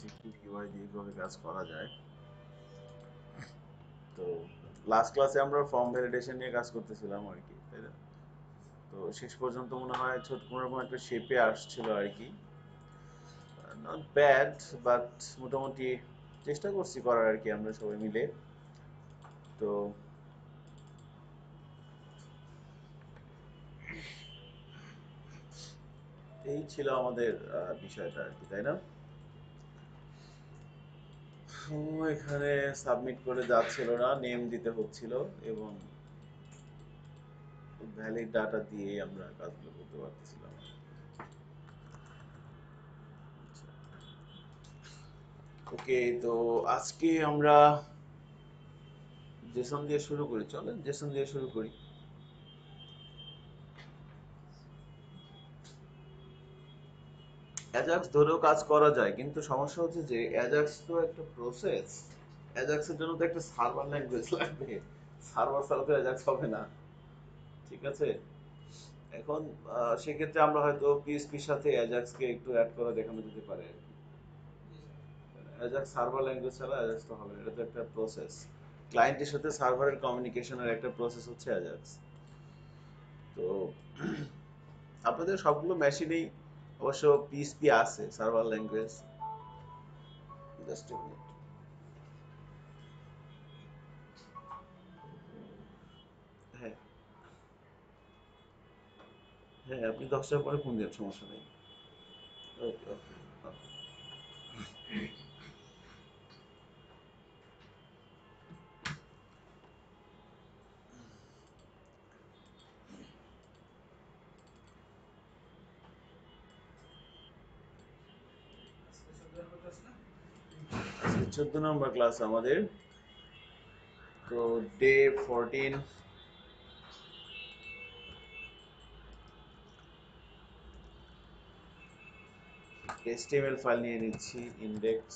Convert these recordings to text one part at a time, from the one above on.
দেখাচ্ছি কিভাবে কিভাবে কাজ করা যায়। তো লাস্ট ক্লাসে আমরা ফর্ম ভ্যালিডেশন নিয়ে কাজ করতেছিলাম আর কি, তাই না? তো শেষ পর্যন্ত মনে হয় ছোট কোনো রকম একটা শেপে আসছিল আর কি। নট ব্যাড, বাট মোটামুটি চেষ্টা করছি করার আর কি আমরা সবাই মিলে। তো এই ছিল আমাদের বিষয়টা আর কি, তাই না? এখানে সাবমিট করে যাচ্ছিল না, নেম দিতে হচ্ছিল এবং ভ্যালিড ডাটা দিয়ে আমরা কাজগুলো করতে পারতেছিলাম। ওকে, তো আজকে আমরা জেসন দিয়ে শুরু করি, চলেন জেসন দিয়ে শুরু করি। অ্যাজাক্স ধরেও কাজ করা যায়, কিন্তু সমস্যা হচ্ছে যে অ্যাজাক্স তো একটা প্রসেস। অ্যাজাক্সের জন্য তো একটা সার্ভার ল্যাঙ্গুয়েজ লাগবে। সার্ভার ছাড়া তো অ্যাজাক্স হবে না, ঠিক আছে? এখন সেক্ষেত্রে আমরা হয়তো পিএসপির সাথে অ্যাজাক্সকে একটু অ্যাড করা দেখানো যেতে পারে আর কি। অ্যাজাক্স সার্ভার ল্যাঙ্গুয়েজ ছাড়া অ্যাজাক্স তো হবে না, এটা তো একটা প্রসেস। ক্লায়েন্টের সাথে সার্ভারের কমিউনিকেশনের একটা প্রসেস হচ্ছে অ্যাজাক্স। তো আপনাদের সবগুলো মেশিনেই অবশ্য পিএসপি আছে, server language. Just a minute. হ্যাঁ, হ্যাঁ, আপনি 10টার পরে ফোন দেন, সমস্যা নেই। ওকে, ওকে, ওকে। আজকে 14 নম্বর ক্লাস আমাদের। তো ডে 14। HTML ফাইল নিয়ে নিচ্ছি, ইন্ডেক্স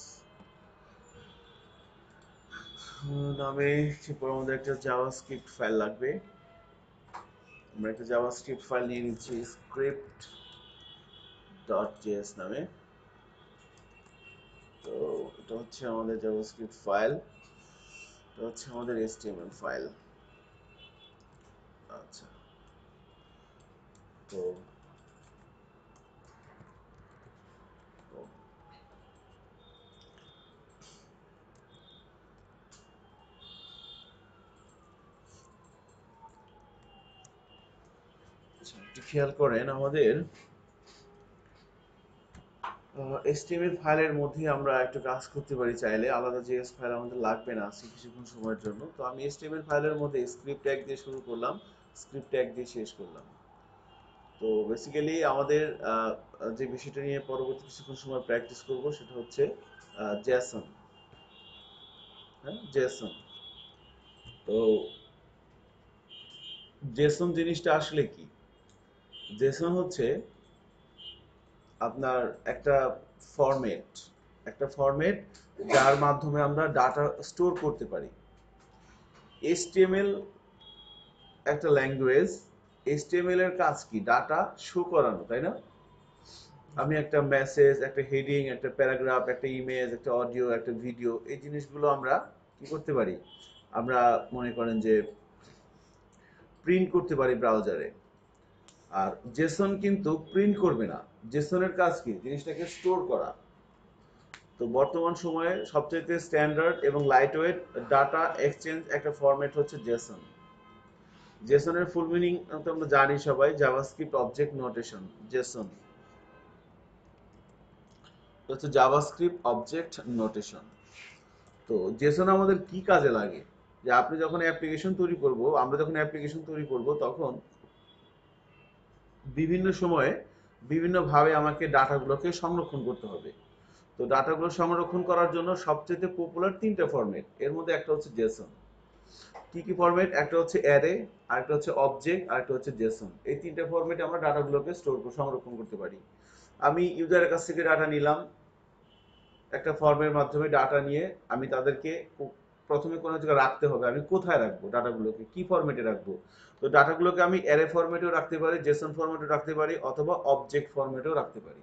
নামে। এরপর আমাদের একটা জাভাস্ক্রিপ্ট ফাইল লাগবে। আমরা একটা জাভাস্ক্রিপ্ট ফাইল নিয়ে নিচ্ছি, স্ক্রিপ্ট ডট জেএস নামে। তো এটা হচ্ছে আমাদের জাভাস্ক্রিপ্ট ফাইল, এটা হচ্ছে আমাদের HTML ফাইল। আচ্ছা, তো তো আচ্ছা, একটু খেয়াল করেন, আমাদের HTML ফাইলের মধ্যে আমরা একটু কাজ করতে পারি চাইলে। আলাদা জেএস ফাইল আমাদের লাগবে না আজকে কিছুক্ষণ সময়ের জন্য। তো আমি HTML ফাইলের মধ্যে স্ক্রিপ্ট ট্যাগ দিয়ে শুরু করলাম, স্ক্রিপ্ট ট্যাগ দিয়ে শেষ করলাম। তো বেসিক্যালি আমাদের যে বিষয়টা নিয়ে পরবর্তী কিছুক্ষণ সময় প্র্যাকটিস করব সেটা হচ্ছে জেসন। হ্যাঁ, জেসন। তো জেসন জিনিসটা আসলে কি? জেসন হচ্ছে আপনার একটা ফরম্যাট, একটা ফরম্যাট যার মাধ্যমে আমরা ডাটা স্টোর করতে পারি। এইচটিএমএল একটা ল্যাঙ্গুয়েজ। এইচটিএমএল এর কাজ কি? ডাটা শো করানো, তাই না? আমি একটা মেসেজ, একটা হেডিং, একটা প্যারাগ্রাফ, একটা ইমেজ, একটা অডিও, একটা ভিডিও, এই জিনিসগুলো আমরা কি করতে পারি? আমরা মনে করেন যে প্রিন্ট করতে পারি ব্রাউজারে। আর জেসন কিন্তু প্রিন্ট করবে না। জেসনের কাজ কি? জিনিসটাকে স্টোর করা। তো বর্তমান সময়ে সবচেয়ে স্ট্যান্ডার্ড এবং লাইটওয়েট ডাটা এক্সচেঞ্জ একটা ফরম্যাট হচ্ছে জেসন। জেসনের ফুল মিনিং তো আমরা জানি সবাই, জাভাস্ক্রিপ্ট অবজেক্ট নোটেশন। জেসন হচ্ছে জাভাস্ক্রিপ্ট অবজেক্ট নোটেশন। তো জেসন আমাদের কি কাজে লাগে? যে আপনি যখন অ্যাপ্লিকেশন তৈরি করব, আমরা যখন অ্যাপ্লিকেশন তৈরি করব, তখন বিভিন্ন সময়ে বিভিন্নভাবে আমাকে ডাটাগুলোকে সংরক্ষণ করতে হবে। তো ডাটাগুলো সংরক্ষণ করার জন্য সবচেয়ে পপুলার 3টা ফরম্যাট, এর মধ্যে একটা হচ্ছে জেসন। কি কি ফরম্যাট? একটা হচ্ছে অ্যারে, আরেকটা হচ্ছে অবজেক্ট, আরেকটা হচ্ছে জেসন। এই 3টা ফরম্যাটে আমরা ডাটাগুলোকে সংরক্ষণ করতে পারি। আমি ইউজারের কাছ থেকে ডাটা নিলাম, একটা ফর্মের মাধ্যমে ডাটা নিয়ে আমি তাদেরকে প্রথমে কোনো জায়গায় রাখতে হবে। আমি কোথায় রাখবো ডাটাগুলোকে, কি ফরম্যাটে রাখবো? তো ডাটাগুলোকে আমি অ্যারে ফরম্যাটেও রাখতে পারি, জেসন ফরম্যাটেও রাখতে পারি, অথবা অবজেক্ট ফরম্যাটেও রাখতে পারি।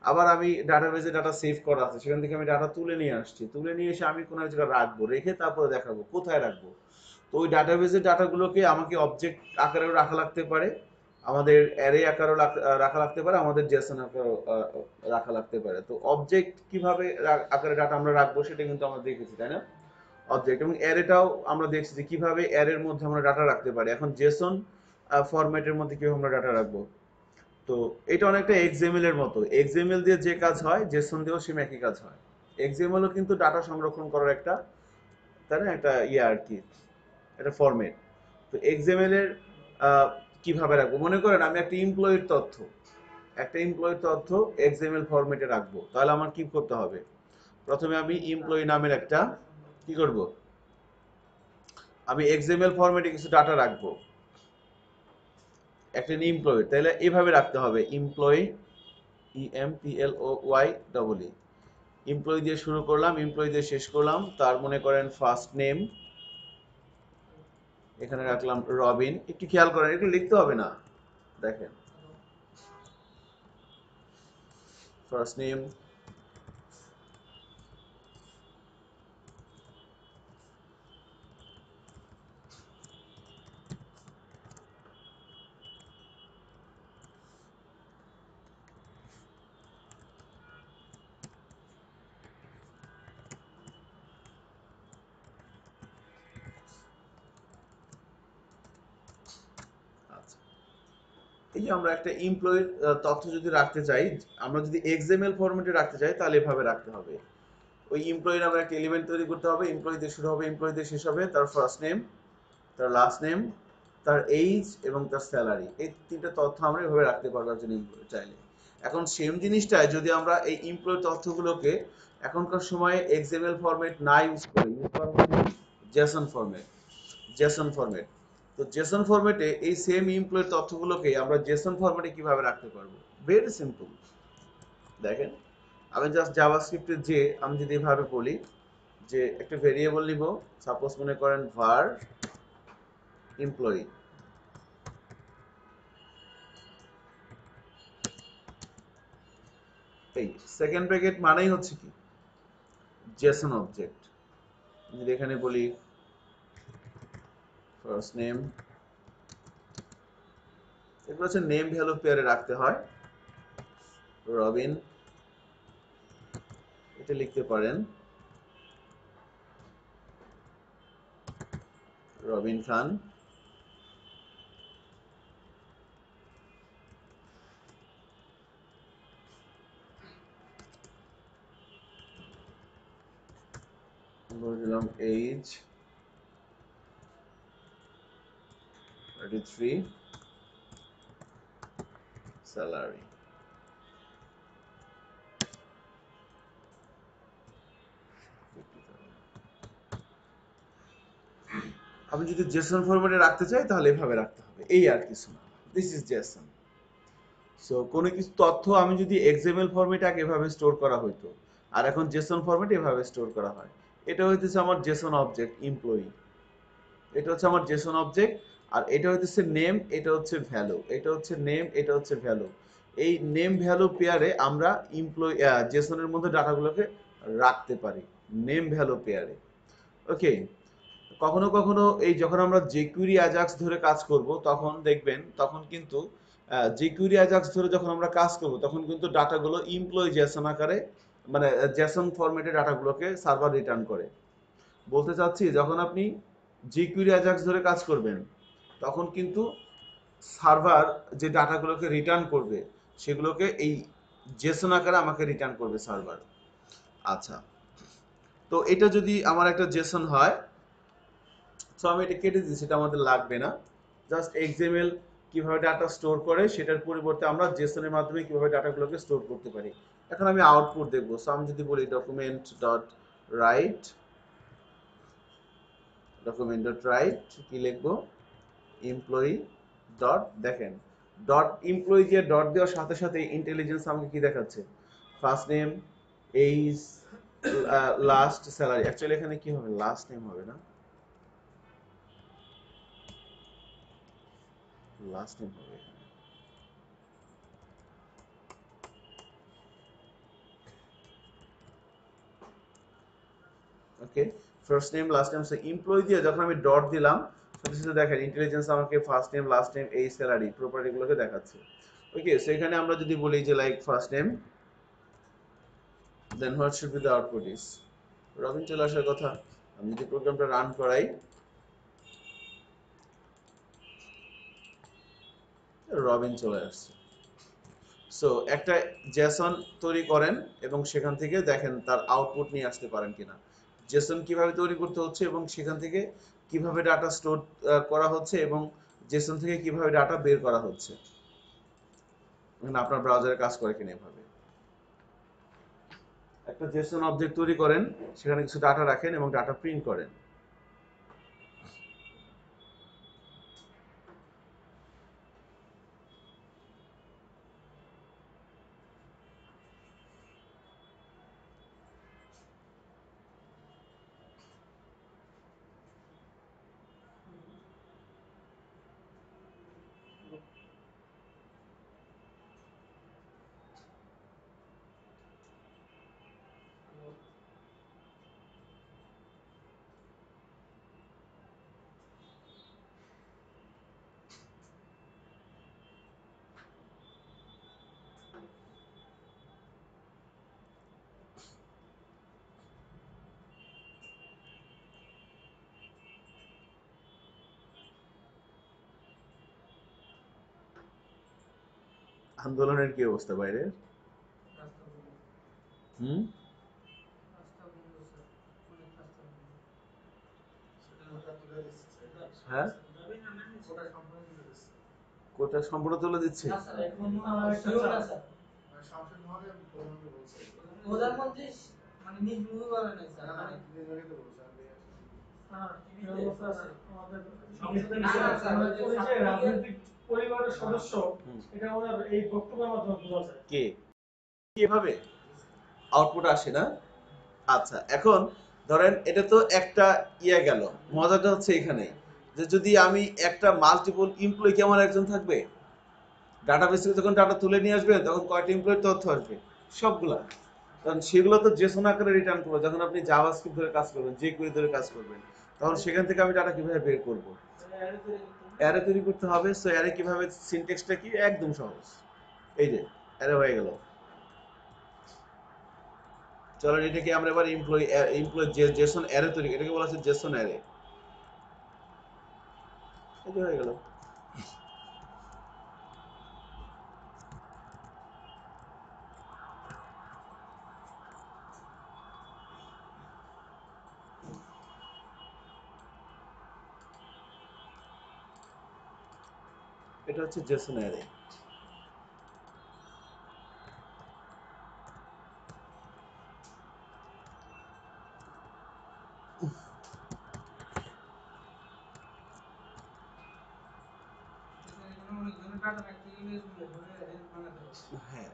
আবার আমি ডাটাবেজে ডাটা সেভ করা আছে, সেখান থেকে আমি ডাটা তুলে নিয়ে আসছি, তুলে নিয়ে এসে আমি কোনো এক জায়গায় রাখবো, রেখে তারপরে দেখাবো কোথায় রাখবো। তো ওই ডাটাবেজের ডাটাগুলোকে আমাকে অবজেক্ট আকারেও রাখা লাগতে পারে, আমাদের অ্যারে আকারেও রাখা লাগতে পারে, আমাদের জেসন আকারেও রাখা লাগতে পারে। তো অবজেক্ট কিভাবে আকারে ডাটা আমরা রাখবো সেটা কিন্তু আমরা দেখেছি, তাই না? অবজেক্ট এবং অ্যারেটাও আমরা দেখছি যে কিভাবে অ্যারের মধ্যে আমরা ডাটা রাখতে পারি। এখন জেসন ফরম্যাটের মধ্যে কিভাবে আমরা ডাটা রাখবো, তো এটা অনেকটা এক্সএমএল এর মতো। এক্সএমএল দিয়ে যে কাজ হয় জেসন দিয়েও সেম একই কাজ হয়। এক্সএমএলও কিন্তু ডাটা সংরক্ষণ করার একটা, তাই না, একটা ইয়ে আর কি, একটা ফরম্যাট। তো এক্সএমএল এর কিভাবে রাখবো, মনে করেন আমি একটা এমপ্লয়ির তথ্য এক্সএমএল ফরম্যাটে রাখবো, তাহলে আমার কি করতে হবে? প্রথমে আমি এমপ্লয়ি নামের একটা কি করব, আমি এক্সএমএল ফরম্যাটে কিছু ডাটা রাখবো, একটা এমপ্লয়ি, তাহলে এইভাবে রাখতে হবে, এমপ্লয়ি EMPLOY এমপ্লয়ি দিয়ে শুরু করলাম, এমপ্লয়ি দিয়ে শেষ করলাম। তার মনে করেন ফার্স্ট নেম, এখানে রাখলাম রবিন। একটু খেয়াল করেন, একটু লিখতে হবে না, দেখেন ফার্স্ট নেম, আচ্ছা। এই যে আমরা একটা এমপ্লয়ির তথ্য যদি রাখতে চাই, আমরা যদি এক্সএমএল ফরম্যাটে রাখতে চাই তাহলে এভাবে রাখতে হবে। ওই এমপ্লয়ি নামের একটা এলিমেন্ট তৈরি করতে হবে, এমপ্লয়ি দিয়ে শুরু হবে, এমপ্লয়ি দিয়ে শেষ হবে, তার ফার্স্ট নেম, তার লাস্ট নেম, তার এইজ এবং তার স্যালারি। এই তিনটা তথ্য আমরা এভাবে রাখতে পারবো একজন এমপ্লয়ি চাইলে। এখন সেম জিনিসটাই যদি আমরা এই এমপ্লয়ি তথ্যগুলোকে এখনকার সময়ে এক্সএমএল ফরম্যাট না ইউজ করে ইউজ করা হবে জেসন ফরম্যাট, জেসন ফরম্যাট। তো জেসন ফরম্যাটে এই সেম এমপ্লয়ি তথ্যগুলোকে আমরা জেসন ফরম্যাটে কিভাবে রাখতে পারবো, ভেরি সিম্পল। দেখেন, আমি জাস্ট জাভাস্ক্রিপ্টে যে আমি যদি এভাবে বলি যে একটা ভেরিয়েবল নিব, সাপোজ মনে করেন var এমপ্লয়ি, এই সেকেন্ড ব্র্যাকেট মানেই হচ্ছে কি জেসন অবজেক্ট। যদি এখানে বলি ফার্স্ট নেম, এগুলো হচ্ছে নেম ভ্যালু পেয়ারে রাখতে হয়, রবিন, এটা লিখতে পারেন রবিন খান, বলে দিলাম এইজ 33, স্যালারি। আমি যদি জেসন ফরম্যাটে রাখতে চাই তাহলে এভাবে রাখতে হবে, এই আর কিছু না, দিস ইজ জেসন। সো কোনো কিছু তথ্য আমি যদি এক্সএমএল ফরম্যাটে আগে এভাবে স্টোর করা হইতো, আর এখন জেসন ফরম্যাটে এভাবে স্টোর করা হয়। এটা হইতেছে আমার জেসন অবজেক্ট এমপ্লয়ি, এটা হচ্ছে আমার জেসন অবজেক্ট। আর এটা হচ্ছে নেম, এটা হচ্ছে ভ্যালু, এটা হচ্ছে নেম, এটা হচ্ছে ভ্যালু। এই নেম ভ্যালু পেয়ারে আমরা এমপ্লয়ি জেসনের মধ্যে ডাটাগুলোকে রাখতে পারি, নেম ভ্যালু পেয়ারে। ওকে। কখনো কখনো এই যখন আমরা jQuery অ্যাজাক্স ধরে কাজ করব তখন দেখবেন, তখন কিন্তু jQuery অ্যাজাক্স ধরে যখন আমরা কাজ করব তখন কিন্তু ডাটাগুলো এমপ্লয়ি জেসন আকারে, মানে জেসন ফরম্যাটে ডাটাগুলোকে সার্ভার রিটার্ন করে। বলতে চাচ্ছি যখন আপনি jQuery অ্যাজাক্স ধরে কাজ করবেন তখন কিন্তু সার্ভার যে ডাটাগুলোকে রিটার্ন করবে সেগুলোকে এই জেসন আকারে আমাকে রিটার্ন করবে সার্ভার। আচ্ছা, তো এটা যদি আমার একটা জেসন হয়, সো আমি এটা কেটে দিই, সেটা আমাদের লাগবে না। জাস্ট এক্সএমএল কিভাবে ডাটা স্টোর করে সেটার পরিবর্তে আমরা জেসনের মাধ্যমে কিভাবে ডাটাগুলোকে স্টোর করতে পারি। এখন আমি আউটপুট দেখবো, সো আমি যদি বলি document dot right, document dot right কি লিখবো, এমপ্লয়ি ডট, দেখেন ডট এমপ্লয়ি দিয়ে ডট দেওয়ার সাথে সাথে ইন্টেলিজেন্স আমাকে কি দেখাচ্ছে, first name, age, last, salary. Actually এখানে কি হবে, লাস্ট নেম হবে না, লাস্ট নেম হবে এখানে। Okay, first name last name, so employee দিয়ে যখন আমি ডট দিলাম সাথে সাথে দেখেন ইন্টেলিজেন্স আমাকে ফার্স্ট নেম লাস্ট নেম এই স্যালারি প্রপার্টি গুলোকে দেখাচ্ছে। ওকে, সো এখানে আমরা যদি বলি যে like first name, then what should be the output is Robin চলে আসার কথা। আমি যদি প্রোগ্রামটা রান করাই, রবিন চলে আসছে। সো একটা জেসন তৈরি করেন এবং সেখান থেকে দেখেন তার আউটপুট নিয়ে আসতে পারেন কিনা। জেসন কিভাবে তৈরি করতে হচ্ছে এবং সেখান থেকে কিভাবে ডাটা স্টোর করা হচ্ছে এবং জেসন থেকে কিভাবে ডাটা বের করা হচ্ছে, মানে আপনার ব্রাউজারে কাজ করে কিনা এভাবে। একটা জেসন অবজেক্ট তৈরি করেন, সেখানে কিছু ডাটা রাখেন এবং ডাটা প্রিন্ট করেন। আন্দোলনের কি অবস্থা বাইরে? হুম, হ্যাঁ, কোটা সম্পূর্ণ তুলে দিচ্ছে। পরিবারের সদস্য, হুম, এটা ওনার এই বক্তব্যের মাধ্যমে বোঝা যায়। কে কিভাবে আউটপুট আসে না? আচ্ছা, এখন ধরেন এটা তো একটা ইয়ে গেল, মজাটা হচ্ছে এখানে যে যদি আমি একটা মাল্টিপল এমপ্লয়ি কি আমার একজন থাকবে? ডাটাবেস থেকে যখন ডাটা তুলে নিয়ে আসবেন তখন কয়টা এমপ্লয়ির তথ্য আসবে? সবগুলা। কারণ সেগুলো তো জেসন আকারে রিটার্ন করবো। যখন আপনি জাভাস্ক্রিপ্ট ধরে কাজ করবেন, যে কুইরি ধরে কাজ করবেন, তখন সেখান থেকে আমি ডাটা কিভাবে বের করব? অ্যারে তৈরি করতে হবে। সো অ্যারে কিভাবে, সিনট্যাক্সটা কি একদম সহজ। এই যে অ্যারে হয়ে গেল। চলেন এটাকে আমরা এবার এমপ্লয়ি জেসন অ্যারে তৈরি, এটাকে বলা হচ্ছে জেসন অ্যারে। এটা হয়ে গেল। এটা হচ্ছে জেসন অ্যারে। হ্যাঁ,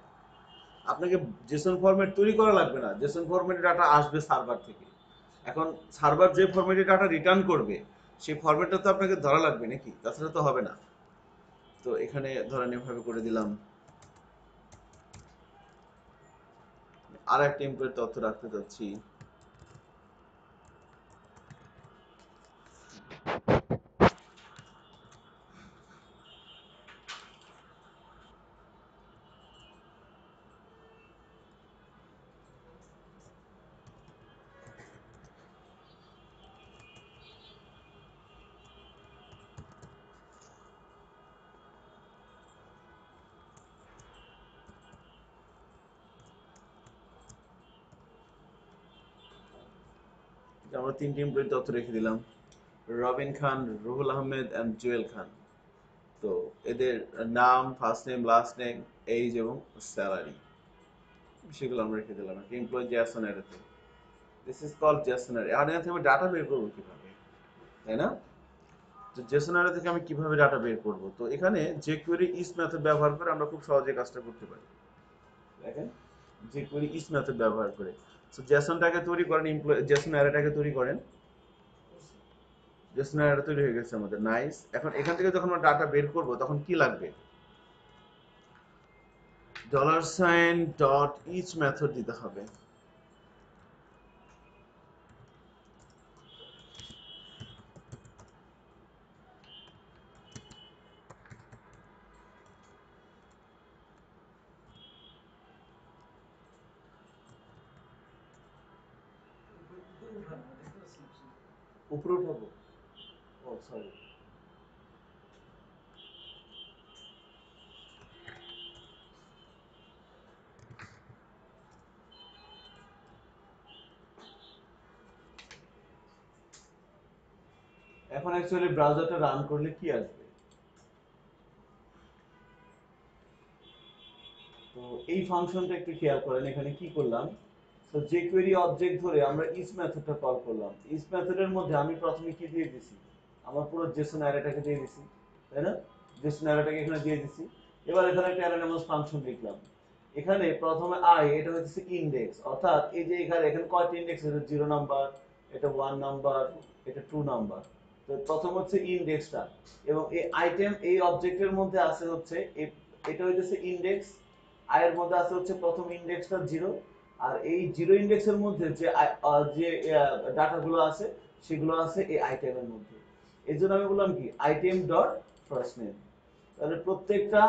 আপনাকে জেসন ফরম্যাট তৈরি করা লাগবে না, জেসন ফরম্যাটে ডাটা আসবে সার্ভার থেকে। এখন সার্ভার যে ফরম্যাটে ডাটা রিটার্ন করবে সেই ফরম্যাটটা তো আপনাকে ধরা লাগবে নাকি, তাছাড়া তো হবে না। তো এখানে ধরেন এভাবে করে দিলাম, আর একটা এমপ্লয়ের তথ্য রাখতে চাচ্ছি। আমরা তিনটি এমপ্লয়ের তথ্য রেখে দিলাম, রবিন খান, রুহুল আহমেদ এন্ড জুয়েল খান। তো এদের নাম, first name, last name, age এবং স্যালারি, সেগুলো আমরা রেখে দিলাম একটা এমপ্লয় জেসন অ্যারেতে। This is called JSON array. আর এখান থেকে আমি ডাটা বের করবো কিভাবে, তাই না? তো জেসন অ্যারে থেকে আমি কিভাবে ডাটা বের করব? তো এখানে jQuery is মেথড ব্যবহার করে আমরা খুব সহজে কাজটা করতে পারি। দেখেন, jQuery is মেথড ব্যবহার করে সো জেসনটাকে তৈরি করেন, জেসন অ্যারেটাকে তৈরি করেন। জেসন অ্যারে তৈরি হয়ে গেছে আমাদের, নাইস। এখন এখান থেকে যখন আমরা ডাটা বের করব তখন কি লাগবে? $ডট ইচ মেথড দিতে হবে। উপরে উঠাবো? ও সরি। এখন অ্যাকচুয়ালি ব্রাউজারটা রান করলে কি আসবে? তো এই ফাংশনটা একটু খেয়াল করেন, এখানে কি করলাম। তো jQuery অবজেক্ট ধরে আমরা ইচ মেথডটা কল করলাম। ইচ মেথডের মধ্যে আমি প্রথমে কি দিয়ে দিছি, আমার পুরো জেসন অ্যারেটাকে দিয়ে দিছি, তাই না? জেসন অ্যারেটাকে এখানে দিয়ে দিছি। এবার এখানে একটা অ্যানোনিমাস ফাংশন লিখলাম। এখানে প্রথমে আই, এটা হচ্ছে ইনডেক্স, অর্থাৎ এই যে এখানে কয়টা ইনডেক্স আছে, 0 নাম্বার, এটা 1 নাম্বার, এটা 2 নাম্বার। তো প্রথম হচ্ছে ইনডেক্সটা, এবং এই আইটেম এই অবজেক্টের মধ্যে আছে হচ্ছে এটা হইতেছে ইনডেক্স। আই এর মধ্যে আছে হচ্ছে প্রথম ইনডেক্সটা 0, আর এই 0 ইনডেক্সের মধ্যে যে ডাটাগুলো আছে সেগুলো আছে এই আইটেমের মধ্যে। এই জন্য আমি বললাম কি আইটেম ডট ফার্স্ট নেম। তাহলে প্রত্যেকটা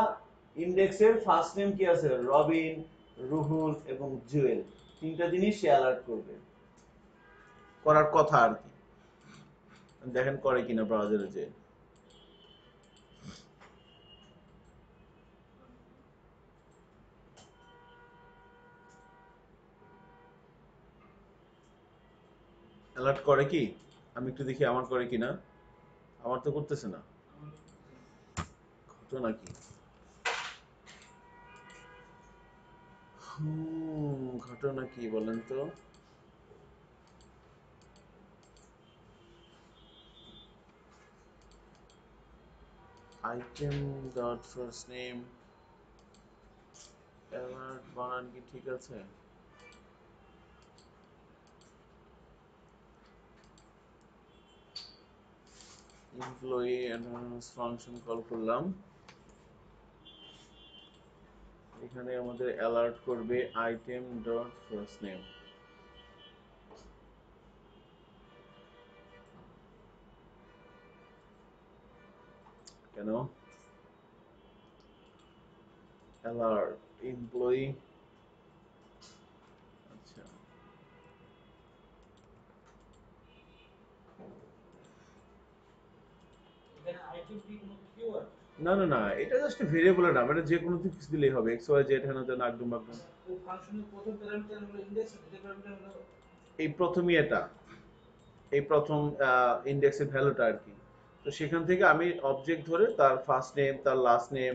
ইনডেক্সের ফার্স্ট নেম কি আছে, রবিন, রুহুল এবং জুয়েল, তিনটা জিনিস সে অ্যালার্ট করবে, করার কথা আর কি। দেখেন করে কিনা ব্রাউজারে যে অ্যালার্ট করে কি, আমি একটু দেখি আমার করে কিনা। আমার তো করতেছে না, ঘটনা কি? ঘটনা কি বলেন তো? Item dot first name alert বানান কি ঠিক আছে? এমপ্লয়ি অ্যানোনিমাস ফাংশন কল করলাম, এখানে আমাদের অ্যালার্ট করবে আইটেম ডট ফার্স্ট নেম। কেন অ্যালার্ট এমপ্লয়ি, আচ্ছা না না না, এটা জাস্ট ভেরিয়েবলের নাম, এটা যে কোনো কিছু দিলেই হবে, এক্স ওয়াই জেড হেন তেন আগডুম বাগডুম। ওই ফাংশনের প্রথম প্যারামিটার হলো ইনডেক্স, দ্বিতীয় প্যারামিটার হলো এই প্রথমই এটা, এই প্রথম ইন্ডেক্সের ভ্যালুটা আর কি। তো সেখান থেকে আমি অবজেক্ট ধরে তার ফার্স্ট নেম, তার লাস্ট নেম,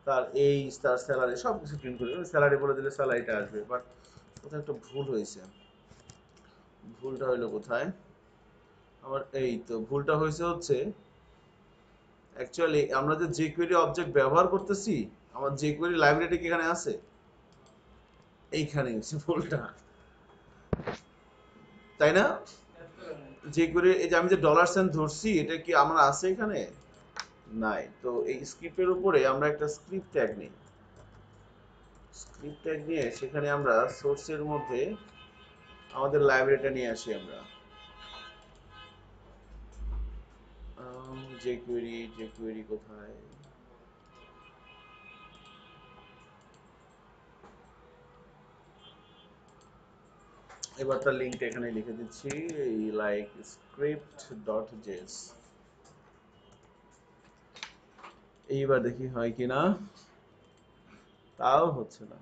তার এইজ, তার স্যালারি সব কিছু প্রিন্ট করি। স্যালারি বলে দিলে স্যালারিটা আসবে, বাট কোথায় একটা ভুল হয়েছে। ভুলটা হইলো কোথায় আমার, এই তো ভুলটা হয়েছে হচ্ছে অ্যাকচুয়ালি আমরা যে jQuery অবজেক্ট ব্যবহার করতেছি, আমার jQuery লাইব্রেরিটা কি এখানে আছে, এইখানে হচ্ছে ভুলটা, তাই না? jQuery এই যে আমি যে ডলার সাইন ধরছি, এটা কি আমার আছে এখানে? নাই। তো এই স্ক্রিপ্টের উপরে আমরা একটা স্ক্রিপ্ট ট্যাগ নিই, স্ক্রিপ্ট ট্যাগ নিয়ে সেখানে আমরা সোর্সের মধ্যে আমাদের লাইব্রেরিটা নিয়ে আসি আমরা। jQuery কোথায়? এবার তার লিঙ্কটা এখানে লিখে দিচ্ছি, লাইক script.js। এইবার দেখি হয় কিনা, তাও হচ্ছে না,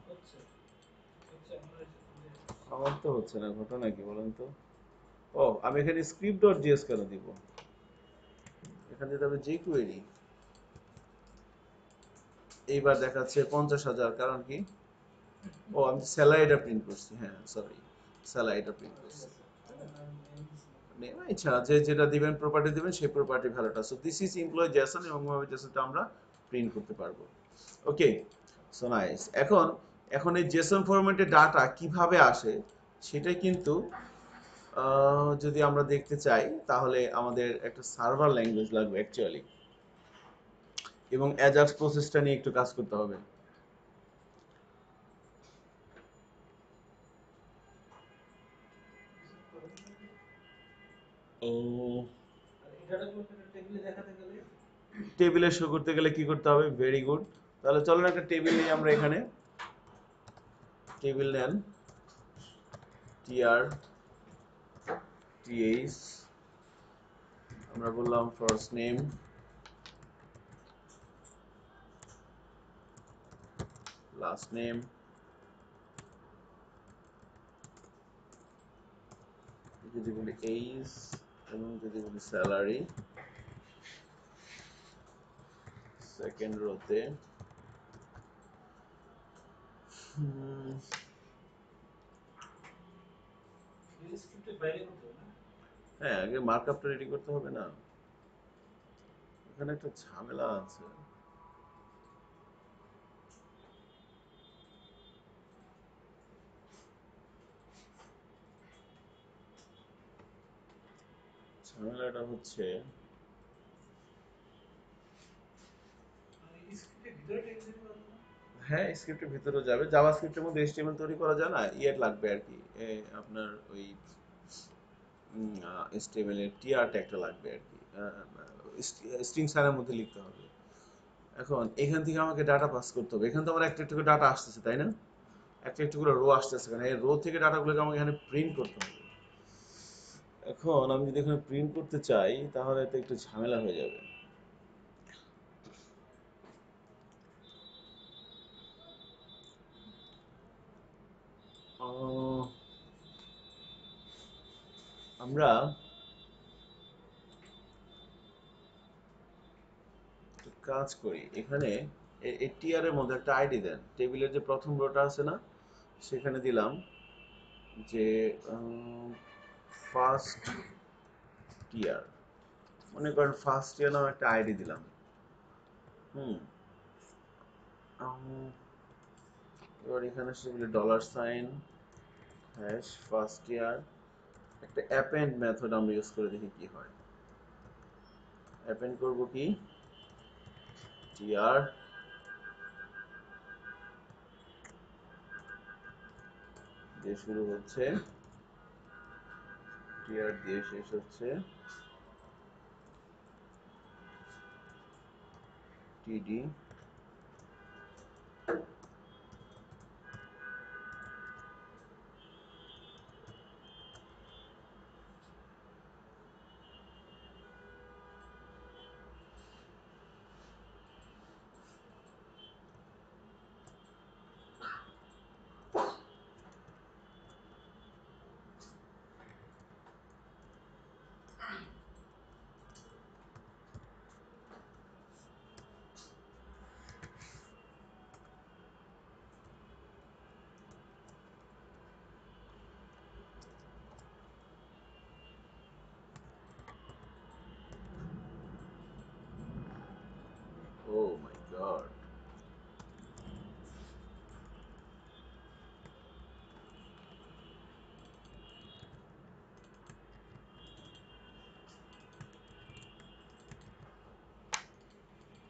আমার তো হচ্ছে না, ঘটনা কি বলেন তো? ও আমি এখানে script.js কেন দিব, এখানে দিতে হবে jQuery। এইবার দেখাচ্ছে 50,000, কারণ কি? ও আমি স্যালারিটা প্রিন্ট করছি, হ্যাঁ সরি, স্যালারিটা প্রিন্ট করছি। ইচ্ছা যে যেটা দিবেন, প্রপার্টি দিবেন, সেই প্রপার্টি ভ্যালুটা। So this is employee Jason, এবং জেসনটা আমরা প্রিন্ট করতে পারবো। ওকে, সো নাইস। এখন এখন এই জেসন ফরম্যাটে ডাটা কিভাবে আসে সেটা কিন্তু যদি আমরা দেখতে চাই তাহলে আমাদের একটা সার্ভার ল্যাঙ্গুয়েজ লাগবে অ্যাকচুয়ালি, এবং অ্যাজাক্স প্রসেসটা নিয়ে একটু কাজ করতে হবে। ও টেবিলে শো করতে গেলে কি করতে হবে? Very good. তাহলে চলুন একটা টেবিল নিই আমরা এখানে। টেবিল নেন, tr টিএইচ, আমরা বললাম ফার্স্ট নেম, লাস্ট নেম, যদি বলি এইজ, এবং যদি বলি স্যালারি, সেকেন্ড রোতে স্ক্রিপ্টের বাইরে করতে হবে না? হ্যাঁ, আগে মার্কআপটা রেডি করতে হবে না? এখানে একটা ঝামেলা আছে। ঝামেলাটা হচ্ছে, আর এই স্ক্রিপ্টের ভিতরে টেক্সট দিতে পারবো না? হ্যাঁ স্ক্রিপ্টের ভিতরে যাবে, জাভাস্ক্রিপ্টের মধ্যে এইচটিএমএল তৈরি করা যায় না, ইয়ে লাগবে আর কি, আপনার ওই এইচটিএমএল এর টিআর ট্যাগটা লাগবে আর কি, স্ট্রিং সাইনের মধ্যে লিখতে হবে। এখন এখান থেকে আমাকে ডাটা পাস করতে হবে, এখান থেকে আমার একটা একটু করে ডাটা আসতেছে তাই না, একটা একটু করে রো আসতেছে, কারণ এই রো থেকে ডাটাগুলোকে আমাকে এখানে প্রিন্ট করতে হবে। এখন আমি যদি এখানে প্রিন্ট করতে চাই তাহলে তো একটু ঝামেলা হয়ে যাবে। আহ, আমরা একটা কাজ করি, এখানে এই টিআর এর মধ্যে একটা আইডি দেন, টেবিলের যে প্রথম রোটা আছে না, সেখানে দিলাম যে ফার্স্ট টিয়ার, মনে করেন ফার্স্ট টিয়ার নামে একটা আইডি দিলাম। হুম, এবার এখানে সেগুলি ডলার সাইন হ্যাশ ফার্স্ট টিয়ার, একটা অ্যাপেন্ড মেথড আমরা ইউজ করে দেখি কি হয়। অ্যাপেন্ড করব কি, টিআর দিয়ে শুরু হচ্ছে, টিআর দিয়ে শেষ হচ্ছে, টিডি, ও মাই god,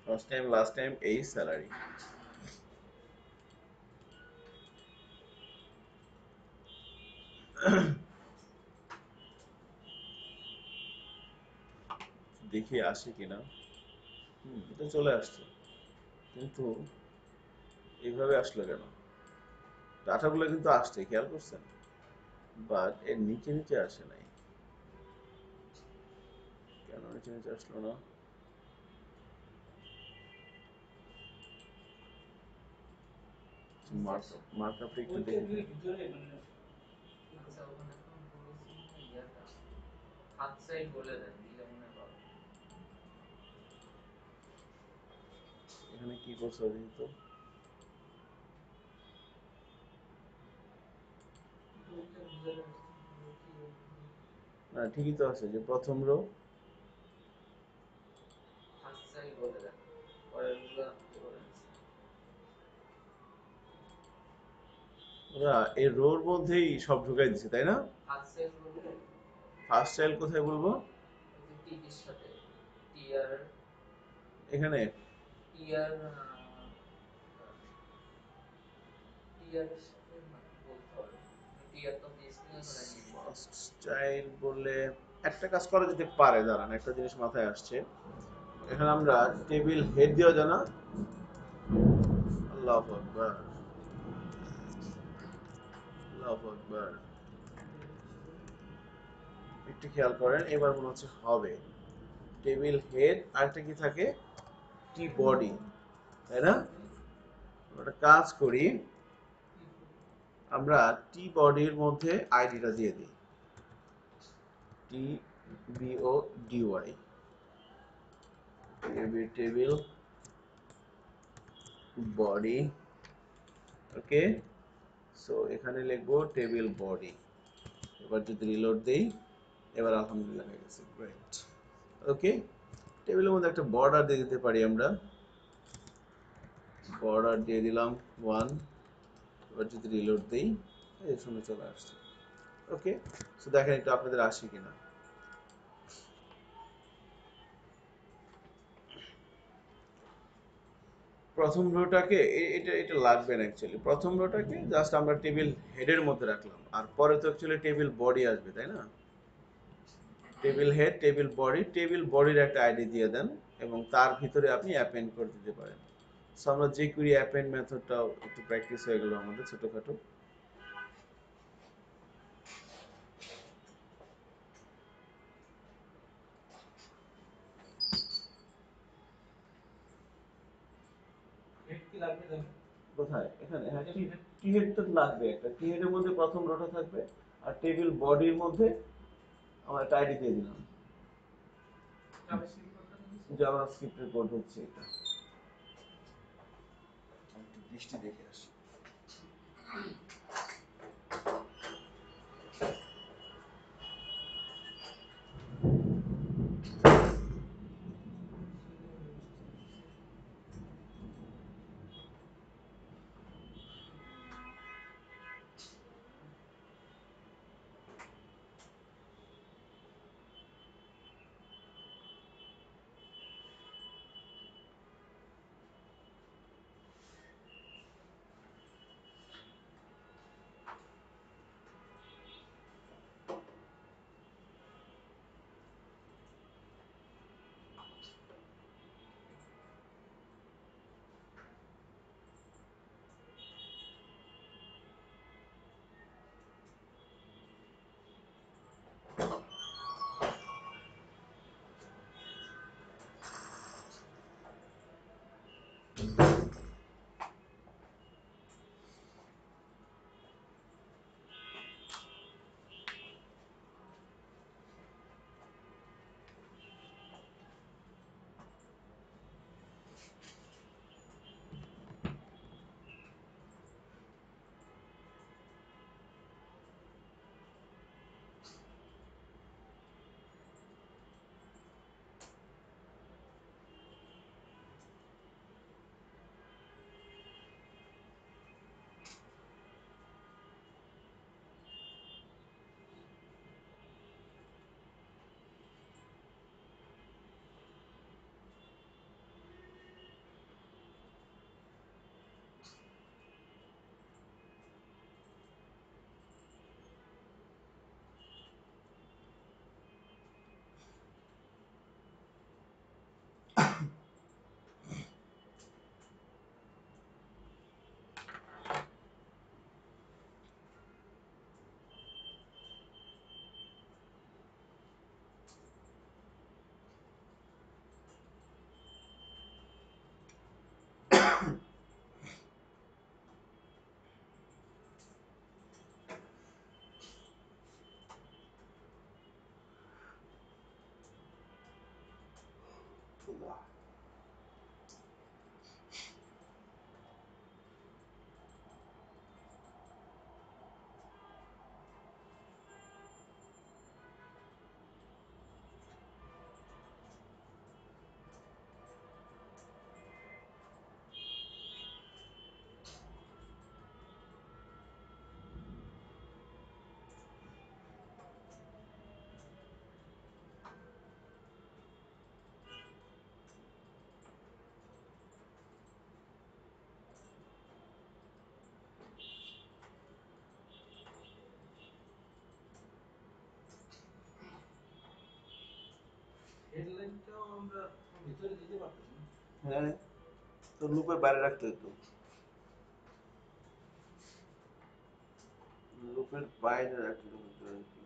first time last time এই স্যালারি। দেখি আসে কিনা। এটা চলে আসছে, কিন্তু এইভাবে আসলো কেন? ডাটাগুলো কিন্তু আসছে, খেয়াল করছেন, বাট এর নিচে নিচে আসে নাই, কেন নিচে নিচে আসলো না? মার্কআপটা একটু ওই দেখে। টেবিলের ভিতরে মানে আচ্ছা ওখানে তো বলেছি না ইয়াটা হাত সাইড বলে দেন দিলে মনে হয় পাবো। এখানে কি করছে দেখি তো। ওইটা বুঝালে কি না ঠিকই তো আছে, যে প্রথম রো, হাত সাইড বলে দেন পরের গুলা করে নিচ্ছি। ওরা এই রোর মধ্যেই সব ঢুকাই দিছে তাই না? হাত সাইড বললে ফার্স্ট চাইল্ড কোথায় বলবো? ওই যে টির সাথে টিআর এখানে টিআর টিআর এর সাথে বলতে হবে টিআর তো পিএসপি না ধরে নিয়ে নিছি। ফার্স্ট চাইল্ড বললে একটা কাজ করা যেতে পারে, দাঁড়ান একটা জিনিস মাথায় আসছে, এখানে আমরা টেবিল হেড দেওয়া যায় না? আল্লাহু আকবার, আল্লাহু আকবার। একটু খেয়াল করেন, এবার মনে হচ্ছে হবে। টেবিল হেড, আরেকটা কি থাকে, টি বডি, তাই না? একটা কাজ করি, আমরা টি বডির মধ্যে আইডিটা দিয়ে দিই, টি বিও ডিওয়াই, টেবিল বডি। ওকে, সো এখানে লিখবো টেবিল বডি। এবার যদি রিলোড দেই, এবার আলহামদুলিল্লাহ হয়ে গেছে, গ্রেট। ওকে, টেবিলের মধ্যে একটা বর্ডার দিয়ে দিতে পারি আমরা, বর্ডার দিয়ে দিলাম 1। এবার যদি রিলোড দেই, এই শুনে চলে আসছে। ওকে, সো দেখেন একটু আপনাদের আসে কিনা। প্রথম রোটাকে এটা এটা লাগবে না অ্যাকচুয়ালি, প্রথম রোটাকে জাস্ট আমরা টেবিল হেডের মধ্যে রাখলাম, আর পরে তো অ্যাকচুয়ালি টেবিল বডি আসবে, তাই না? Table head, table body, table বডির একটা আইডি দিয়ে দেন এবং তার ভিতরে আপনি অ্যাপেন্ড করে দিতে পারেন। সো আমরা যে কুইরি অ্যাপেন্ড মেথডটাও একটু প্র্যাকটিস হয়ে গেল আমাদের ছোটখাটো। হেড কি লাগবে জানেন? কোথায়? এখানে, হ্যাঁ, টি হেড তো লাগবে, একটা টি হেডের মধ্যে প্রথম রোটা থাকবে, আর টেবিল বডির মধ্যে আমরা একটা আইডি দিয়ে দিলাম। জাভাস্ক্রিপ্ট কোডটা দিয়েছি। জাভাস্ক্রিপ্টের কোড হচ্ছে এটা। আমি একটু বৃষ্টি দেখে আসি। হেডলাইনটাও আমরা ভিতরে দিতে পারতাম না। হ্যাঁ, তো লুপের বাইরে রাখতে হতো, লুপের বাইরে রাখতে হতো আর কি।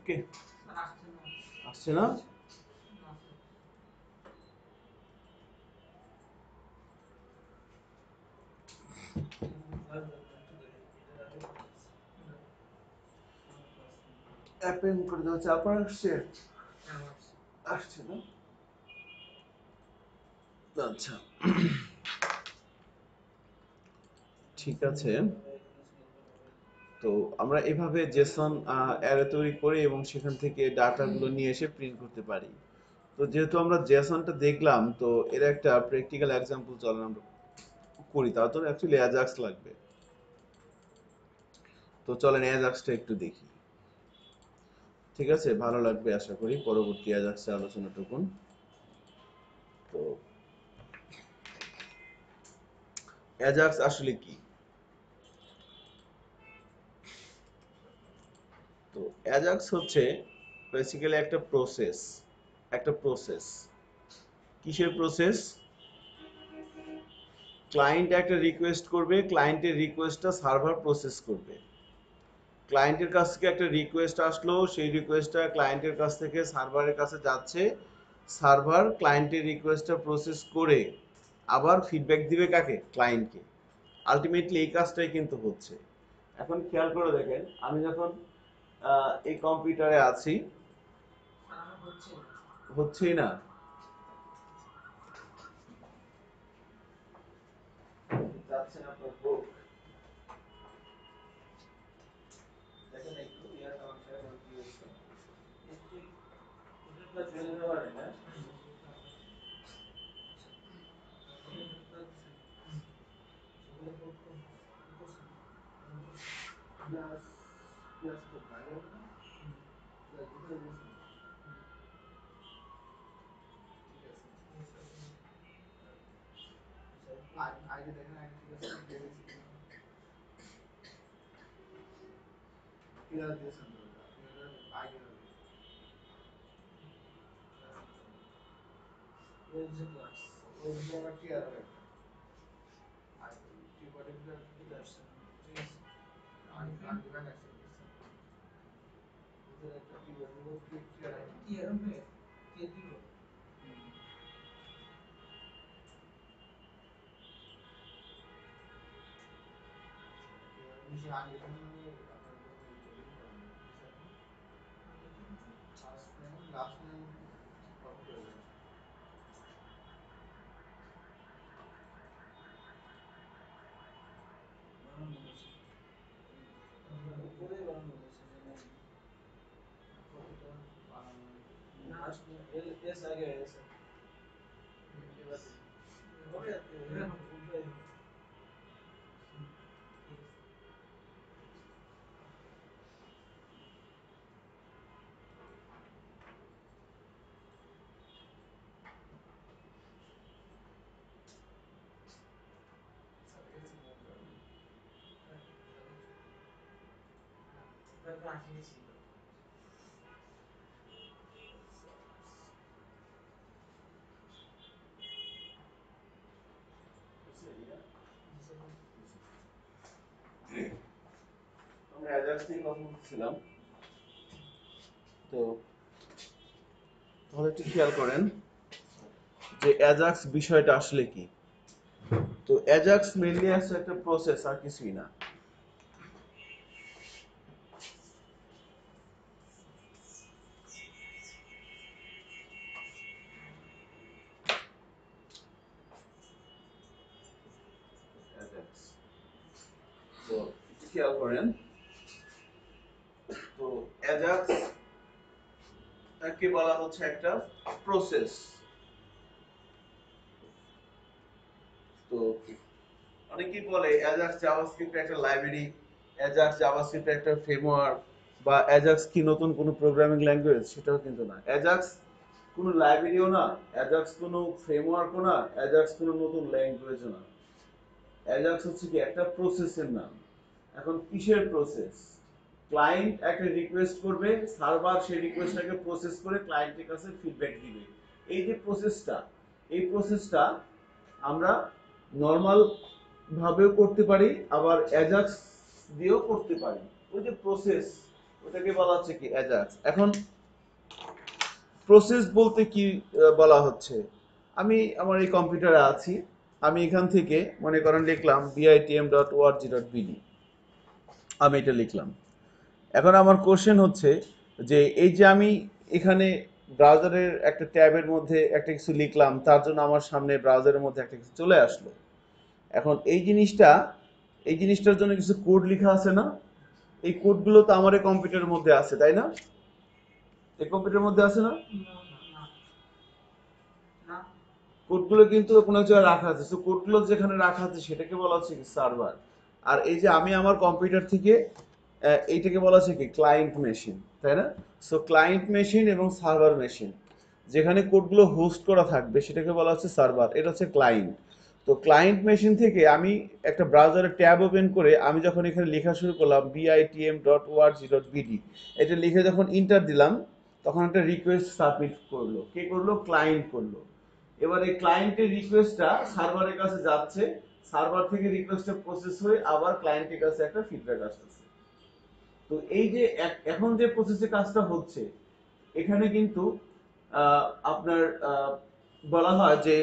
ওকে, স্যার আসছে না। আসছে না? না স্যার। ভয়েস দরকার একটু দেখে এটার আগে অ্যাপেন করে দেওয়া হচ্ছে, আপনার আসছে? হ্যাঁ আসছে। আসছে না? আচ্ছা, ঠিক আছে। তো আমরা এভাবে জেসন অ্যারে তৈরি করে এবং সেখান থেকে ডাটাগুলো নিয়ে এসে প্রিন্ট করতে পারি। তো যেহেতু আমরা জেসনটা দেখলাম, তো এর একটা প্র্যাকটিক্যাল এক্সাম্পল চলেন আমরা করি। তাও তো অ্যাকচুয়ালি অ্যাজাক্স লাগবে। তো চলেন অ্যাজাক্সটা একটু দেখি। ঠিক আছে, ভালো লাগবে আশা করি পরবর্তী অ্যাজাক্সের আলোচনাটুকু। তো অ্যাজাক্স আসলে কি? তো অ্যাজাক্স হচ্ছে বেসিক্যালি একটা প্রসেস। কিসের প্রসেস? ক্লায়েন্ট একটা রিকোয়েস্ট করবে, ক্লায়েন্টের রিকোয়েস্টটা সার্ভার প্রসেস করবে। ক্লায়েন্টের কাছ থেকে একটা রিকোয়েস্ট আসলো, সেই রিকোয়েস্টটা ক্লায়েন্টের কাছ থেকে সার্ভারের কাছে যাচ্ছে। সার্ভার ক্লায়েন্টের রিকোয়েস্টটা প্রসেস করে আবার ফিডব্যাক দিবে কাকে? ক্লায়েন্টকে। আলটিমেটলি এই কাজটাই কিন্তু হচ্ছে। এখন খেয়াল করে দেখেন, আমি যখন এই কম্পিউটারে আছি, স্যার আমার হচ্ছে না। হচ্ছেই না। যাচ্ছেন আপনার বুক, দেখেন একটু ইয়ার কানেকশন কি হচ্ছে। একটু এটা এটা জেনে নেওয়ার না। সেগুলো পোর্ট করছি প্লাস প্লাস তো বাইরে না, প্লাস ভিতরে দিয়েছি। ঠিক আছে, আগে দেখেন, আগে ঠিক আছে দিয়ে দিয়েছি কিনা, ক্লিয়ার দিয়েছেন তো? ক্লিয়ার আগে হবে। ক্লাস ওই যে আবার ক্লিয়ার হবে একটা আর কিবোর্ডে ভিতরে এটা আসছে না। ঠিক আছে আগে আগে ব্যাক আসছে ভিতরে একটা কিবোর্ড দিব, ক্লিয়ার হবে। কি এরকম কে দিব নিচে আগে এখানে আপনার কোনো রিকর্ডিং করেন না, first name last name copy করে দেন। বানানো হয়েছে উপরে বানানো হয়েছে যেমন কতটা বানানো লাস্ট এল এস আগে এস এবার হবে এটা উল্টাই হবে ঠিক আছে তারপর আসিনি ছিল আমরা অ্যাজাক্স নিয়ে কথা বলছিলাম। তো তাহলে একটু খেয়াল করেন যে অ্যাজাক্স বিষয়টা আসলে কি। তো অ্যাজাক্স মেইনলি আছে একটা প্রসেস, আর কিছুই না। অ্যাজাক্স, তো একটু খেয়াল করেন। তো অ্যাজাক্স তাকে বলা হচ্ছে একটা প্রসেস। তো অনেকেই বলে অ্যাজাক্স জাভাস্ক্রিপ্ট একটা লাইব্রেরি, অ্যাজাক্স জাভাস্ক্রিপ্ট একটা ফ্রেমওয়ার্ক, বা অ্যাজাক্স কি নতুন কোনো প্রোগ্রামিং ল্যাঙ্গুয়েজ, সেটাও কিন্তু না। অ্যাজাক্স কোনো লাইব্রেরিও না, অ্যাজাক্স কোনো ফ্রেমওয়ার্কও না, অ্যাজাক্স কোনো নতুন ল্যাঙ্গুয়েজও না। অ্যাজাক্স হচ্ছে কি একটা প্রসেসের নাম। এখন কিসের প্রসেস? ক্লায়েন্ট একটা রিকোয়েস্ট করবে, সার্ভার সেই রিকোয়েস্টটাকে প্রসেস করে ক্লায়েন্টের কাছে ফিডব্যাক দিবে। এই যে প্রসেসটা, এই প্রসেসটা আমরা নর্মাল ভাবেও করতে পারি, আবার অ্যাজাক্স দিয়েও করতে পারি। ওই যে প্রসেস, ওটাকে বলা হচ্ছে কি অ্যাজাক্স। এখন প্রসেস বলতে কি বলা হচ্ছে, আমি আমার এই কম্পিউটারে আছি, আমি এখান থেকে মনে করেন লিখলাম bitm.org.bd, আমি এটা লিখলাম। এখন আমার কোশ্চেন হচ্ছে যে এই যে আমি এখানে ব্রাউজারের একটা ট্যাবের মধ্যে একটা কিছু লিখলাম, তার জন্য আমার সামনে ব্রাউজারের মধ্যে একটা কিছু চলে আসলো। এখন এই জিনিসটার জন্য কিছু কোড লেখা আছে না? এই কোডগুলো তো আমার এই কম্পিউটারের মধ্যে আছে, তাই না? এই কম্পিউটারের মধ্যে আছে না? না কোডগুলো কিন্তু কোনো এক জায়গায় রাখা আছে। সো কোডগুলো যেখানে রাখা আছে সেটাকে বলা হচ্ছে কি সার্ভার। আর এই যে আমি আমার কম্পিউটার থেকে এইটাকে বলা হচ্ছে কি ক্লায়েন্ট মেশিন, তাই না? সো ক্লায়েন্ট মেশিন এবং সার্ভার মেশিন, যেখানে কোডগুলো হোস্ট করা থাকবে সেটাকে বলা হচ্ছে সার্ভার, এটা হচ্ছে ক্লায়েন্ট। তো ক্লায়েন্ট মেশিন থেকে আমি একটা ব্রাউজারে ট্যাব ওপেন করে আমি যখন এখানে লেখা শুরু করলাম bitm.org.bd, এটা লিখে যখন ইন্টার দিলাম, তখন একটা রিকোয়েস্ট সাবমিট করলো। কে করলো? ক্লায়েন্ট করলো। এবার এই ক্লায়েন্টের রিকোয়েস্টটা সার্ভারের কাছে যাচ্ছে, সার্ভার থেকে রিকোয়েস্টটা প্রসেস হয়ে আবার ক্লায়েন্টের কাছে একটা ফিডব্যাক আসছে। তো এই যে এখন যে প্রসেসে কাজটা হচ্ছে, এখানে কিন্তু আপনার বলা হয় যে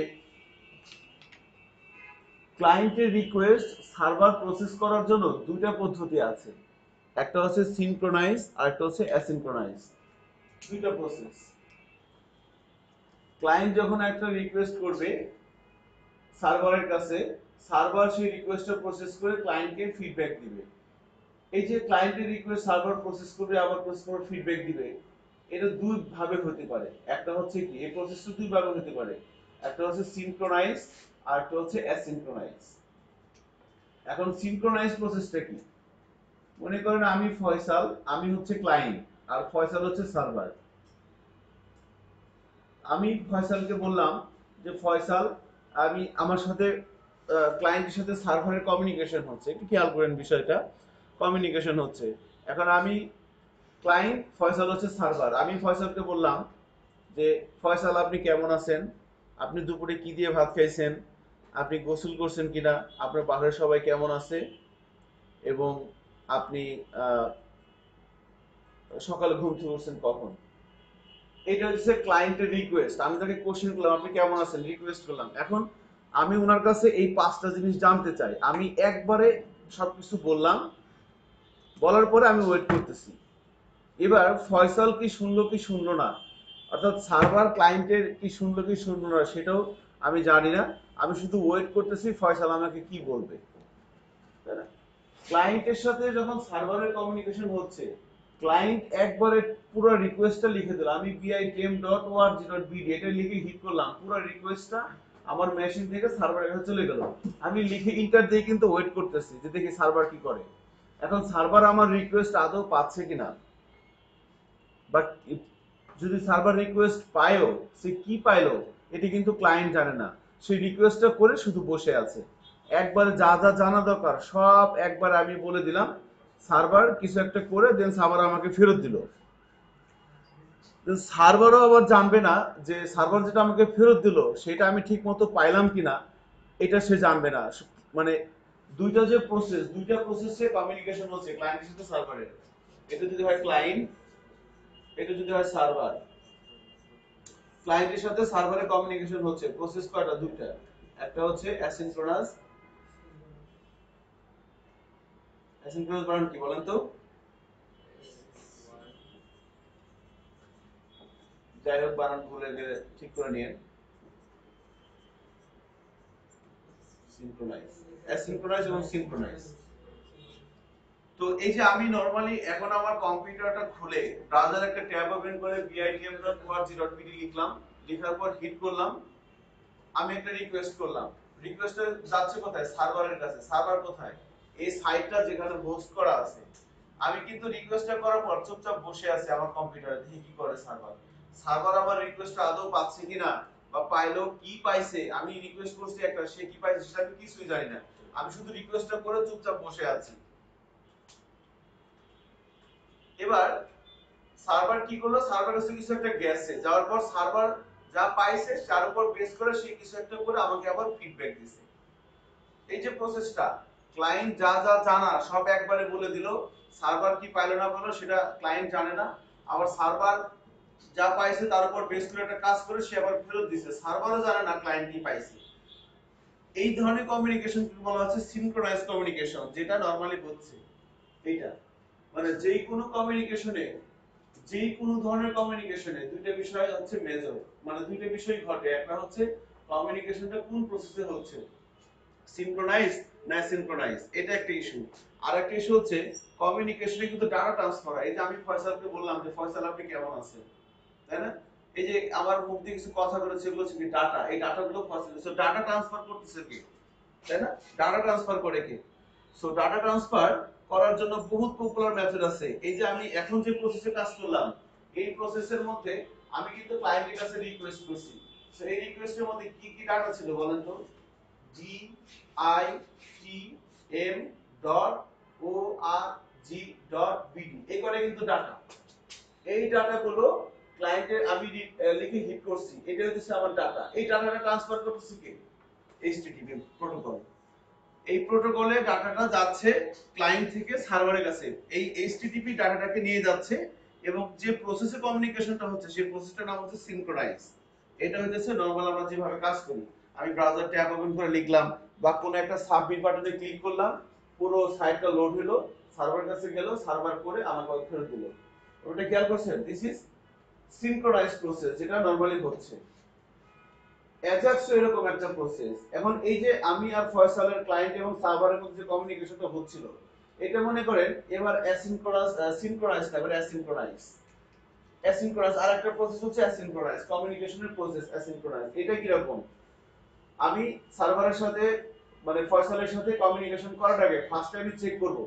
ক্লায়েন্টের রিকোয়েস্ট সার্ভার প্রসেস করার জন্য দুইটা পদ্ধতি আছে, একটা হচ্ছে সিনক্রোনাইজ আর একটা হচ্ছে অ্যাসিনক্রোনাইজ, দুইটা প্রসেস। ক্লায়েন্ট যখন একটা রিকোয়েস্ট করবে সার্ভারের কাছে, সার্ভার সেই রিকোয়েস্টটা প্রসেস করে ক্লায়েন্টকে ফিডব্যাক দিবে। এই যে ক্লায়েন্টের রিকোয়েস্ট সার্ভার প্রসেস করবে আবার প্রসেস করে ফিডব্যাক দিবে, এটা দুই ভাবে হতে পারে। একটা হচ্ছে কি এই প্রসেসটা দুই ভাবে হতে পারে, একটা হচ্ছে সিনক্রোনাইজ আর একটা হচ্ছে অ্যাসিনক্রোনাইজ। এখন সিনক্রোনাইজ প্রসেসটা কি? মনে করেন আমি ফয়সাল, আমি হচ্ছে ক্লায়েন্ট আর ফয়সাল হচ্ছে সার্ভার। আমি ফয়সালকে বললাম যে ফয়সাল, আমি আমার সাথে ক্লায়েন্টের সাথে সার্ভারের কমিউনিকেশন হচ্ছে, একটু খেয়াল করেন বিষয়টা, কমিউনিকেশন হচ্ছে। এখন আমি ক্লায়েন্ট, ফয়সাল হচ্ছে সার্ভার। আমি ফয়সালকে বললাম যে ফয়সাল আপনি কেমন আছেন, আপনি দুপুরে কি দিয়ে ভাত খাইছেন, আপনি গোসল করছেন কিনা, আপনার বাসার সবাই কেমন আছে, এবং আপনি সকালে ঘুম থেকে উঠছেন কখন। এটা হচ্ছে ক্লায়েন্টের রিকোয়েস্ট। আমি তাকে কোশ্চেন করলাম আপনি কেমন আছেন, রিকোয়েস্ট করলাম। এখন আমি ওনার কাছে এই পাঁচটা জিনিস জানতে চাই, আমি একবারে সবকিছু বললাম, বলার পরে আমি ওয়েট করতেছি। এবার ফয়সাল কি শুনলো কি শুনলো না, অর্থাৎ সার্ভার ক্লায়েন্টের কি শুনলো কি শুনলো না সেটাও আমি জানি না, আমি শুধু ওয়েট করতেছি ফয়সাল আমাকে কি বলবে। ক্লায়েন্টের সাথে যখন সার্ভারের কমিউনিকেশন হচ্ছে, ক্লায়েন্ট একবারে পুরো রিকোয়েস্টটা লিখে দিল, আমি bitm.org.bd এটা লিখে হিট করলাম, পুরো রিকোয়েস্টটা আমার মেশিন থেকে সার্ভারের কাছে চলে গেল। আমি লিখে ইন্টার দিয়ে কিন্তু ওয়েট করতেছি যে দেখি সার্ভার কি করে। এখন সার্ভার আমার রিকোয়েস্ট আদৌ পাচ্ছে কিনা, বাট যদি সার্ভার রিকোয়েস্ট পায়ও, সে কি পাইলো এটি কিন্তু ক্লায়েন্ট জানে না। সে রিকোয়েস্টটা করে শুধু বসে আছে। একবারে যা যা জানা দরকার সব একবার আমি বলে দিলাম, সার্ভার কিছু একটা করে দেন সার্ভার আমাকে ফেরত দিল। সার্ভারও আবার জানবে না যে সার্ভার যেটা আমাকে ফেরত দিল সেটা আমি ঠিক মতো পাইলাম কিনা, এটা সে জানবে না। মানে দুইটা যে প্রসেস, দুইটা প্রসেসে কমিউনিকেশন হচ্ছে ক্লায়েন্টের সাথে সার্ভারের। এটা যদি হয় ক্লায়েন্ট, এটা যদি হয় সার্ভার। ক্লায়েন্টের সাথে সার্ভারের কমিউনিকেশন হচ্ছে, প্রসেস কয়টা? দুইটা, একটা হচ্ছে অ্যাসিনক্রোনাস। অ্যাসিনক্রোনাস বানান কি বলেন তো? যাই হোক বানান ভুলে গেলে ঠিক করে নিন। সিনক্রোনাইজ, অ্যাসিনক্রোনাইজ এবং সিনক্রোনাইজ। তো এই যে আমি নরমালি এখন আমার কম্পিউটারটা খুলে ব্রাউজারে একটা ট্যাব ওপেন করে bitm.org.bd লিখলাম, লেখার পর হিট করলাম, আমি একটা রিকোয়েস্ট করলাম, রিকোয়েস্টটা যাচ্ছে কোথায়? সার্ভারের কাছে। সার্ভার কোথায়? এই সাইটটা যেখানে হোস্ট করা আছে। আমি কিন্তু রিকোয়েস্টটা করার পর চুপচাপ বসে আছি আমার কম্পিউটারে, দেখি কি করে সার্ভার। সার্ভার আমার রিকোয়েস্টটা আদৌ পাচ্ছে কিনা, বা পাইলো কি পাইছে, আমি রিকোয়েস্ট করছি একটা, সে কি পাইছে সেটা আমি কিছুই জানি না। আমি শুধু রিকোয়েস্টটা করে চুপচাপ বসে আছি। এবার সার্ভার কি করলো? সার্ভার কাছে কিছু একটা গেছে, যাওয়ার পর সার্ভার যা পাইছে তার উপর বেস করে সে কিছু একটা করে আমাকে আবার ফিডব্যাক দিছে। এই যে প্রসেসটা, ক্লায়েন্ট যা যা জানা সব একবারে বলে দিল, সার্ভার কি পাইলো না পাইলো সেটা ক্লায়েন্ট জানে না, আবার সার্ভার যা পাইছে তার উপর বেস করে একটা কাজ করে সে আবার ফেরত দিছে, সার্ভারও জানে না ক্লায়েন্ট কি পাইছে। এই ধরনের কমিউনিকেশন কি বলা হচ্ছে সিনক্রোনাইজ কমিউনিকেশন, যেটা নরমালি হচ্ছে এইটা, মানে যেই কোনো কমিউনিকেশনে, যেই কোনো ধরনের কমিউনিকেশনে দুইটা বিষয় হচ্ছে মেজর, মানে দুইটা বিষয় ঘটে, একটা হচ্ছে কমিউনিকেশনটা কোন প্রসেসে হচ্ছে, সিনক্রোনাইজ না সিনক্রোনাইজ, এটা একটা ইস্যু। আর একটা ইস্যু হচ্ছে কমিউনিকেশনে কিন্তু ডাটা ট্রান্সফার হয়। এই যে আমি ফয়সালকে বললাম যে ফয়সাল আপনি কেমন আছেন, তাই না? এই যে আমার মুখ দিয়ে কিছু কথা বেরোচ্ছে এগুলো হচ্ছে কি ডাটা, এই ডাটাগুলো ফয়সাল, সো ডাটা ট্রান্সফার করতেছে কে, তাই না? ডাটা ট্রান্সফার করে কে? সো ডাটা ট্রান্সফার করার জন্য বহুত পপুলার মেথড আছে। এই যে আমি এখন যে প্রসেসে কাজ করলাম, এই প্রসেসের মধ্যে আমি কিন্তু ক্লায়েন্টের কাছে রিকোয়েস্ট করছি। সো এই রিকোয়েস্টের মধ্যে কি কি ডাটা ছিল বলেন তো? D I T M dot O R G dot BD, এই করে কিন্তু ডাটা। এই ডাটাগুলো ক্লায়েন্টের আমি লিখে হিট করছি, এটা হচ্ছে আমার ডাটা। এই ডাটাটা ট্রান্সফার করতেছি কে? HTTP protocol. এই প্রোটোকলে ডাটাটা যাচ্ছে ক্লায়েন্ট থেকে সার্ভারের কাছে, এই এইচটিটিপি ডাটাটাকে নিয়ে যাচ্ছে, এবং যে প্রসেসে কমিউনিকেশনটা হচ্ছে সেই প্রসেসটার নাম হচ্ছে সিনক্রোনাইজ। এটা হচ্ছে নরমাল আমরা যেভাবে কাজ করি, আমি ব্রাউজার ট্যাব ওপেন করে লিখলাম বা কোনো একটা সাবমিট বাটনে ক্লিক করলাম, পুরো সাইটটা লোড হলো, সার্ভারের কাছে গেল, সার্ভার করে আমাকে ফেরত দিল। ওটা খেয়াল করছেন? দিস ইজ সিনক্রোনাইজ প্রসেস, যেটা নরমালি হচ্ছে। অ্যাজাক্সও এরকম একটা প্রসেস। এখন এই যে আমি আর ফয়সালের ক্লায়েন্ট এবং সার্ভারের মধ্যে যে কমিউনিকেশনটা হচ্ছিল, এটা মনে করেন এবার অ্যাসিনক্রোনাস, সিনক্রোনাইজ না, এবার অ্যাসিনক্রোনাইজ। অ্যাসিনক্রোনাইজ আর একটা প্রসেস হচ্ছে অ্যাসিনক্রোনাইজ, কমিউনিকেশনের প্রসেস অ্যাসিনক্রোনাইজ। এটা কি রকম? আমি সার্ভারের সাথে মানে ফয়সালের সাথে কমিউনিকেশন করার আগে ফার্স্ট আমি চেক করব,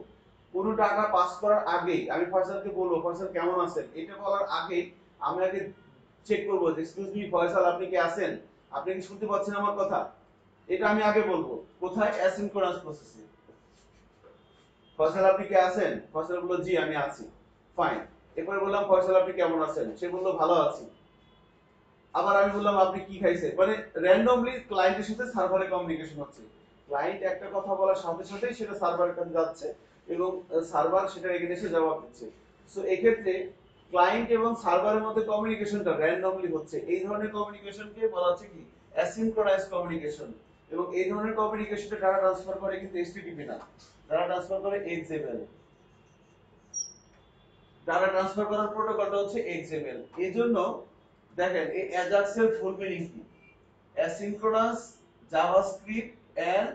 কোন টাকা পাস করার আগেই আমি ফয়সালকে বলবো ফয়সাল কেমন আছেন, এটা বলার আগে আমি আগে চেক করব যে এক্সকিউজ মি ফয়সাল আপনি কি আছেন, আপনি কি শুনতে পাচ্ছেন আমার কথা, এটা আমি আগে বলবো। কোথায়? অ্যাসিনক্রোনাস প্রসেসে। ফয়সাল আপনি কি আছেন? ফয়সাল বলল জি আমি আছি, ফাইন। এরপরে বললাম ফয়সাল আপনি কেমন আছেন, সে বলল ভালো আছি। আবার আমি বললাম আপনি কি খাইছেন, মানে র্যান্ডমলি ক্লায়েন্টের সাথে সার্ভারে কমিউনিকেশন হচ্ছে। ক্লায়েন্ট একটা কথা বলার সাথে সাথেই সেটা সার্ভারের কাছে যাচ্ছে এবং সার্ভার সেটা এগিয়ে এসে জবাব দিচ্ছে। সো এক্ষেত্রে ক্লায়েন্ট এবং সার্ভারের মধ্যে কমিউনিকেশনটা র্যান্ডমলি হচ্ছে। এই ধরনের কমিউনিকেশনকে বলা হচ্ছে কি অ্যাসিনক্রোনাইজ কমিউনিকেশন। এবং এই ধরনের কমিউনিকেশনটা ডাটা ট্রান্সফার করে কিন্তু এইচটিটিপি না, ডাটা ট্রান্সফার করে এক্সএমএল। ডাটা ট্রান্সফার করার প্রোটোকলটা হচ্ছে এক্সএমএল। এজন্য দেখেন এই অ্যাজাক্সের ফুল মিনিং কি? অ্যাসিনক্রোনাস জাভাস্ক্রিপ্ট এন্ড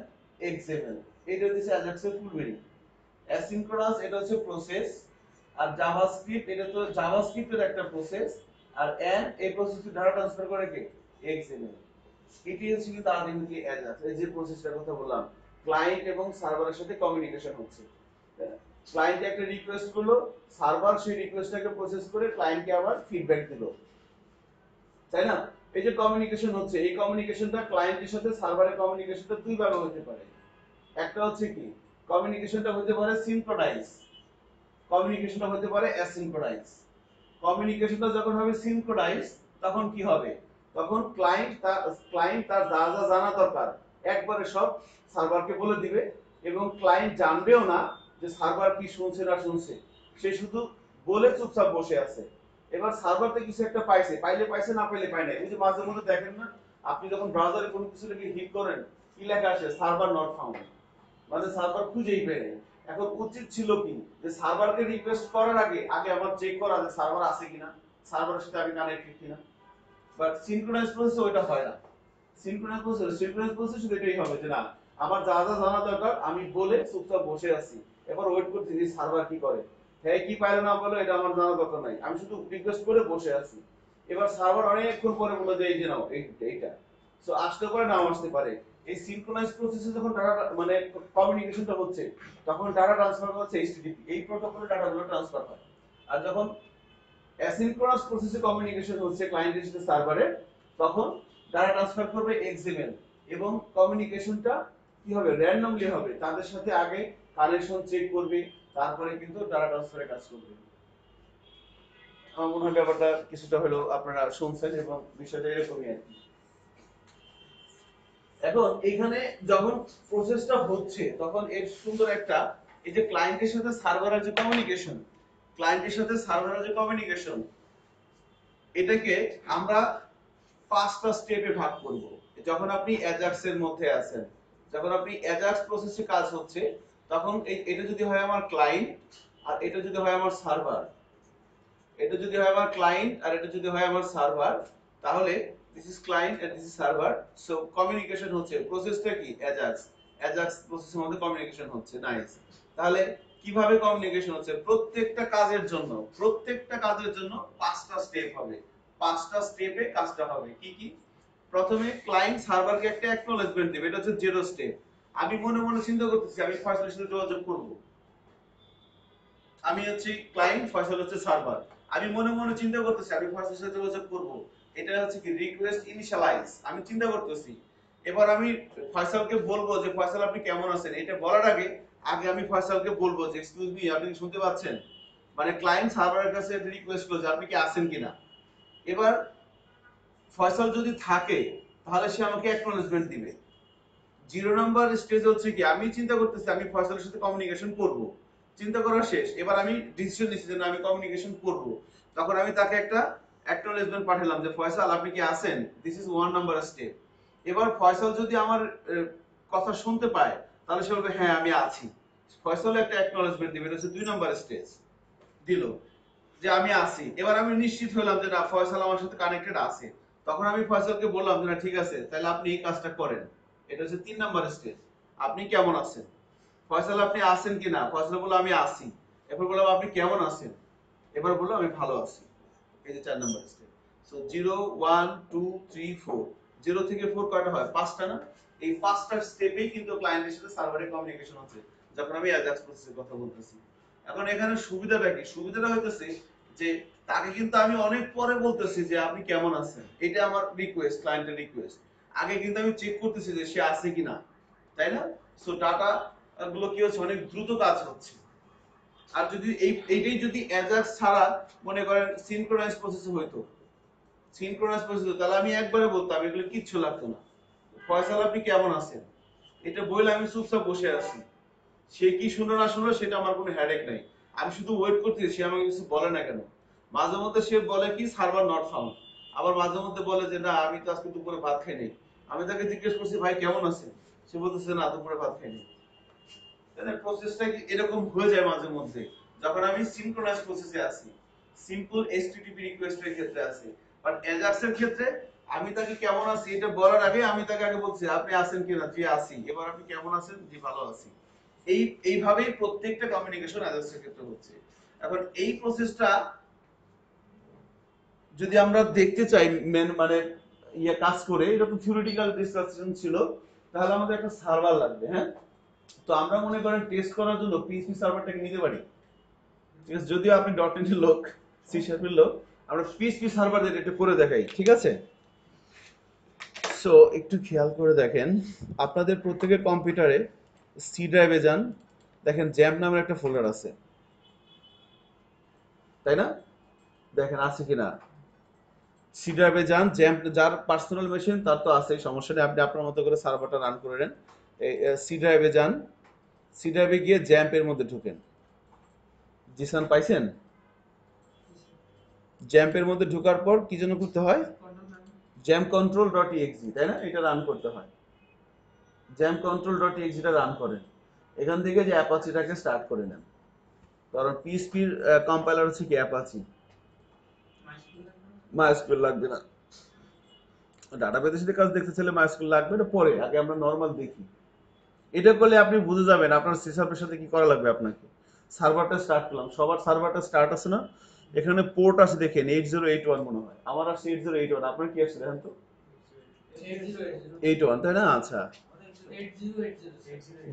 এক্সএমএল, এটা হচ্ছে অ্যাজাক্সের ফুল মিনিং। অ্যাসিনক্রোনাস এটা হচ্ছে প্রসেস, আর জাভাস্ক্রিপ্ট এটা তো জাভাস্ক্রিপ্টের একটা প্রসেস, আর এন্ড এই প্রসেসটি ডাটা ট্রান্সফার করে কে? এক্সএমএল। এটি হচ্ছে কিন্তু আলটিমেটলি অ্যাজাক্স, এই যে প্রসেসটার কথা বললাম, ক্লায়েন্ট এবং সার্ভারের সাথে কমিউনিকেশন হচ্ছে। ক্লায়েন্ট একটা রিকোয়েস্ট করলো, সার্ভার সেই রিকোয়েস্টটাকে প্রসেস করে ক্লায়েন্টকে আবার ফিডব্যাক দিলো, তাই না? এই যে কমিউনিকেশন হচ্ছে, এই কমিউনিকেশনটা ক্লায়েন্টের সাথে সার্ভারের কমিউনিকেশনটা দুই ভাবে হতে পারে। একটা হচ্ছে কি কমিউনিকেশনটা হতে পারে সিনক্রোনাইজ, কমিউনিকেশনটা হতে পারে অ্যাসিনক্রোনাইজ। কমিউনিকেশনটা যখন হবে সিনক্রোনাইজ তখন কি হবে? তখন ক্লায়েন্ট তার যা যা জানা দরকার একবারে সব সার্ভারকে বলে দিবে, এবং ক্লায়েন্ট জানবেও না যে সার্ভার কি শুনছে না শুনছে, সে শুধু বলে চুপচাপ বসে আছে। এবার সার্ভারতে কিছু একটা পাইছে, পাইলে পাইছে না পাইলে পায় না। এই যে মাঝে মধ্যে দেখেন না, আপনি যখন ব্রাউজারে কোনো কিছু লিখে হিট করেন কি লেখা আসে? সার্ভার নট ফাউন্ড, মানে সার্ভার খুঁজেই পেয়ে নেই। এখন উচিত ছিল কি যে সার্ভারকে রিকোয়েস্ট করার আগে আগে আমার চেক করা যে সার্ভার আছে কিনা, সার্ভারের সাথে আমি কানেক্টেড কিনা। বাট সিনক্রোনাইজ প্রসেসে ওইটা হয় না। সিনক্রোনাইজ প্রসেস শুধু এটাই হবে যে না, আমার যা যা জানা দরকার আমি বলে চুপচাপ বসে আছি, এবার ওয়েট করছি যে সার্ভার কি করে, হ্যাঁ কি পাইলো না পাইলো এটা আমার জানা দরকার নাই, আমি শুধু রিকোয়েস্ট করে বসে আছি। এবার সার্ভার অনেকক্ষণ পরে বলে যে এই যে নাও এইটা, সো আসতে পারে নাও আসতে পারে। এই সিনক্রোনাইজ প্রসেসে যখন ডাটা মানে কমিউনিকেশনটা হচ্ছে তখন ডাটা ট্রান্সফার হচ্ছে এইচটিটিপি, এই প্রোটোকলে ডাটাগুলো ট্রান্সফার হয়। আর যখন অ্যাসিনক্রোনাস প্রসেসে কমিউনিকেশন হচ্ছে ক্লায়েন্টের সাথে সার্ভারের, তখন ডাটা ট্রান্সফার করবে এক্সএমএল, এবং কমিউনিকেশনটা কি হবে? র্যান্ডমলি হবে, তাদের সাথে আগে কানেকশন চেক করবে, তারপরে কিন্তু ডাটা ট্রান্সফারের কাজ করবে। আমার মনে হয় ব্যাপারটা কিছুটা হলো আপনারা শুনছেন এবং বিষয়টা এরকমই আর কি। এখন এখানে যখন প্রসেসটা হচ্ছে তখন এর সুন্দর একটা এই যে ক্লায়েন্টের সাথে সার্ভারের যে কমিউনিকেশন, ক্লায়েন্টের সাথে সার্ভারের যে কমিউনিকেশন, এটাকে আমরা 5টা স্টেপে ভাগ করব। যখন আপনি অ্যাজাক্স এর মধ্যে আছেন, যখন আপনি অ্যাজাক্স প্রসেসে কাজ হচ্ছে, তখন এটা যদি হয় আমার ক্লায়েন্ট আর এটা যদি হয় আমার সার্ভার, এটা যদি হয় আমার ক্লায়েন্ট আর এটা যদি হয় আমার সার্ভার, তাহলে this is client and this is server. So communication হচ্ছে, প্রসেসটা কি অ্যাজাক্স, অ্যাজাক্স প্রসেসের মধ্যে কমিউনিকেশন হচ্ছে। নাইস। তাহলে কিভাবে কমিউনিকেশন হচ্ছে? প্রত্যেকটা কাজের জন্য, প্রত্যেকটা কাজের জন্য 5টা স্টেপ হবে, 5টা স্টেপে কাজটা হবে। কি কি? প্রথমে ক্লায়েন্ট সার্ভারকে একটা অ্যাকনলেজমেন্ট দিবে, এটা হচ্ছে জিরো স্টেপ। আমি মনে মনে চিন্তা করতেছি আমি ফয়সালের সাথে যোগাযোগ করব, আমি হচ্ছে ক্লায়েন্ট, ফয়সাল হচ্ছে সার্ভার। আমি মনে মনে চিন্তা করতেছি আমি ফয়সালের সাথে যোগাযোগ করব, এটা হচ্ছে কি রিকোয়েস্ট ইনিশিয়ালাইজ, আমি চিন্তা করতেছি। এবার আমি ফয়সালকে বলবো যে ফয়সাল আপনি কেমন আছেন, এটা বলার আগে আগে আমি ফয়সালকে বলবো যে এক্সকিউজ মি, আপনি কি শুনতে পাচ্ছেন? মানে ক্লায়েন্ট সার্ভারের কাছে রিকোয়েস্ট করছে আপনি কি আছেন কিনা। এবার ফয়সাল যদি থাকে তাহলে সে আমাকে অ্যাকনলেজমেন্ট দিবে। 0 নাম্বার স্টেজ হচ্ছে কি আমি চিন্তা করতেছি আমি ফয়সালের সাথে কমিউনিকেশন করব, চিন্তা করা শেষ, এবার আমি ডিসিশন নিচ্ছি যে না আমি কমিউনিকেশন করব। তখন আমি তাকে একটা অ্যাকনলেজমেন্ট পাঠালাম যে ফয়সাল আপনি কি আছেন, দিস ইজ 1 নাম্বার স্টেপ। এবার ফয়সাল যদি আমার কথা শুনতে পায় তাহলে সে বলবে হ্যাঁ আমি আছি, ফয়সাল একটা অ্যাকনলেজমেন্ট দিবে, এটা হচ্ছে 2 নাম্বার স্টেজ। দিল যে আমি আছি, এবার আমি নিশ্চিত হলাম যে না ফয়সাল আমার সাথে কানেক্টেড আছে। তখন আমি ফয়সালকে বললাম যে না ঠিক আছে তাহলে আপনি এই কাজটা করেন, এটা হচ্ছে 3 নাম্বার স্টেজ। আপনি কেমন আছেন? ফয়সাল আপনি আছেন কিনা? ফয়সাল বলল আমি আছি। এরপর বললাম আপনি কেমন আছেন? এবার বললো আমি ভালো আছি। এই যে 4 নাম্বার স্টেপ। সো 0 1 2 3 4, 0 থেকে 4 কয়টা হয়? 5টা না? এই 5টা স্টেপেই কিন্তু ক্লায়েন্টের সাথে সার্ভারের কমিউনিকেশন হচ্ছে যখন আমি অ্যাজাক্স প্রসেসের কথা বলতেছি। এখন এখানে সুবিধাটা কি? সুবিধাটা হইতেছে যে তাকে কিন্তু আমি অনেক পরে বলতেছি যে আপনি কেমন আছেন, এটা আমার রিকোয়েস্ট, ক্লায়েন্টের রিকোয়েস্ট। আগে কিন্তু আমি চেক করতেছি যে সে আছে কিনা, তাই না? সো ডাটা গুলো কি হচ্ছে, অনেক দ্রুত কাজ হচ্ছে। আর যদি এইটাই যদি অ্যাজাক্স ছাড়া মনে করেন সিনক্রোনাইজ প্রসেসে হইতো, সিনক্রোনাইজ প্রসেস তাহলে আমি একবারে বলতাম, এগুলো কিচ্ছু লাগতো না। ফয়সাল আপনি কেমন আছেন, এটা বলে আমি চুপচাপ বসে আছি, সে কি শুনলো না শুনলো সেটা আমার কোনো হেডেক নাই, আমি শুধু ওয়েট করতেছি সে আমাকে কিছু বলে না কেন। মাঝে মধ্যে সে বলে কি সার্ভার নট ফাউন্ড, আবার মাঝে মধ্যে বলে যে না আমি তো আজকে দুপুরে ভাত খাইনি। আমি তাকে জিজ্ঞেস করছি ভাই কেমন আছেন, সে বলতেছে না দুপুরে ভাত খাইনি। তাহলে প্রসেসটা কি এরকম হয়ে যায় মাঝে মধ্যে যখন আমি সিনক্রোনাইজ প্রসেসে আছি, সিম্পল এইচটিটিপি রিকোয়েস্টের ক্ষেত্রে আছি। বাট অ্যাজাক্স এর ক্ষেত্রে আমি তাকে কেমন আছি এটা বলার আগে আমি তাকে আগে বলছি আপনি আছেন কিনা, জি আছি, এবার আপনি কেমন আছেন, জি ভালো আছি। এইভাবেই প্রত্যেকটা কমিউনিকেশন অ্যাজাক্স এর ক্ষেত্রে হচ্ছে। এখন এই প্রসেসটা যদি আমরা দেখতে চাই মানে কাজ করে, এটা তো থিওরিটিক্যাল ডিসকাশন ছিল, তাহলে আমাদের একটা সার্ভার লাগবে। হ্যাঁ, তো আমরা মনে করেন টেস্ট করার জন্য পিএইচপি সার্ভারটাকে নিতে পারি, ঠিক আছে? যদিও আপনি .NET এর লোক, সি শার্পের লোক, আমরা পিএইচপি সার্ভার দিয়ে এটা করে দেখাই, ঠিক আছে? সো একটু খেয়াল করে দেখেন, আপনাদের প্রত্যেকের কম্পিউটারে সি ড্রাইভে যান, দেখেন জ্যাম্প নামের একটা ফোল্ডার আছে, তাই না? দেখেন আছে কিনা। সি ড্রাইভে যান, জ্যাম্প যার পার্সোনাল মেশিন তার তো আছে, সমস্যা নেই, আপনি আপনার মতো করে সার্ভারটা রান করে নেন। সি ড্রাইভে যান, সি ড্রাইভে গিয়ে জ্যাম্পের মধ্যে ঢুকেন। জিসান পাইছেন? জ্যাম্পের মধ্যে ঢোকার পর কি যেন করতে হয়, জ্যাম্প কন্ট্রোল ডট ইএক্সি, তাই না? এটা রান করতে হয়। জ্যাম্প কন্ট্রোল ডট ইএক্সিটা রান করেন, এখান থেকে যে অ্যাপাচিটাকে স্টার্ট করে নেন, কারণ পিএইচপির কম্পাইলার হচ্ছে কি অ্যাপাচি, মাইস্কুয়েল লাগবে না। ডাটাবেসের সাথে কাজ দেখতে চাইলে মাইস্কুয়েল লাগবে, এটা পরে, আগে আমরা নরমাল দেখি। এটা করলে আপনি বুঝে যাবেন আপনার সিসাপের সাথে কি করা লাগবে আপনাকে। সার্ভারটা স্টার্ট করলাম, সবার সার্ভারটা স্টার্ট আছে না? এখানে পোর্ট আছে দেখেন 8081 মনে হয়, আমার আসছে 8081, আপনার কি আসছে দেখেন তো? 81, তাই না? আচ্ছা,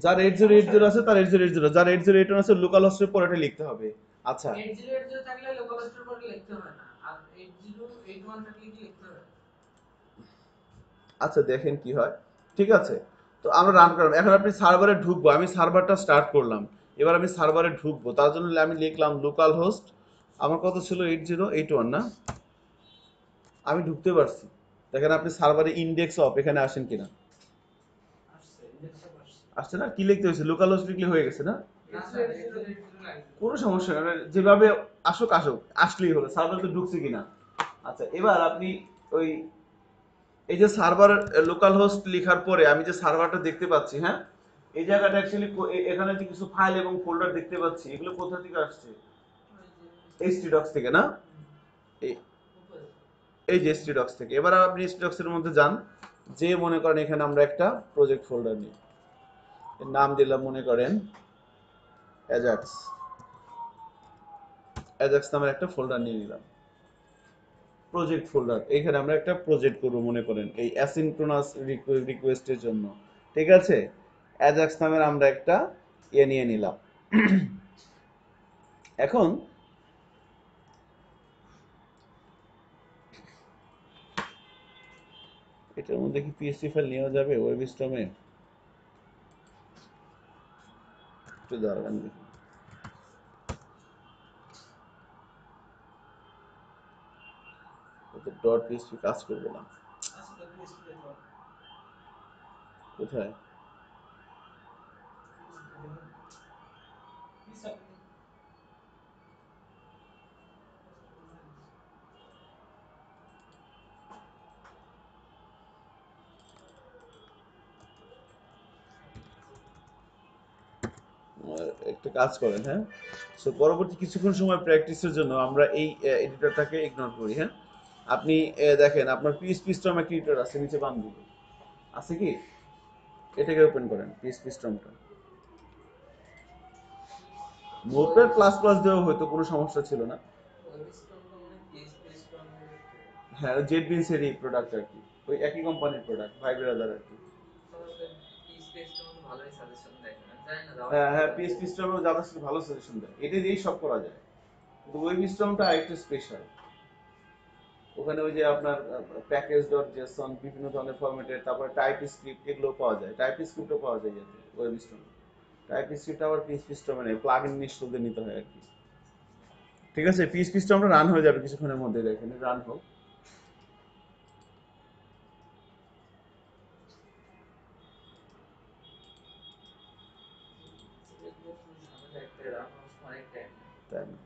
যার 8080 আছে তার 8080, যার 8081 আছে লোকাল হোস্টের পর এটা লিখতে হবে। আচ্ছা 8080 থাকলে লোকাল হোস্টের পরে লিখতে হবে না, আর 8081 থাকলে কি লিখতে হবে? আচ্ছা দেখেন কি হয়, ঠিক আছে? তো আমরা রান করলাম, এখন আপনি সার্ভারে ঢুকবো, আমি সার্ভারটা স্টার্ট করলাম, এবার আমি সার্ভারে ঢুকবো, তার জন্য আমি লিখলাম লোকাল হোস্ট, আমার কত ছিল 8081 না? আমি ঢুকতে পারছি। দেখেন আপনি সার্ভারে ইন্ডেক্স অফ, এখানে আসেন কিনা, আসছে না? কি লিখতে হয়েছে? লোকাল হোস্ট লিখলে হয়ে গেছে না? না স্যার রেগুলার লাগবে। কোনো সমস্যা নেই, মানে যেভাবে আসুক আসুক, আসলেই হলো, সার্ভার তো ঢুকছে কিনা। আচ্ছা, এবার আপনি ওই এই যে সার্ভার লোকাল হোস্ট লেখার পরে আমি যে সার্ভারটা দেখতে পাচ্ছি, হ্যাঁ, এই জায়গাটা অ্যাকচুয়ালি এখানে যে কিছু ফাইল এবং ফোল্ডার দেখতে পাচ্ছি, এগুলো কোথা থেকে আসছে? htdocs থেকে না? এই এই যে htdocs থেকে। এবার আপনি htdocs এর মধ্যে যান, যে মনে করেন এখানে আমরা একটা প্রজেক্ট ফোল্ডার নিই, এর নাম দিলাম মনে করেন অ্যাজাক্স। অ্যাজাক্স নামের একটা ফোল্ডার নিয়ে নিলাম, প্রজেক্ট ফোল্ডার। এখানে আমরা একটা প্রজেক্ট করব মনে করেন এই অ্যাসিনক্রোনাস রিকোয়েস্টের জন্য, ঠিক আছে? অ্যাজাক্স নামের আমরা একটা নিয়ে নিলাম। এখন এটার মধ্যে কি পিএসসি ফাইল নেওয়া যাবে ওয়েবস্ট্রমে? একটু দাঁড়ান, ডট পিএসপি কাজ করবে না। কোথায়? একটা কাজ করেন, হ্যাঁ, সো পরবর্তী কিছুক্ষণ সময় প্র্যাকটিসের জন্য আমরা এই এডিটরটাকে ইগনোর করি, হ্যাঁ। আপনি দেখেন আপনার পিএসপি স্ট্রম একটা এডিটর আছে নিচে বাম দিকে, আছে কি? এটাকে ওপেন করেন, পিএসপি স্ট্রমটা। নোটপ্যাড প্লাস প্লাস দেওয়া হয়তো কোনো সমস্যা ছিল না। ওয়েবস্ট্রমটা মানে পিএইচপি স্ট্রমের হ্যাঁ, জেড বিনসেরই প্রোডাক্ট আর কি, ওই একই কোম্পানির প্রোডাক্ট, ভাই ব্রাদার আর কি। পিএইচপি স্ট্রম ভালোই সাজেশন দেয় না জানি না হ্যাঁ হ্যাঁ, জাভাস্ক্রিপ্ট পিএসপি স্ট্রমেও জাভাস্ক্রিপ্ট ভালো সাজেশন দেয়, এটা দিয়েই সব করা যায়। কিন্তু ওয়েব স্ট্রমটা আরেকটু স্পেশাল। ওখানে ওই যে আপনার প্যাকেজ ডট জেসন বিভিন্ন ধরনের ফরম্যাটের, তারপরে টাইপ স্ক্রিপ্ট এগুলো পাওয়া যায়, টাইপ স্ক্রিপ্টও পাওয়া যায় যাতে ওয়েব স্ট্রমে। টাইপ স্ক্রিপ্ট আবার পিএসপি স্ট্রমে নেই, প্লাগ ইন ইনস্টল দিয়ে নিতে হয় আর কি। ঠিক আছে, পিএসপি স্ট্রমটা রান হয়ে যাবে কিছুক্ষণের মধ্যে, দেখেন রান হোক। ঝামেলা একটা রান অনেক টাইম। তাই না?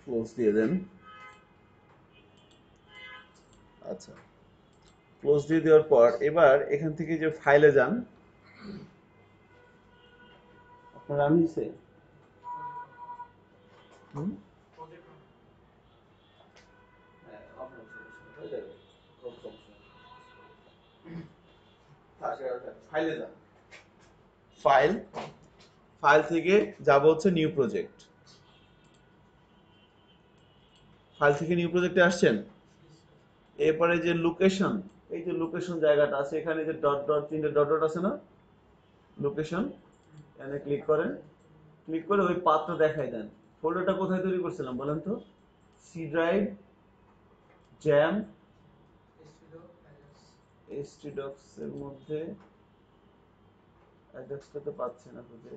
ক্লোজ দিয়ে দেন। আচ্ছা, ক্লোজ দিয়ে দেওয়ার পর এবার এখান থেকে যে ফাইলে যান, আপনার রান হয়েছে? হুম, হ্যাঁ, আপনার সমস্যা হয়ে যাবে, কোনো সমস্যা নেই। ফাইলে যান, ফাইল, ফাইল থেকে যাব হচ্ছে নিউ প্রজেক্ট। ফাইল থেকে নিউ প্রজেক্টে আসছেন, এরপরে যে লোকেশন, এই যে লোকেশন জায়গাটা আছে এখানে যে ডট ডট তিনটে ডট ডট আছে না, লোকেশন, এখানে ক্লিক করেন। ক্লিক করে ওই পাথটা দেখাই দেন। ফোল্ডারটা কোথায় তৈরি করছিলাম বলেন তো? সি ড্রাইভ, জ্যাম, htdocs এর মধ্যে অ্যাড্রেসটা তো পাচ্ছি না খুঁজে।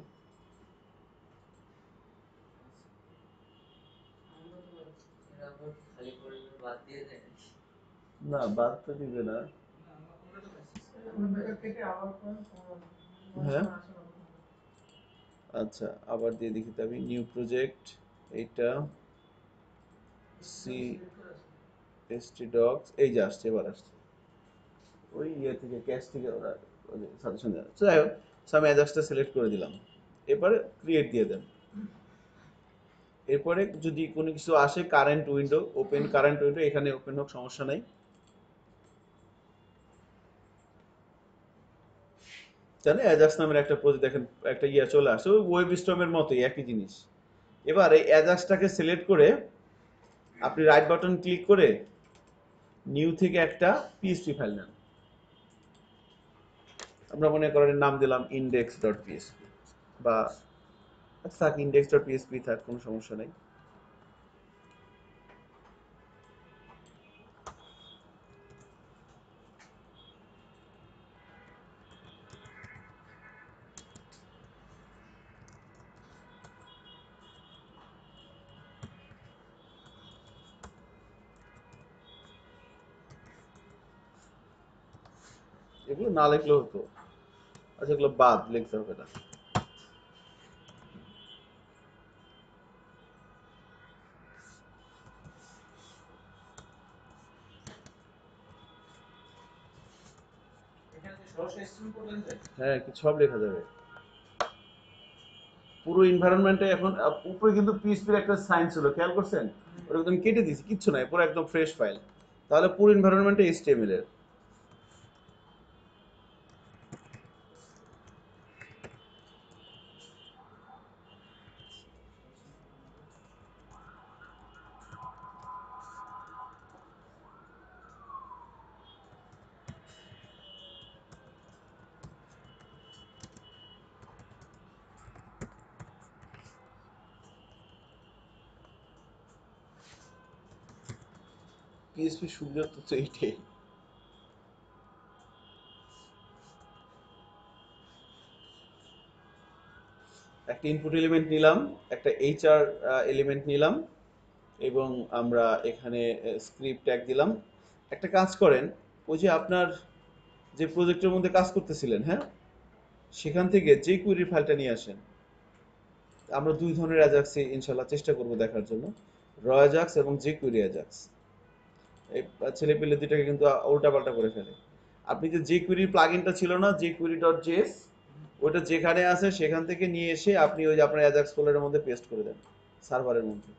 এরা আবার খালি করে বাদ দিয়ে দেয় নাকি? না, বাদ তো দিবে না। হ্যাঁ, আচ্ছা, আবার দিয়ে দেখি তো আমি নিউ প্রজেক্ট, এইটা সি htdocs, এই যে আসছে, এবার আসছে ওই ইয়ে থেকে, ক্যাশ থেকে ওরা সাজেশন দেয়। তো যাই হোক, আমি অ্যাড্রেসটা সিলেক্ট করে দিলাম, এরপরে ক্রিয়েট দিয়ে দেন। এরপরে যদি কোনো কিছু আসে, current window open, current window এখানে ওপেন হোক, সমস্যা নাই। জানেন অ্যাজাক্স নামের একটা প্রজেক্ট দেখেন একটা ইয়ে চলে আসে, ওই ওয়েব স্ট্রমের মতোই একই জিনিস। এবার এই অ্যাজাক্সটাকে সিলেক্ট করে আপনি রাইট বাটন ক্লিক করে নিউ থেকে একটা পিএসপি ফাইল নেন। আমরা মনে করেন নাম দিলাম index.php বা থাক, index.php থাক, কোনো সমস্যা নাই। এগুলো না লিখলেও হতো, আচ্ছা এগুলো বাদ, লিখতে হবে না। এখানে কি সরাসরি স্ট্রিম কোড লেখা যায়? হ্যাঁ, কি সব লেখা যাবে। পুরো এনভায়রনমেন্টে এখন উপরে কিন্তু পিএইচপির একটা সাইন ছিল, খেয়াল করছেন? ওটা একদম কেটে দিয়েছি, কিচ্ছু নাই, পুরো একদম ফ্রেশ ফাইল। তাহলে পুরো এনভায়রনমেন্টে এইচটিএমএল এর। পিএইচপি সুবিধা তো এইটাই। একটা ইনপুট এলিমেন্ট নিলাম, একটা এইচআর এলিমেন্ট নিলাম, এবং আমরা এখানে স্ক্রিপ্ট ট্যাগ দিলাম। একটা কাজ করেন, ওই যে আপনার যে প্রজেক্টের মধ্যে কাজ করতেছিলেন, হ্যাঁ, সেখান থেকে যে কুইরি ফাইলটা নিয়ে আসেন। আমরা দুই ধরনের অ্যাজাক্সে ইনশাল্লাহ চেষ্টা করব দেখার জন্য, র অ্যাজাক্স এবং যে কুইরি অ্যাজাক্স। এই ছেলে পেলে দুটাকে কিন্তু উল্টাপাল্টা করে ফেলে। আপনি যে কুইরি প্লাগইনটা ছিল না, যে কুইরি ডট জেএস, ওটা যেখানে আছে সেখান থেকে নিয়ে এসে আপনি ওই যে আপনার অ্যাজাক্স ফোল্ডারের মধ্যে পেস্ট করে দেন, সার্ভারের মধ্যে।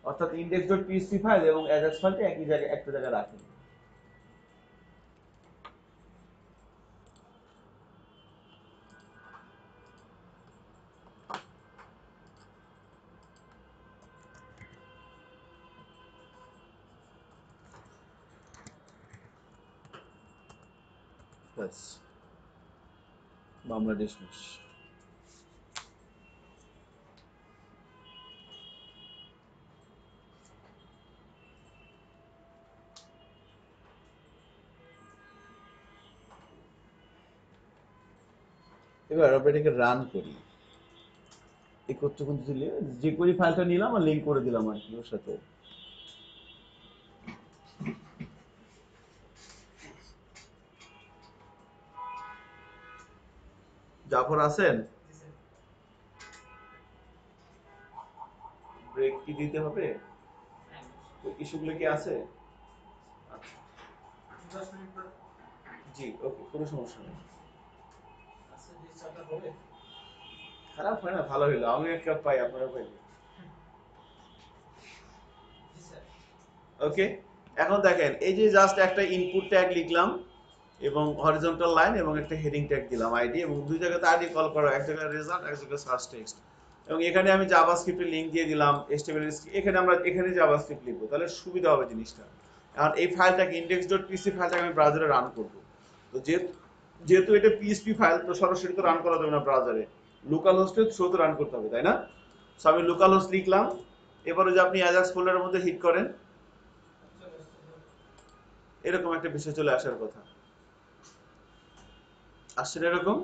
অর্থাৎ index.php ফাইল এবং অ্যাজাক্স ফাইলটা একই জায়গায়, একটা জায়গায় রাখেন। ব্যাস, মামলা ডিসমিস। এবার আমরা এটাকে রান করি। এই কোডটা কিন্তু দিলে যে কুইরি ফাইলটা নিলাম আর লিংক করে দিলাম আর কি ওর সাথে। জাফর আছেন? জি স্যার। ব্রেক কি দিতে হবে? হ্যাঁ, ওই ইস্যুগুলো কি আছে? আচ্ছা, 10 মিনিট পর জি ওকে, কোনো সমস্যা নেই। আজকে যে চাটা হবে। খারাপ হয় না, ভালো হইলো, আমি এক কাপ পাই, আপনারা পাইলে। জি স্যার। ওকে, এখন দেখেন, এই যে জাস্ট একটা ইনপুট ট্যাগ লিখলাম এবং হরিজন্টাল লাইন এবং একটা হেডিং ট্যাগ দিলাম আইডি, এবং দুই জায়গাতে আইডি কল করা, এক জায়গায় রেজাল্ট, এক জায়গায় সার্চ টেক্সট। এবং এখানে আমি জাভাস্ক্রিপ্টের লিংক দিয়ে দিলাম, এইচটিএমএল, এখানে আমরা এখানে জাভাস্ক্রিপ্ট লিখবো, তাহলে সুবিধা হবে জিনিসটা। এখন এই ফাইলটাকে index.php ফাইলটাকে আমি ব্রাউজারে রান করব। তো যেহেতু এটা পিএইচপি ফাইল, তো সরাসরি তো রান করা যাবে না ব্রাউজারে, লোকাল হোস্টের থ্রুতে রান করতে হবে, তাই না? সো আমি লোকাল হোস্ট লিখলাম। এবারে যে আপনি অ্যাজাক্স ফোল্ডারের মধ্যে হিট করেন, চলে আসছে স্যার। এরকম একটা বিষয় চলে আসার কথা। আসছে না এরকম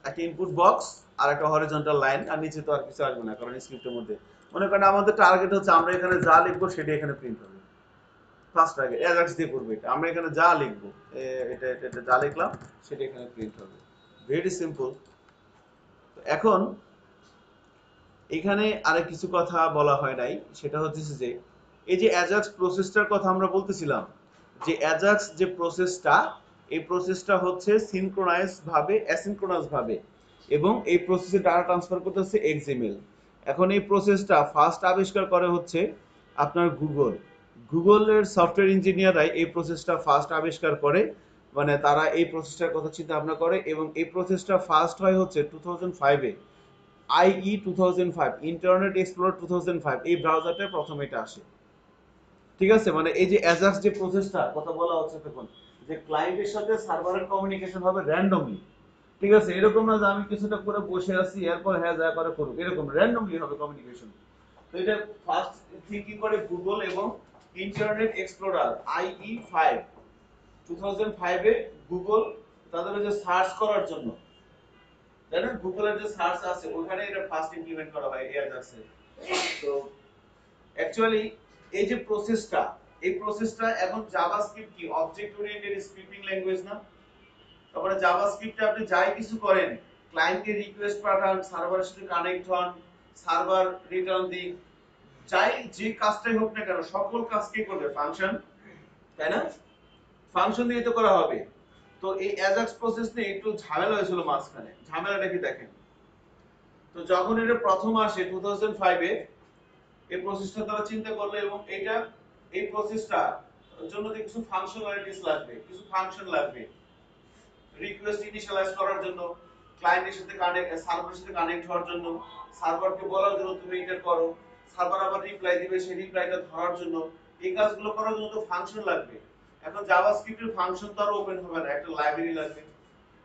একটা ইনপুট বক্স আর একটা হরিজন্টাল লাইন, আর নিচে তো আর কিছু আসবে না, কারণ স্ক্রিপ্টের মধ্যে মনে করেন আমাদের টার্গেট হচ্ছে আমরা এখানে যা লিখবো সেটা এখানে প্রিন্ট হবে। ফার্স্ট টার্গেট অ্যাজাক্স দিয়ে করবো এটা, আমরা এখানে যা লিখবো, এটা এটা এটা যা লিখলাম সেটা এখানে প্রিন্ট হবে। Very simple. এখন এখানে আরেক কিছু কথা বলা হয় নাই, সেটা হচ্ছে যে এই যে অ্যাজাক্স প্রসেসটার কথা আমরা বলতেছিলাম, যে অ্যাজাক্স যে প্রসেসটা, এই প্রসেসটা হচ্ছে সিনক্রোনাইজ ভাবে, অ্যাসিনক্রোনাস ভাবে, এবং এই প্রসেসে ডাটা ট্রান্সফার করতে হচ্ছে এক্সএমএল। এখন এই প্রসেসটা ফার্স্ট আবিষ্কার করে হচ্ছে আপনার গুগলের সফটওয়্যার ইঞ্জিনিয়াররাই এই প্রসেসটা ফার্স্ট আবিষ্কার করে, মানে তারা এই প্রসেসটার কথা চিন্তা ভাবনা করে, এবং এই প্রসেসটা ফার্স্ট হয় হচ্ছে 2005-এ, IE 2005, ইন্টারনেট এক্সপ্লোরার 2005, এই ব্রাউজারটা প্রথম এটা আসে। ঠিক আছে, মানে এই যে অ্যাজাক্স যে প্রসেসটা কথা বলা হচ্ছে তখন, যে ক্লায়েন্টের সাথে সার্ভারের কমিউনিকেশন হবে র্যান্ডমলি, ঠিক আছে, এরকম না যে আমি কিছুটা করে বসে আছি এরপর হ্যাঁ যা করে করুক, এরকম র্যান্ডমলি হবে কমিউনিকেশন। তো এটা ফার্স্ট থিঙ্কিং করে গুগল এবং ইন্টারনেট এক্সপ্লোরার IE5 2005 এ গুগল তাদের যে সার্চ করার জন্য, তাই না, গুগলের যে সার্চ আছে ওখানে এটা ফার্স্ট ইমপ্লিমেন্ট করা হয় এয়ারডাক্সে। তো অ্যাকচুয়ালি এই যে প্রসেসটা, এই প্রসেসটা এখন জাভাস্ক্রিপ্ট কি অবজেক্ট ওরিয়েন্টেড স্ক্রিপ্টিং ল্যাঙ্গুয়েজ না? তারপরে জাভাস্ক্রিপ্টে আপনি যাই কিছু করেন, ক্লায়েন্টকে রিকোয়েস্ট পাঠান, সার্ভারের সাথে কানেক্ট হন, সার্ভার রিটার্ন দিন, যাই যে কাজটাই হোক না কেন সকল কাজকে করবে ফাংশন, তাই না? ফাংশন দিয়ে তো করা হবে। তো এই অ্যাজাক্স প্রসেস নিয়ে একটু ঝামেলা হয়েছিল মাঝখানে। ঝামেলাটা কি দেখেন, তো যখন এটা প্রথম আসে 2005 এ, এই প্রসেসটা তারা চিন্তা করলো এবং এটা এই প্রসেসটা জন্য যে কিছু ফাংশনালিটিস লাগবে, কিছু ফাংশন লাগবে রিকোয়েস্ট ইনিশিয়ালাইজ করার জন্য, ক্লায়েন্টের সাথে কানেক্ট, সার্ভারের সাথে কানেক্ট হওয়ার জন্য, সার্ভারকে বলার জন্য তুমি এটা করো, সার্ভার আবার রিপ্লাই দিবে, সেই রিপ্লাইটা ধরার জন্য, এই কাজগুলো করার জন্য তো ফাংশন লাগবে। এখন জাভাস্ক্রিপ্টের ফাংশন তো আর ওপেন হবে না, একটা লাইব্রেরি লাগবে।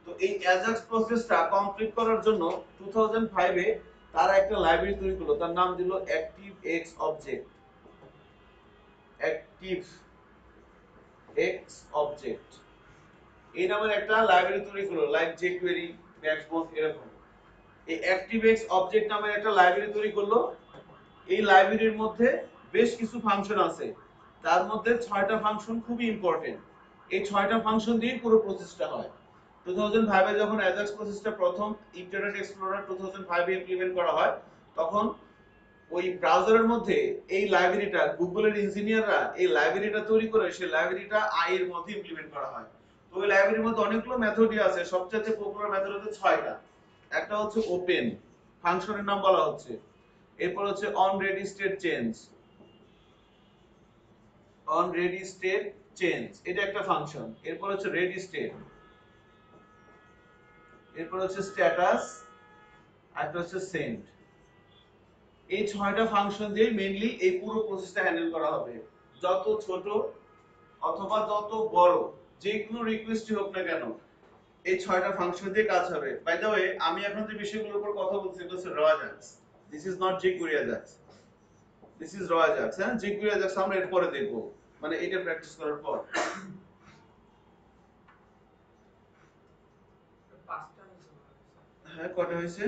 তো এই অ্যাজাক্স প্রসেসটা কমপ্লিট করার জন্য 2005 এ তারা একটা লাইব্রেরি তৈরি করলো, তার নাম দিল active x object. Active x object এই নামের একটা লাইব্রেরি তৈরি করলো, লাইক jQuery, ব্যাকবোন এরকম। এই অ্যাক্টিভএক্স অবজেক্ট নামের একটা লাইব্রেরি তৈরি করলো। এই লাইব্রেরির মধ্যে বেশ কিছু ফাংশন আছে, তার মধ্যে 6টা ফাংশন খুবই ইম্পর্টেন্ট। এই 6টা ফাংশন দিয়ে পুরো প্রসেসটা হয়। 2005 এ যখন অ্যাজাক্স প্রসেসটা প্রথম ইন্টারনেট এক্সপ্লোরার 2005 এ ইমপ্লিমেন্ট করা হয়, তখন ওই ব্রাউজারের মধ্যে এই লাইব্রেরিটা গুগলের ইঞ্জিনিয়াররা এই লাইব্রেরিটা তৈরি করে সেই লাইব্রেরিটা আই এর মধ্যে ইমপ্লিমেন্ট করা হয়। তো ওই লাইব্রেরির মধ্যে অনেকগুলো মেথডই আছে, সবচেয়ে পপুলার মেথড হচ্ছে 6টা। একটা হচ্ছে ওপেন, ফাংশনের নাম বলা হচ্ছে। এরপর হচ্ছে on ready state change, on ready state change এটা একটা ফাংশন। এরপর হচ্ছে রেডি স্টেট, এরপর হচ্ছে স্ট্যাটাস, আর একটা হচ্ছে সেন্ড। এই 6টা ফাংশন দিয়ে মেইনলি এই পুরো প্রসেসটা হ্যান্ডেল করা হবে। যত ছোট অথবা যত বড় যে কোনো রিকোয়েস্টই হোক না কেন এই 6টা ফাংশন দিয়ে কাজ হবে। বাই দ্য ওয়ে, আমি এখন যে বিষয়গুলোর উপর কথা বলছি এটা হচ্ছে র Ajax. This is not jQuery Ajax, this is র অ্যাজাক্স। হ্যাঁ, jQuery অ্যাজাক্স আমরা এরপরে দেখব, মানে এটা প্র্যাকটিস করার পর। হ্যাঁ, কটা হয়েছে?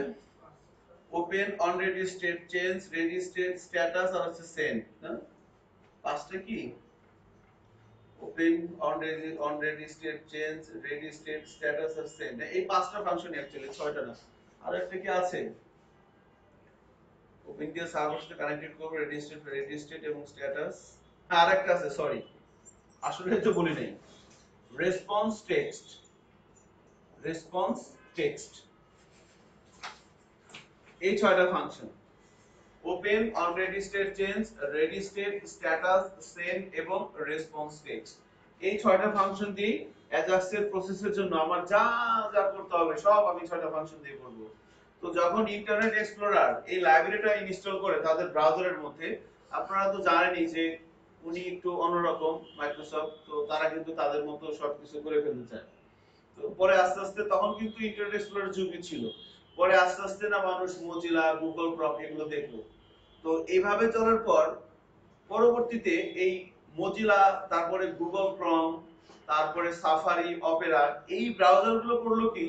Open, on ready state change, ready state, status আর হচ্ছে সেন্ড। না, পাঁচটা কি? Open, on ready state change, ready state, status আর সেন্ড। এই পাঁচটা ফাংশন অ্যাকচুয়ালি, 6টা না। আর একটা কি আছে? ওপেন দিয়ে সার্ভারের সাথে কানেক্টেড করব, রেডি স্টেট এবং স্ট্যাটাস। আর একটা আছে, সরি আসলে এটা বলি নাই, রেসপন্স টেক্সট, রেসপন্স টেক্সট। এই 6টা function open, on ready state change, ready state, status, send এবং রেসপন্স টেক্সট। এই 6টা ফাংশন দিয়ে অ্যাজাক্সের প্রসেসের জন্য আমার যা যা করতে হবে সব আমি 6টা ফাংশন দিয়ে করব। তো যখন ইন্টারনেট এক্সপ্লোরার এই লাইব্রেরিটা ইনস্টল করে তাদের ব্রাউজারের মধ্যে, আপনারা তো জানেনই যে উনি একটু অন্যরকম মাইক্রোসফট, তো তারা কিন্তু তাদের মতো সবকিছু করে ফেলতে চায়। তো পরে আস্তে আস্তে, তখন কিন্তু ইন্টারনেট এক্সপ্লোরার যুগই ছিল, পরে আস্তে আস্তে না মানুষ মজিলা, গুগল ক্রম এগুলো দেখলো। তো এইভাবে চলার পর পরবর্তীতে এই মজিলা, তারপরে গুগল ক্রম, তারপরে সাফারি, অপেরা, এই ব্রাউজারগুলো করলো কি,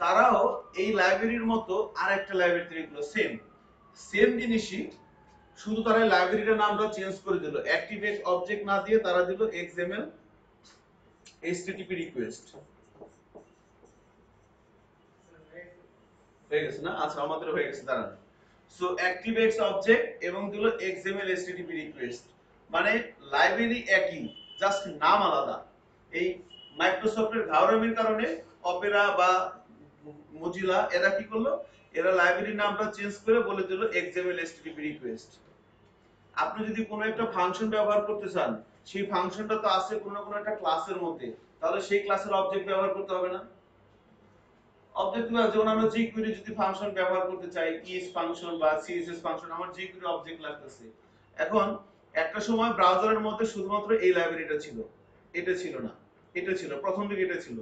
তারাও এই লাইব্রেরির মতো আরেকটা লাইব্রেরি তৈরি করলো, সেম সেম জিনিসই, শুধু তারা লাইব্রেরিটার নামটা চেঞ্জ করে দিল। অ্যাক্টিভেট অবজেক্ট না দিয়ে তারা দিল XML HTTP রিকোয়েস্ট। হয়ে গেছে না? আচ্ছা, আমাদের হয়ে গেছে, দাঁড়ান। সো অ্যাক্টিভেটস অবজেক্ট এবং দিল XML HTTP রিকোয়েস্ট, মানে লাইব্রেরি একই, জাস্ট নাম আলাদা। এই মাইক্রোসফটের ঘাওরামির কারণে অপেরা বা মজিলা এরা কি করলো, এরা লাইব্রেরির নামটা চেঞ্জ করে বলে দিল XML HTTP রিকোয়েস্ট। আপনি যদি কোনো একটা ফাংশন ব্যবহার করতে চান, সেই ফাংশনটা তো আছে কোনো না কোনো একটা ক্লাসের মধ্যে, তাহলে সেই ক্লাসের অবজেক্ট ব্যবহার করতে হবে না? অবজেক্ট না, যেমন আমরা jQuery যদি ফাংশন ব্যবহার করতে চাই, is ফাংশন বা css ফাংশন, আমার jQuery অবজেক্ট লাগতেছে। এখন একটা সময় ব্রাউজারের মধ্যে শুধুমাত্র এই লাইব্রেরিটা ছিল, এটা ছিল না, এটা ছিল প্রথম দিকে, এটা ছিল।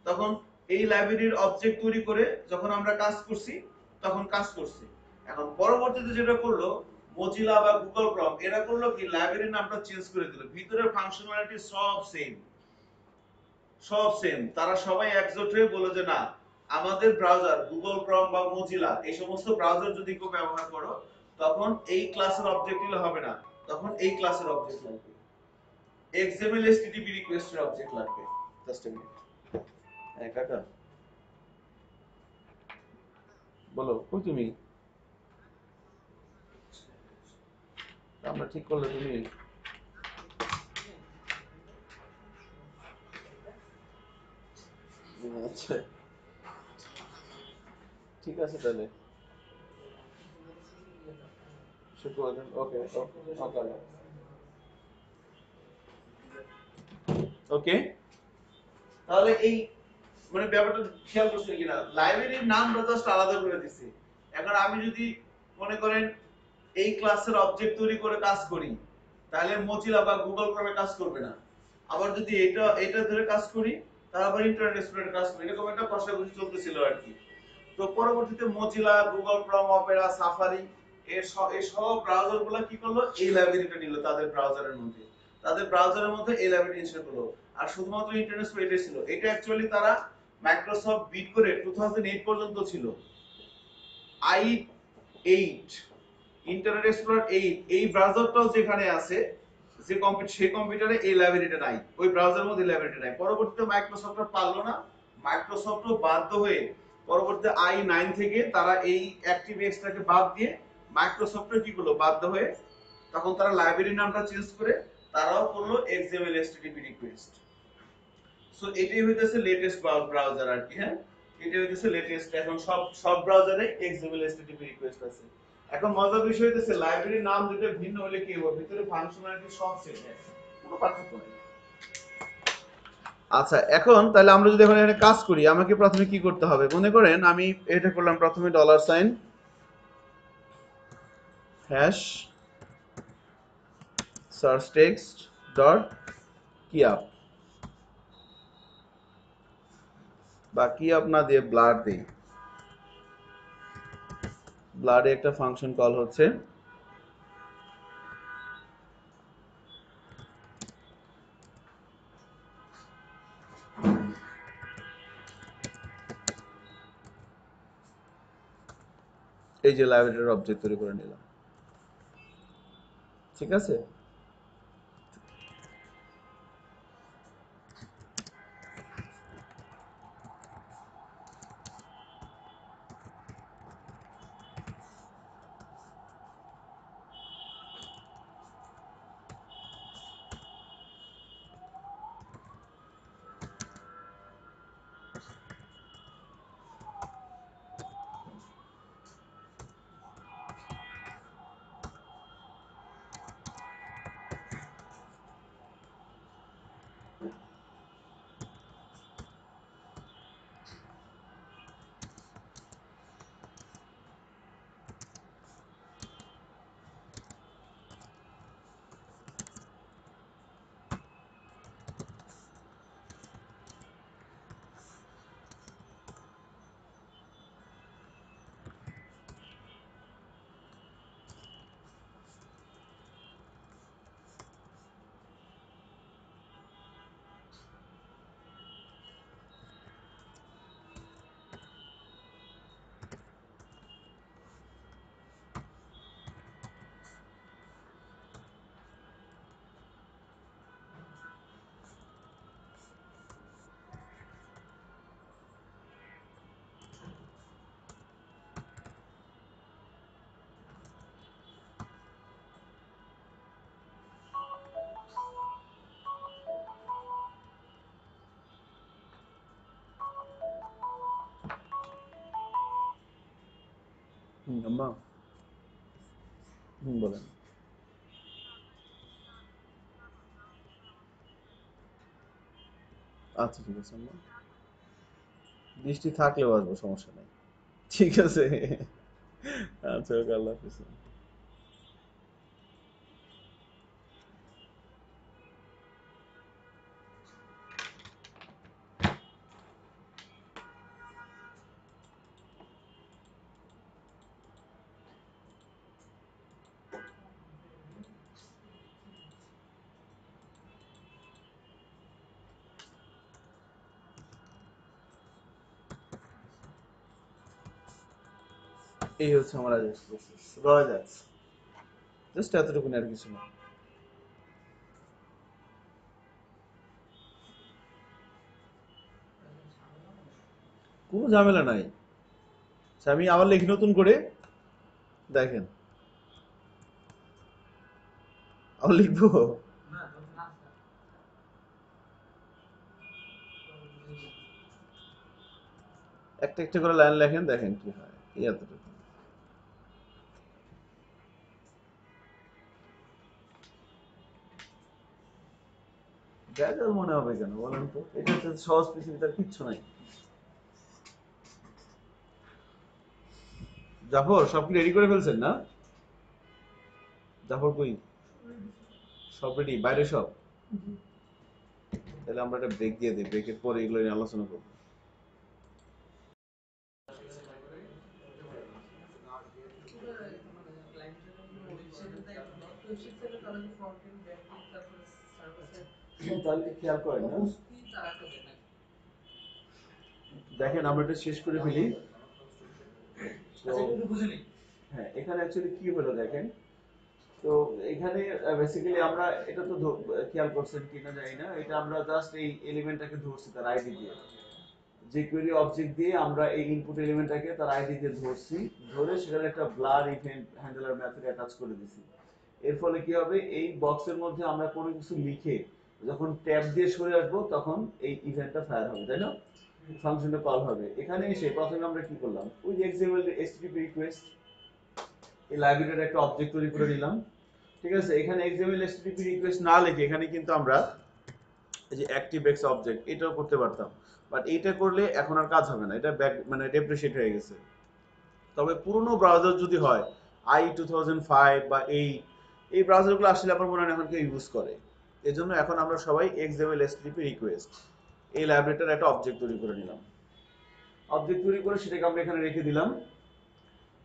তখন এই লাইব্রেরির অবজেক্ট তৈরি করে যখন আমরা কাজ করছি তখন কাজ করছি। এখন পরবর্তীতে যেটা করলো মজিলা বা গুগল ক্রম, এরা করলো কি লাইব্রেরির নামটা চেঞ্জ করে দিল, ভিতরের ফাংশনালিটি সব সেম, সব সেম। তারা সবাই একজোট হয়ে বলে যে না, আমাদের ব্রাউজার গুগল ক্রম বা মজিলা এই সমস্ত ব্রাউজার যদি কেউ ব্যবহার করো তখন এই ক্লাসের অবজেক্ট নিলে হবে না, তখন এই ক্লাসের অবজেক্ট লাগবে, XML HTTP রিকোয়েস্টের অবজেক্ট লাগবে। Just a minute. হ্যাঁ কাকা বলো, কই তুমি? আমরা ঠিক করলে তুমি আচ্ছা ঠিক আছে তাহলে শুক্রবার দিন। ওকে ওকে ওকে। তাহলে এই মানে ব্যাপারটা খেয়াল করছেন কিনা, লাইব্রেরির নামটা জাস্ট আলাদা করে দিছি। এখন আমি যদি মনে করেন এই ক্লাসের অবজেক্ট তৈরি করে কাজ করি তাহলে মজিলা বা গুগল ক্রমে কাজ করবে না। আবার যদি এটা ধরে কাজ করি তাহলে আবার ইন্টারনেট এক্সপ্লোরারে কাজ করি, এরকম একটা কষাকষি চলতেছিল আর কি। তো পরবর্তীতে Mozilla, Google Chrome, Opera, safari এই সব ব্রাউজারগুলো কি করলো, এই লাইব্রেরিটা নিল তাদের ব্রাউজারের মধ্যে, তাদের ব্রাউজারের মধ্যে এই লাইব্রেরি ইনস্টল করলো। আর শুধুমাত্র ইন্টারনেট এক্সপ্লোরার এটাই ছিল। এটা অ্যাকচুয়ালি তারা মাইক্রোসফট বিট করে 2008 পর্যন্ত ছিল। i8 ইন্টারনেট এক্সপ্লোরার 8 এই ব্রাউজারটাও যেখানে আছে, যে সেই কম্পিউটারে এই লাইব্রেরিটা নাই, ওই ব্রাউজারের মধ্যে লাইব্রেরিটা নাই। পরবর্তীতে মাইক্রোসফট পারলো না, মাইক্রোসফটও বাধ্য হয়ে পরবর্তীতে i9 থেকে তারা এই অ্যাক্টিভএক্সটাকে বাদ দিয়ে মাইক্রোসফটের কি করলো, বাধ্য হয়ে তখন তারা লাইব্রেরির নামটা চেঞ্জ করে তারাও করলো XML HTTP রিকোয়েস্ট। সো এটাই হইতেছে লেটেস্ট ব্রাউজার আর কি। হ্যাঁ, এটা হইতেছে লেটেস্ট। এখন সব সব ব্রাউজারে XML HTTP রিকোয়েস্ট আছে। এখন মজার বিষয় হইতেছে লাইব্রেরির নাম যেটা ভিন্ন হলে কি হবে, ভিতরে ফাংশনালিটি সব সেম, কোনো পার্থক্য নেই। আচ্ছা এখন তাহলে আমরা যদি এখন এখানে কাজ করি, আমাকে প্রথমে কি করতে হবে, মনে করেন আমি এটা করলাম প্রথমে $sign hash search text dot key up, বা কি আপ না দিয়ে ব্লার দেই, ব্লারে একটা ফাংশন কল হচ্ছে। এই যে লাইব্রেরির অবজেক্ট তৈরি করে নিলাম, ঠিক আছে। আম্মা বলেন। আচ্ছা ঠিক আছে আম্মা, বৃষ্টি থাকলেও আসবো, সমস্যা নাই। ঠিক আছে। আচ্ছা ওকে, আল্লাহ হাফিজ। এই হচ্ছে আমার আজকের প্রসেস, রয়্যাল জাস্ট এতটুকু আর কিছু না। কোনো ঝামেলা নাই। আচ্ছা, আমি আবার লিখি নতুন করে, দেখেন আবার লিখবো। না ধর না স্যার একটা একটা করে লাইন লেখেন, দেখেন কি হয়। এই এতটুকু। ভেজাল মনে হবে কেন বলেন তো? এটা হচ্ছে সহজ, পৃথিবীতে আর কিচ্ছু নাই। জাফর সব কি রেডি করে ফেলছেন না? জাফর কই? সব রেডি বাইরে সব? তাহলে আমরা একটা ব্রেক দিয়ে দিই, ব্রেকের পরে এগুলো নিয়ে আলোচনা করবো। মানে ক্লায়েন্টের ওয়েবসাইটে তাই ওয়েবসাইট থেকে তারা যে ফ্রন্ট এন্ড ব্যাক এন্ড তারপরে সার্ভার সাইড তাহলে কি খেয়াল করেন না? অবস্থি তারা করে নাকি দেখেন আমরা এটা শেষ করে ফেলি। তো আচ্ছা একটু বুঝে নিই হ্যাঁ, এখানে অ্যাকচুয়ালি কি হলো দেখেন। তো এখানে বেসিক্যালি আমরা এটা তো খেয়াল করছেন কিনা জানি না, এটা আমরা জাস্ট এই এলিমেন্টটাকে ধরছি তার আইডি দিয়ে। যে কোয়েরি অবজেক্ট দিয়ে আমরা এই ইনপুট এলিমেন্টটাকে তার আইডি দিয়ে ধরছি, ধরে সেখানে একটা blur event handler method attach করে দিছি। এর ফলে কি হবে, এই বক্সের মধ্যে আমরা কোনো কিছু লিখে যখন ট্যাব দিয়ে সরে আসবো তখন এই ইভেন্টটা ফায়ার হবে, তাই না? ফাংশনটা কল হবে। এখানে এসে প্রথমে আমরা কি করলাম, ওই যে এক্সাম্পল এসটিপি রিকোয়েস্ট, এই লাইব্রেরির একটা অবজেক্ট তৈরি করে নিলাম। ঠিক আছে, এখানে এক্সাম্পল এসটিপি রিকোয়েস্ট না লিখে এখানে কিন্তু আমরা এই যে অ্যাক্টিভএক্স অবজেক্ট এটাও করতে পারতাম, বাট এইটা করলে এখন আর কাজ হবে না, এটা ব্যাক মানে ডেপ্রিসিয়েট হয়ে গেছে। তবে পুরনো ব্রাউজার যদি হয় i2005 বা এই ব্রাউজারগুলো আসলে আমার মনে হয় এখন কেউ ইউজ করে। এজন্য এখন আমরা সবাই এক্সাম্পল এসটিপি রিকোয়েস্ট এই লাইব্রেরিটার একটা অবজেক্ট তৈরি করে নিলাম। অবজেক্ট তৈরি করে সেটাকে আমরা এখানে রেখে দিলাম।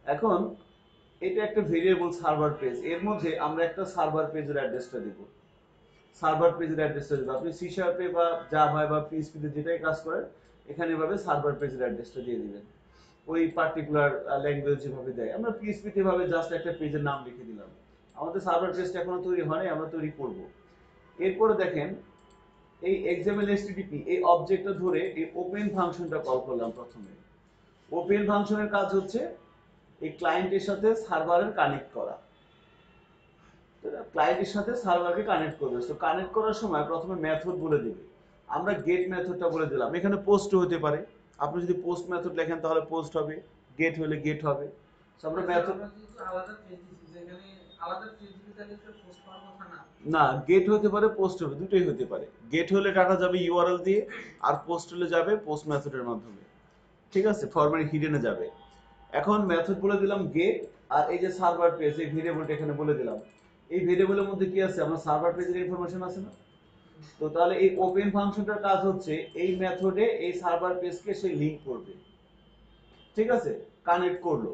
এখন এটা একটা ভেরিয়েবল সার্ভার পেজ, এর মধ্যে আমরা একটা সার্ভার পেজের অ্যাড্রেসটা দিব। সার্ভার পেজের অ্যাড্রেসটা দিব, আপনি সি শার্পে বা জাভায় বা পিএইচপি তে যেটাই কাজ করেন এখানে এভাবে সার্ভার পেজের অ্যাড্রেসটা দিয়ে দিবেন। ওই পার্টিকুলার ল্যাঙ্গুয়েজ যেভাবে দেয়, আমরা পিএইচপি তে ভাবে জাস্ট একটা পেজের নাম লিখে দিলাম। আমাদের সার্ভার পেজটা এখনো তৈরি হয়নি, আমরা তৈরি করব। এরপরে দেখেন এই এক্সাম্পল এসটিডিপি এই অবজেক্টটা ধরে এই ওপেন ফাংশনটা কল করলাম প্রথমে। ওপেন ফাংশনের কাজ হচ্ছে এই ক্লায়েন্টের সাথে সার্ভারের কানেক্ট করা। ক্লায়েন্টের সাথে সার্ভারকে কানেক্ট করবে। তো কানেক্ট করার সময় প্রথমে মেথড বলে দিবে। আমরা গেট মেথডটা বলে দিলাম, এখানে পোস্ট হতে পারে। আপনি যদি পোস্ট মেথড লেখেন তাহলে পোস্ট হবে, গেট হলে গেট হবে। তো আমরা মেথড আমরা যেহেতু আলাদা পেজ দিছি যেখানে আলাদা পেজ দিলে তাহলে তো পোস্ট করার কথা না না, গেট হতে পারে পোস্ট হবে, দুটোই হতে পারে। গেট হলে ডাটা যাবে ইউআরএল দিয়ে, আর পোস্ট হলে যাবে পোস্ট মেথডের মাধ্যমে। ঠিক আছে, ফরম্যাট হিডেনে যাবে। এখন মেথড বলে দিলাম গেট, আর এই যে সার্ভার পেজ এই ভেরিয়েবলটা এখানে বলে দিলাম। এই ভেরিয়েবলের মধ্যে কি আছে, আমার সার্ভার পেজের ইনফরমেশন আছে না? তো তাহলে এই ওপেন ফাংশনটার কাজ হচ্ছে এই মেথডে এই সার্ভার পেজকে সে লিংক করবে। ঠিক আছে, কানেক্ট করলো।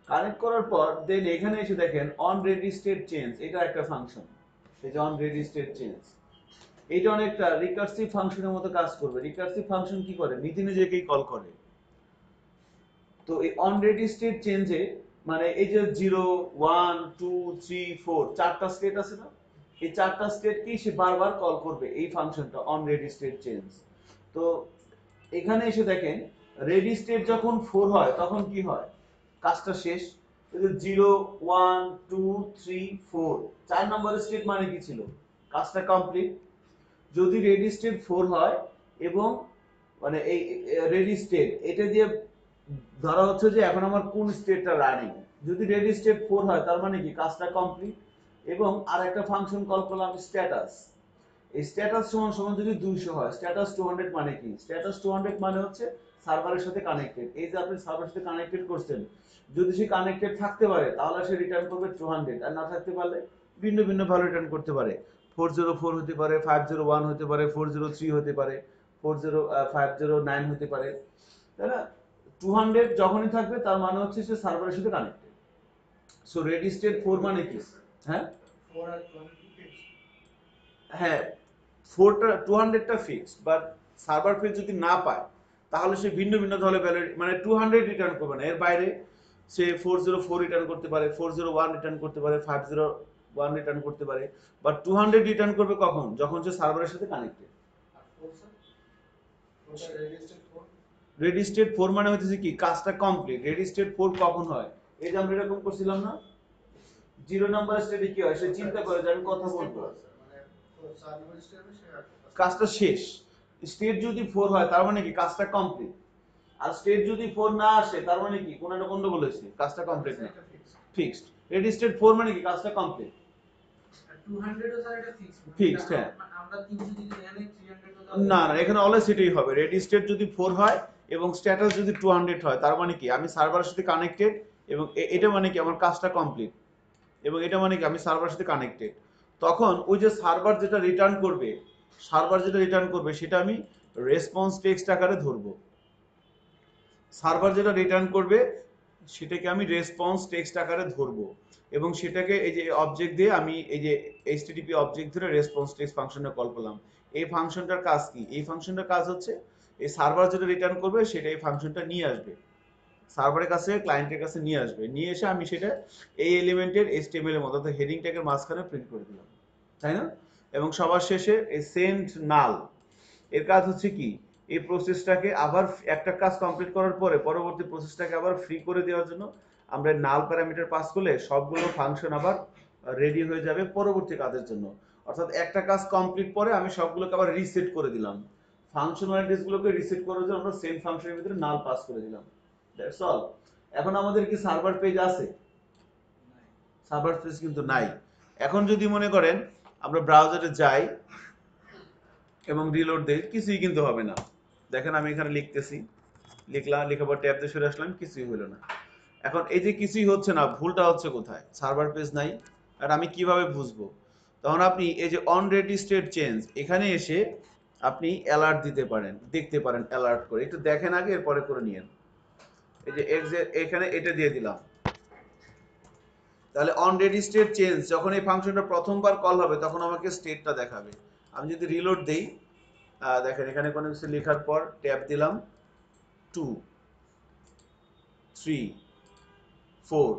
কানেক্ট করার পর দেন এখানে এসে দেখেন অন রেডি স্টেট চেঞ্জ, এটা একটা ফাংশন। এই যে অন রেডি স্টেট চেঞ্জ, এটা অনেকটা রিকার্সিভ ফাংশনের মতো কাজ করবে। রিকার্সিভ ফাংশন কি করে, নিজে নিজেকেই কল করে। তো এই অন রেডি স্টেট চেঞ্জে মানে এই যে 0 1 2 3 4 চারটা স্টেট আছে না, এই চারটা স্টেটকেই সে বারবার কল করবে এই ফাংশনটা অন রেডি স্টেট চেঞ্জ। তো এখানে এসে দেখেন রেডি স্টেট যখন 4 হয় তখন কি হয়, কাজটা শেষ। এই যে 0 1 2 3 4 চার নম্বরের স্টেট মানে কি ছিল, কাজটা কমপ্লিট। যদি রেডি স্টেট 4 হয় এবং মানে এই রেডি স্টেট এটা দিয়ে ধরা হচ্ছে যে এখন আমার কোন স্টেটটা রানিং। যদি রেডি স্টেট 4 হয় তার মানে কি কাজটা কমপ্লিট। এবং আর একটা ফাংশন কল করলাম স্ট্যাটাস। এই স্ট্যাটাস সমান সমান যদি 200 হয়, স্ট্যাটাস 200 মানে কি, স্ট্যাটাস 200 মানে হচ্ছে সার্ভারের সাথে কানেক্টেড। এই যে আপনি সার্ভারের সাথে কানেক্টেড করছেন, যদি সে কানেক্টেড থাকতে পারে তাহলে সে রিটার্ন করবে 200, আর না থাকতে পারলে ভিন্ন ভিন্ন ভ্যালু রিটার্ন করতে পারে। 404 হতে পারে, 501 হতে পারে, 403 হতে পারে, 509 হতে পারে, তাই না? 200 যখনই থাকবে তার মানে হচ্ছে সে সার্ভারের সাথে কানেক্টেড। সো রেডি স্টেট 4 মানে কি, হ্যাঁ 4 আর 20 ফিক্স হ্যাঁ 4টা 200টা ফিক্সড, বাট সার্ভার পেজ যদি না পায় তাহলে সে ভিন্ন ভিন্ন ধরনের ভ্যালু মানে 200 রিটার্ন করবে না, এর বাইরে সে 404 রিটার্ন করতে পারে, 401 রিটার্ন করতে পারে, 501 রিটার্ন করতে পারে, বা 200 রিটার্ন করবে কখন, যখন সে সার্ভারের সাথে কানেক্টেড। রেডি স্টেট 4 মানে হচ্ছে কি কাজটা কমপ্লিট। রেডি স্টেট 4 কখন হয়, এই যে আমরা এরকম করছিলাম না, 0 নাম্বার স্টেটে কি হয়, সে চিন্তা করে যে আমি কথা বলবো, কাজটা শেষ। স্টেট যদি 4 হয় তার মানে কি কাজটা কমপ্লিট। আর স্টেট যদি 4 না আসে তার মানে কি কোন একটা গন্ডগোল হয়েছে, কাজটা কমপ্লিট না, ফিক্সড। রেডি স্টেট 4 মানে কি কাজটা কমপ্লিট, 200 ও স্যার এটা ফিক্সড ফিক্সড। হ্যাঁ, আমরা 300 যদি এখানে 300 ও না না, এখানে অলওয়েজ সেটাই হবে। রেডি স্টেট যদি 4 হয় এবং স্ট্যাটাস যদি 200 হয় তার মানে কি আমি সার্ভারের সাথে কানেক্টেড, এবং এটা মানে কি আমার কাজটা কমপ্লিট, এবং এটা মানে কি আমি সার্ভারের সাথে কানেক্টেড। তখন ওই যে সার্ভার যেটা রিটার্ন করবে, সেটা আমি রেসপন্স টেক্সট আকারে ধরবো। সার্ভার যেটা রিটার্ন করবে সেটাকে আমি রেসপন্স টেক্সট আকারে ধরবো, এবং সেটাকে এই যে অবজেক্ট দিয়ে আমি এই যে এইচটিটিপি অবজেক্ট ধরে রেসপন্স টেক্সট ফাংশনে কল করলাম। এই ফাংশনটার কাজ কি, এই ফাংশনটার কাজ হচ্ছে এই সার্ভার যেটা রিটার্ন করবে সেটা এই ফাংশনটা নিয়ে আসবে সার্ভারের কাছে, ক্লায়েন্টের কাছে নিয়ে আসবে, নিয়ে এসে আমি সেটা এই এলিমেন্টের এইচটিএমএল এর মতো অর্থাৎ হেডিং ট্যাগের মাঝখানে প্রিন্ট করে দিলাম, তাই না? এবং সবার শেষে এই সেন্ড নাল এর কাজ হচ্ছে কি, এই প্রসেসটাকে আবার একটা কাজ কমপ্লিট করার পরে পরবর্তী প্রসেসটাকে আবার ফ্রি করে দেওয়ার জন্য আমরা নাল প্যারামিটার পাস করলে সবগুলো ফাংশন আবার রেডি হয়ে যাবে পরবর্তী কাজের জন্য। অর্থাৎ একটা কাজ কমপ্লিট পরে আমি সবগুলোকে আবার রিসেট করে দিলাম, ফাংশনালিটিস গুলোকে রিসেট করার জন্য আমরা সেম ফাংশনের ভিতরে নাল পাস করে দিলাম। That's all. এখন আমাদের কি সার্ভার পেজ আছে? সার্ভার পেজ কিন্তু নাই। এখন যদি মনে করেন আমরা ব্রাউজারে যাই এবং রিলোড দেই, কিছুই কিন্তু হবে না। দেখেন আমি এখানে লিখতেছি, লেখার পর ট্যাব দিয়ে সরে আসলাম, কিছুই হলো না। এখন এই যে কিছুই হচ্ছে না, ভুলটা হচ্ছে কোথায়? সার্ভার পেজ নাই, আর আমি কিভাবে বুঝবো? তখন আপনি এই যে অন রেডি স্টেট চেঞ্জ এখানে এসে আপনি অ্যালার্ট দিতে পারেন, দেখতে পারেন অ্যালার্ট করে, একটু দেখেন আগে এরপরে করে নিয়েন। এই যে এখানে এটা দিয়ে দিলাম, তাহলে অন রেডি স্টেট চেঞ্জ যখন এই ফাংশনটা প্রথমবার কল হবে তখন আমাকে স্টেটটা দেখাবে। আমি যদি রিলোড দেই, দেখেন এখানে কোনো কিছু লেখার পর ট্যাব দিলাম, 2 3 4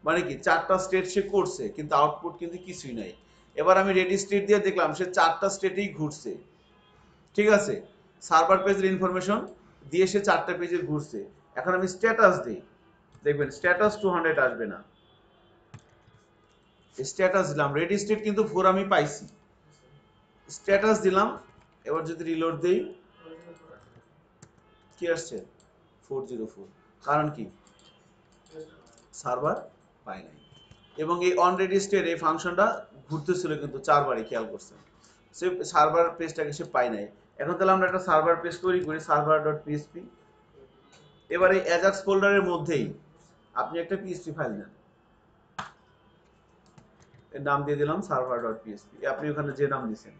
মানে কি 4টা স্টেট সে করছে, কিন্তু আউটপুট কিন্তু কিছুই নাই। এবার আমি রেডি স্টেট দিয়ে দেখলাম সে 4টা স্টেটেই ঘুরছে, ঠিক আছে, সার্ভার পেজের ইনফরমেশন দিয়ে সে 4টা পেজে ঘুরছে। এখন আমি স্ট্যাটাস দিই, দেখবেন স্ট্যাটাস 200 আসবে না। স্ট্যাটাস দিলাম, রেডি স্টেট কিন্তু 4 আমি পাইছি, স্ট্যাটাস দিলাম, এবার যদি রিলোড দেই কি আসছে? 404। কারণ কি? সার্ভার পাই নাই। এবং এই অন রেডি স্টেট এই ফাংশনটা ঘুরতেছিল কিন্তু 4বারই, খেয়াল করছেন, সে সার্ভার পেজটাকে সে পাই নাই। এখন তাহলে আমরা একটা সার্ভার পেজ তৈরি করি, server.php। এবার এই অ্যাজাক্স ফোল্ডারের মধ্যেই আপনি একটা পিএইচপি ফাইল নেন, এর নাম দিয়ে দিলাম server.php। আপনি ওখানে যে নাম দিয়েছেন,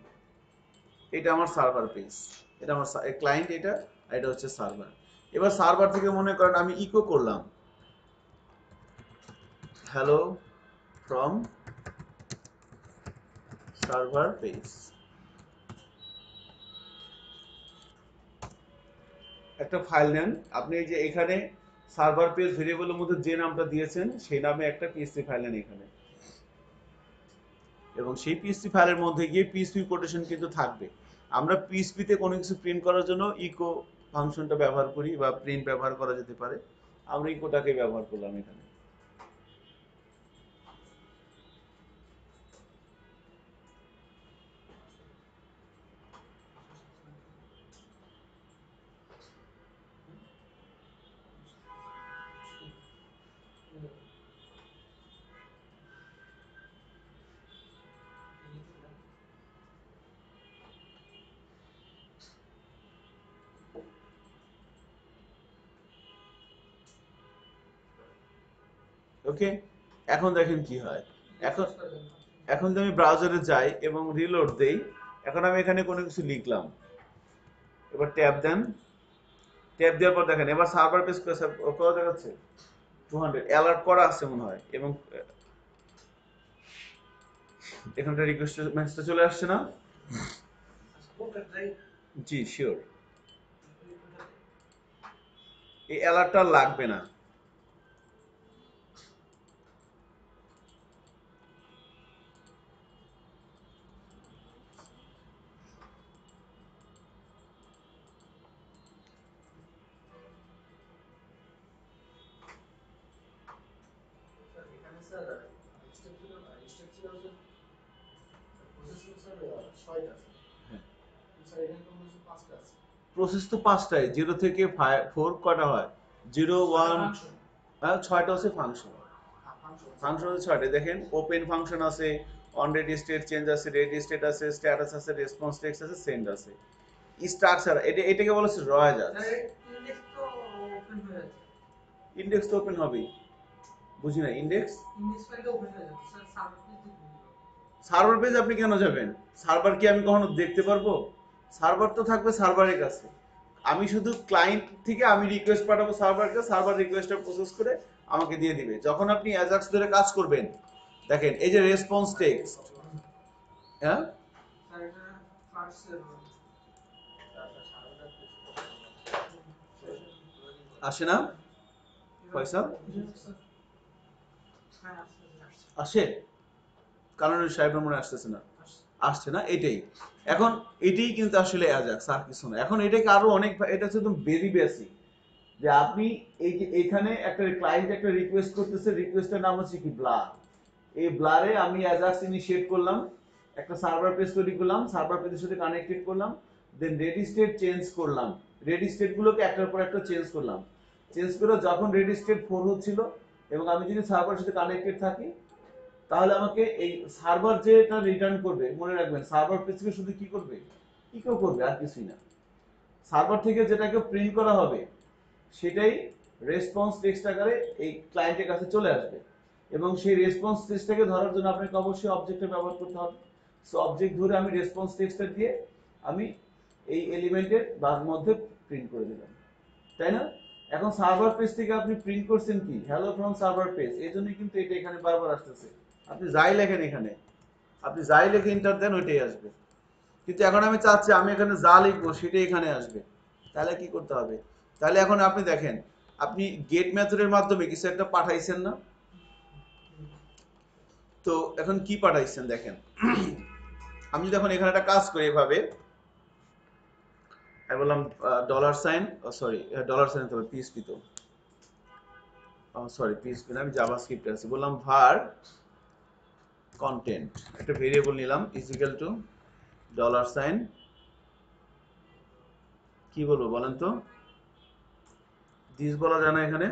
এটা আমার সার্ভার পেজ, এটা আমার ক্লায়েন্ট, এটা আর এটা হচ্ছে সার্ভার। এবার সার্ভার থেকে মনে করেন আমি ইকো করলাম হ্যালো ফ্রম সার্ভার পেজ। একটা ফাইল নেন আপনি, এই যে এখানে সার্ভার পেজ ভেরিয়েবলের মধ্যে যে নামটা দিয়েছেন সেই নামে একটা পিএসপি ফাইল নেন এখানে, এবং সেই পিএসপি ফাইলের মধ্যে গিয়ে পিএসপি কোটেশন কিন্তু থাকবে। আমরা পিএসপি তে কোনো কিছু প্রিন্ট করার জন্য ইকো ফাংশনটা ব্যবহার করি, বা প্রিন্ট ব্যবহার করা যেতে পারে, আমরা ইকোটাকে ব্যবহার করলাম এখানে। ওকে, এখন দেখেন কি হয়। এখন এখন যদি আমি ব্রাউজারে যাই এবং রিলোড দেই, এখন আমি এখানে কোনো কিছু লিখলাম, এবার ট্যাব দেন, ট্যাব দেওয়ার পর দেখেন এবার সার্ভার পেজ কত দেখাচ্ছে? 200 অ্যালার্ট করা আছে মনে হয়, এবং এখানটা রিকোয়েস্ট মেসেজটা চলে আসছে না? জি শিওর, এই অ্যালার্টটা লাগবে না। স্যার স্ট্রাকচার হচ্ছে প্রসেসিং স্যার 6টা স্যার। হ্যাঁ স্যার এখানে তো মনে হচ্ছে 5টা আছে। প্রসেস তো 5টাই, 0 থেকে 4 কটা হয়, 0 1 ফাংশন। 6টা হচ্ছে ফাংশন। ফাংশন ফাংশন হচ্ছে 6টা। দেখেন ওপেন ফাংশন আছে, অন রেডি স্টেট চেঞ্জ আছে, রেডি স্টেট আছে, স্ট্যাটাস আছে, রেসপন্স টেক্সট আছে, সেন্ড আছে। স্ট্রাকচার এটাকে বলা হচ্ছে র অ্যাজাক্স। স্যার ইন্ডেক্স তো ওপেন হয়ে যাচ্ছে, ইন্ডেক্স তো ওপেন হবেই, বুঝি না ইন্ডেক্স। ইন্ডেক্স ফাইলটা ওপেন হয়ে যাচ্ছে স্যার, সার্ভার পেজ দেখুন। সার্ভার পেজ আপনি কেন যাবেন? সার্ভার কি আমি কখনো দেখতে পারবো? সার্ভার তো থাকবে সার্ভারের কাছে। আমি শুধু ক্লায়েন্ট থেকে আমি রিকোয়েস্ট পাঠাবো সার্ভারকে, সার্ভার রিকোয়েস্টটা প্রসেস করে আমাকে দিয়ে দিবে। যখন আপনি অ্যাজাক্স ধরে কাজ করবেন, দেখেন এই যে রেসপন্স টেক্সট, হ্যাঁ স্যার এটা ফার্স্ট সার্ভার আসে না ফয়সাল? হ্যাঁ আসে, কারণ ওই সাহেব মনে আসতেছে না, আসছে না, এটাই। এখন এটাই কিন্তু আসলে অ্যাজাক্স, আর কিছু না। এখন এটাকে আরো অনেক, এটা হচ্ছে একদম ভেরি বেসিক, যে আপনি এই যে এখানে একটা ক্লায়েন্ট একটা রিকোয়েস্ট করতেছে, রিকোয়েস্টের নাম হচ্ছে কি ব্লার। এই ব্লারে আমি অ্যাজাক্স ইনিশিয়েট করলাম, একটা সার্ভার পেজ তৈরি করলাম, সার্ভার পেজের সাথে কানেক্টেড করলাম, দেন রেডি স্টেট চেঞ্জ করলাম, রেডি স্টেট গুলোকে একটার পর একটা চেঞ্জ করলাম। চেঞ্জ করে যখন রেডি স্টেট 4 হচ্ছিল এবং আমি যদি সার্ভারের সাথে কানেক্টেড থাকি, তাহলে আমাকে এই সার্ভার যেটা রিটার্ন করবে, মনে রাখবেন সার্ভার পেজ থেকে শুধু কি করবে, ইকো করবে, আর কিছুই না। সার্ভার থেকে যেটাকে প্রিন্ট করা হবে সেটাই রেসপন্স টেক্সট আকারে এই ক্লায়েন্টের কাছে চলে আসবে। এবং সেই রেসপন্স টেক্সটটাকে ধরার জন্য আপনাকে অবশ্যই অবজেক্টের ব্যবহার করতে হবে। সো অবজেক্ট ধরে আমি রেসপন্স টেক্সটটা দিয়ে আমি এই এলিমেন্টের মধ্যে প্রিন্ট করে দিলাম, তাই না? এখন সার্ভার পেজ থেকে আপনি প্রিন্ট করছেন কি, হ্যালো ফ্রম সার্ভার পেজ, এই জন্যই কিন্তু এটা এখানে বারবার আসতেছে। আপনি যাই লেখেন এখানে, আপনি যাই লেখে এন্টার দেন, ওইটাই আসবে। কিন্তু এখন আমি চাচ্ছি আমি এখানে যা লিখবো সেটাই এখানে আসবে, তাহলে কি করতে হবে? তাহলে এখন আপনি দেখেন, আপনি গেট মেথডের মাধ্যমে কিছু একটা পাঠাইছেন না, তো এখন কি পাঠাইছেন দেখেন। আমি যদি এখন এখানে একটা কাজ করি এভাবে, আমি বললাম dollar sign, sorry dollar sign তো পিএসপি, তো সরি পিএসপি না, আমি জাভাস্ক্রিপ্টে আছি, বললাম var কন্টেন্ট, একটা ভেরিয়েবল নিলাম is equal to dollar sign, কি বলবো বলেন তো, দিস বলা যায় না এখানে,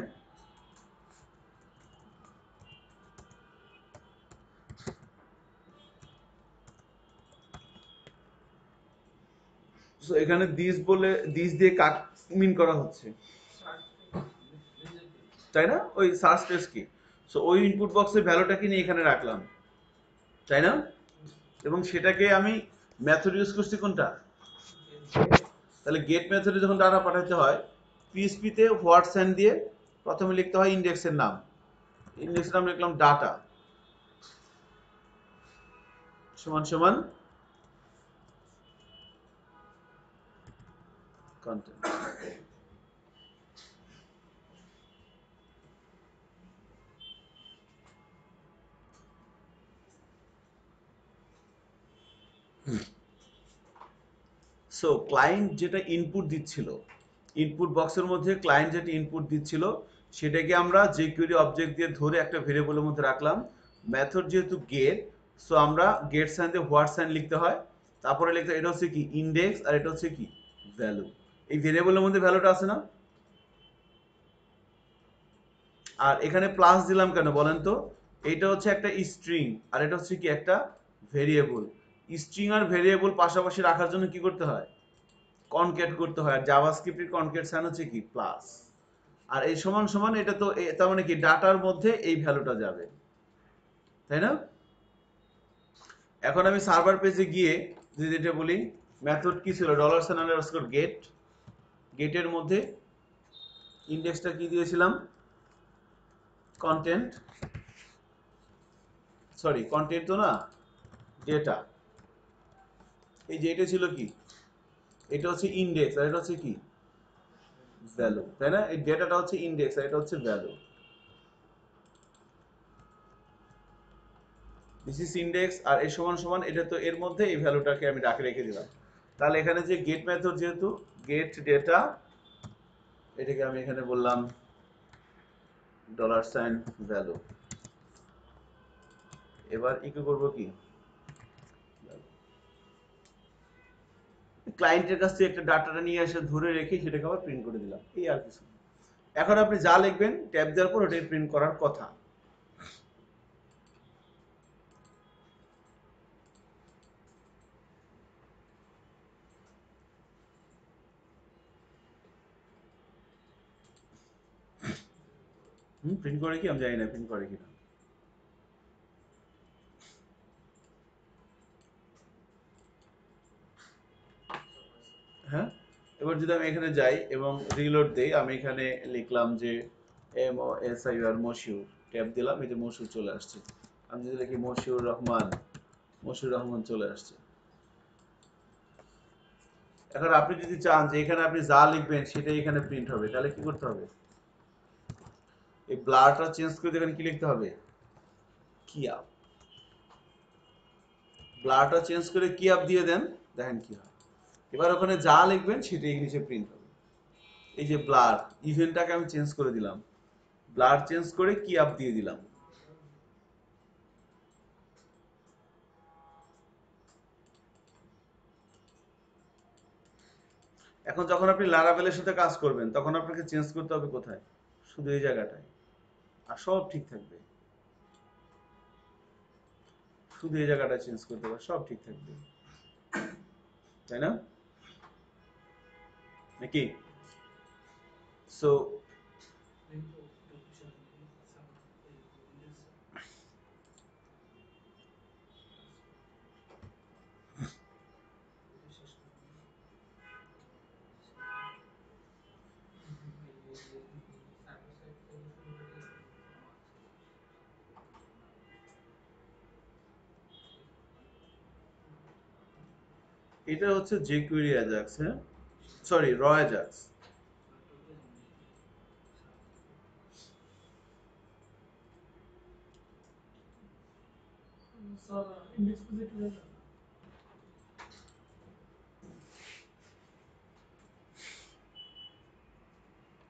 সো এখানে দিস বলে, দিস দিয়ে কাট মিন করা হচ্ছে, তাই না? ওই সার্চ টেক্সট কি, সো ওই ইনপুট বক্সের ভ্যালুটাকে নিয়ে এখানে রাখলাম, তাই না? এবং সেটাকে আমি মেথড ইউজ করছি কোনটা, তাহলে গেট মেথডে যখন ডাটা পাঠাতে হয়, পিএসপি তে হোয়াট সাইন দিয়ে প্রথমে লিখতে হয় ইন্ডেক্সের নাম, ইন্ডেক্সের নাম লিখলাম ডাটা সমান সমান কন্টেন্ট। সো ক্লায়েন্ট যেটা ইনপুট দিচ্ছিল, ইনপুট বক্সের মধ্যে ক্লায়েন্ট যেটা ইনপুট দিচ্ছিল সেটাকে আমরা jQuery অবজেক্ট দিয়ে ধরে একটা ভেরিয়েবলের মধ্যে রাখলাম। মেথড যেহেতু গেট, সো আমরা গেট সাইন দিয়ে হোয়াট সাইন লিখতে হয়, তারপরে লিখতে, এটা হচ্ছে কি ইন্ডেক্স, আর এটা হচ্ছে কি ভ্যালু। এই ভেরিয়েবলের মধ্যে ভ্যালুটা আছে না, আর এখানে প্লাস দিলাম কেন বলেন তো, এটা হচ্ছে একটা স্ট্রিং আর এটা হচ্ছে কি একটা ভেরিয়েবল। স্ট্রিং আর ভেরিয়েবল পাশাপাশি রাখার জন্য কি করতে হয়, কনক্যাট করতে হয়, আর জাভাস্ক্রিপ্টের কনক্যাট সাইন হচ্ছে কি প্লাস। আর এই সমান সমান এটা তো তার মানে কি ডাটার মধ্যে এই ভ্যালুটা যাবে, তাই না? এখন আমি সার্ভার পেজে গিয়ে যদি এটা বলি, মেথড কি ছিল, ডলার সাইন আন্ডারস্কোর গেট, গেটের মধ্যে ইন্ডেক্সটা কি দিয়েছিলাম, কন্টেন্ট, সরি কন্টেন্ট তো না, ডেটা। এই যে এটা ছিল কি, এটা হচ্ছে ইন্ডেক্স আর এটা হচ্ছে কি ভ্যালু, তাই না? এই ডেটাটা হচ্ছে ইন্ডেক্স আর এটা হচ্ছে ভ্যালু। দিস ইজ ইন্ডেক্স আর এই সমান সমান এটা, তো এর মধ্যে এই ভ্যালুটাকে আমি রেখে দিলাম। তাহলে এখানে যে গেট মেথড যেহেতু গেট ডেটা, এটাকে আমি এখানে বললাম ডলার সাইন ভ্যালু। এবার ইকো করব কি, ক্লায়েন্টের কাছ থেকে একটা ডাটাটা নিয়ে এসে ধরে রেখে সেটাকে আবার প্রিন্ট করে দিলাম, এই আর কিছু না। এখন আপনি যা লিখবেন ট্যাব দেওয়ার পর ওটাই প্রিন্ট করার কথা। প্রিন্ট করে কি আমি জানি না প্রিন্ট করে কিনা। হ্যাঁ, এবার যদি আমি এখানে যাই এবং রিলোড দেই, আমি এখানে লিখলাম যে MOSIUR মশিউর, ট্যাব দিলাম, এই যে মশিউর চলে আসছে। আমি যদি লিখি মশিউর রহমান, মশিউর রহমান চলে আসছে। এখন আপনি যদি চান যে এখানে আপনি যা লিখবেন সেটাই এখানে প্রিন্ট হবে, তাহলে কি করতে হবে, এই ব্লারটা চেঞ্জ করে এখানে কি লিখতে হবে, কি আপ, ব্লারটা চেঞ্জ করে কি আপ দিয়ে দেন, দেখেন কি হয়। এবার ওখানে যা লিখবেন সেটাই নিচে প্রিন্ট হবে। এই যে ব্লার ইভেন্টটাকে আমি চেঞ্জ করে দিলাম, ব্লার চেঞ্জ করে কি আপ দিয়ে দিলাম। এখন যখন আপনি লারাভেলের সাথে কাজ করবেন তখন আপনাকে চেঞ্জ করতে হবে কোথায়, শুধু এই জায়গাটায়, আর সব ঠিক থাকবে। শুধু এই জায়গাটা চেঞ্জ করতে হবে, সব ঠিক থাকবে, তাই না নাকি? সো এটা হচ্ছে jQuery Ajax, হ্যাঁ সরি র Ajax। স্যার ইন্ডেক্স পজিটিভ হয়ে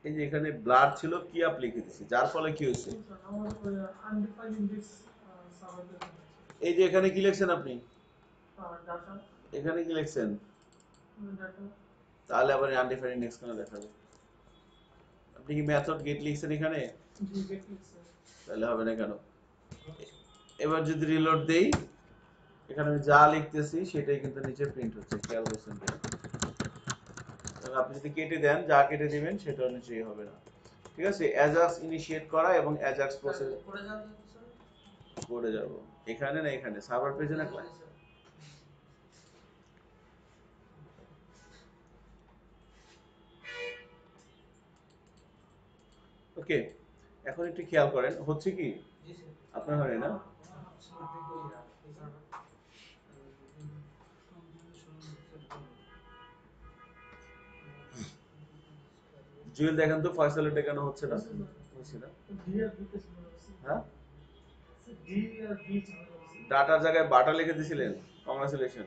এই যে এখানে ব্লার ছিল কি আপ লিখে দিছি, যার ফলে কি হয়েছে, আমার আনডিফাইন্ড ইন্ডেক্স সার্ভার এই যে এখানে কি লিখছেন আপনি, ডাটা এখানে কি লিখছেন, ডাটা তাহলে আবার আনডিফাইন্ড ইন্ডেক্স কেন দেখাবে? আপনি কি মেথড গেট লিখছেন এখানে, জি গেট লিখছে তাহলে হবে না কেন? এবার যদি রিলোড দেই, এখানে আমি যা লিখতেছি সেটাই কিন্তু নিচে প্রিন্ট হচ্ছে, খেয়াল করছেন কিনা? এবং আপনি যদি কেটে দেন, যা কেটে দিবেন সেটাও নিচেই হবে না। ঠিক আছে, অ্যাজাক্স ইনিশিয়েট করা এবং অ্যাজাক্স প্রসেস করে যান স্যার করে যাব। এখানে না এখানে সার্ভার পেজে না ক্লায়েন্ট। ওকে, এখন একটু খেয়াল করেন হচ্ছে কি জি স্যার আপনার হয় না, জুয়েল দেখেন তো ফয়সালের কেন হচ্ছে না, হচ্ছে না, ডি আর বি তে ছিল হ্যাঁ ডি আর বি ছিল ডাটার জায়গায় বাটা লিখে দিছিলেন, কংগ্রাচুলেশন।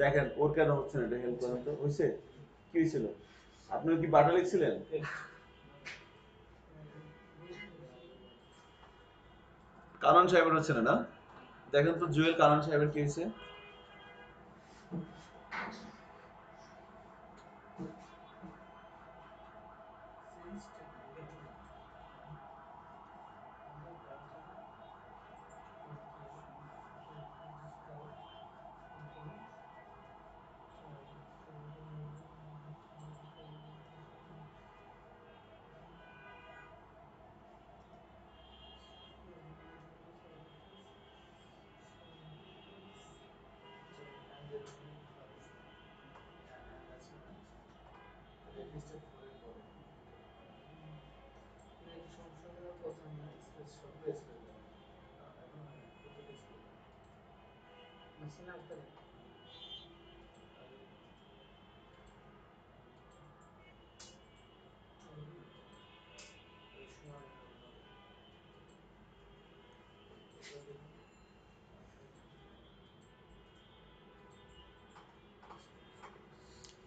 দেখেন ওর কেন হচ্ছে না, এটা হেল্প করেন তো, হয়েছে কি হয়েছিল, আপনিও কি বাটা লিখছিলেন, কানন সাহেবের হচ্ছে না, না দেখেন তো জুয়েল কানন সাহেবের কি হয়েছে,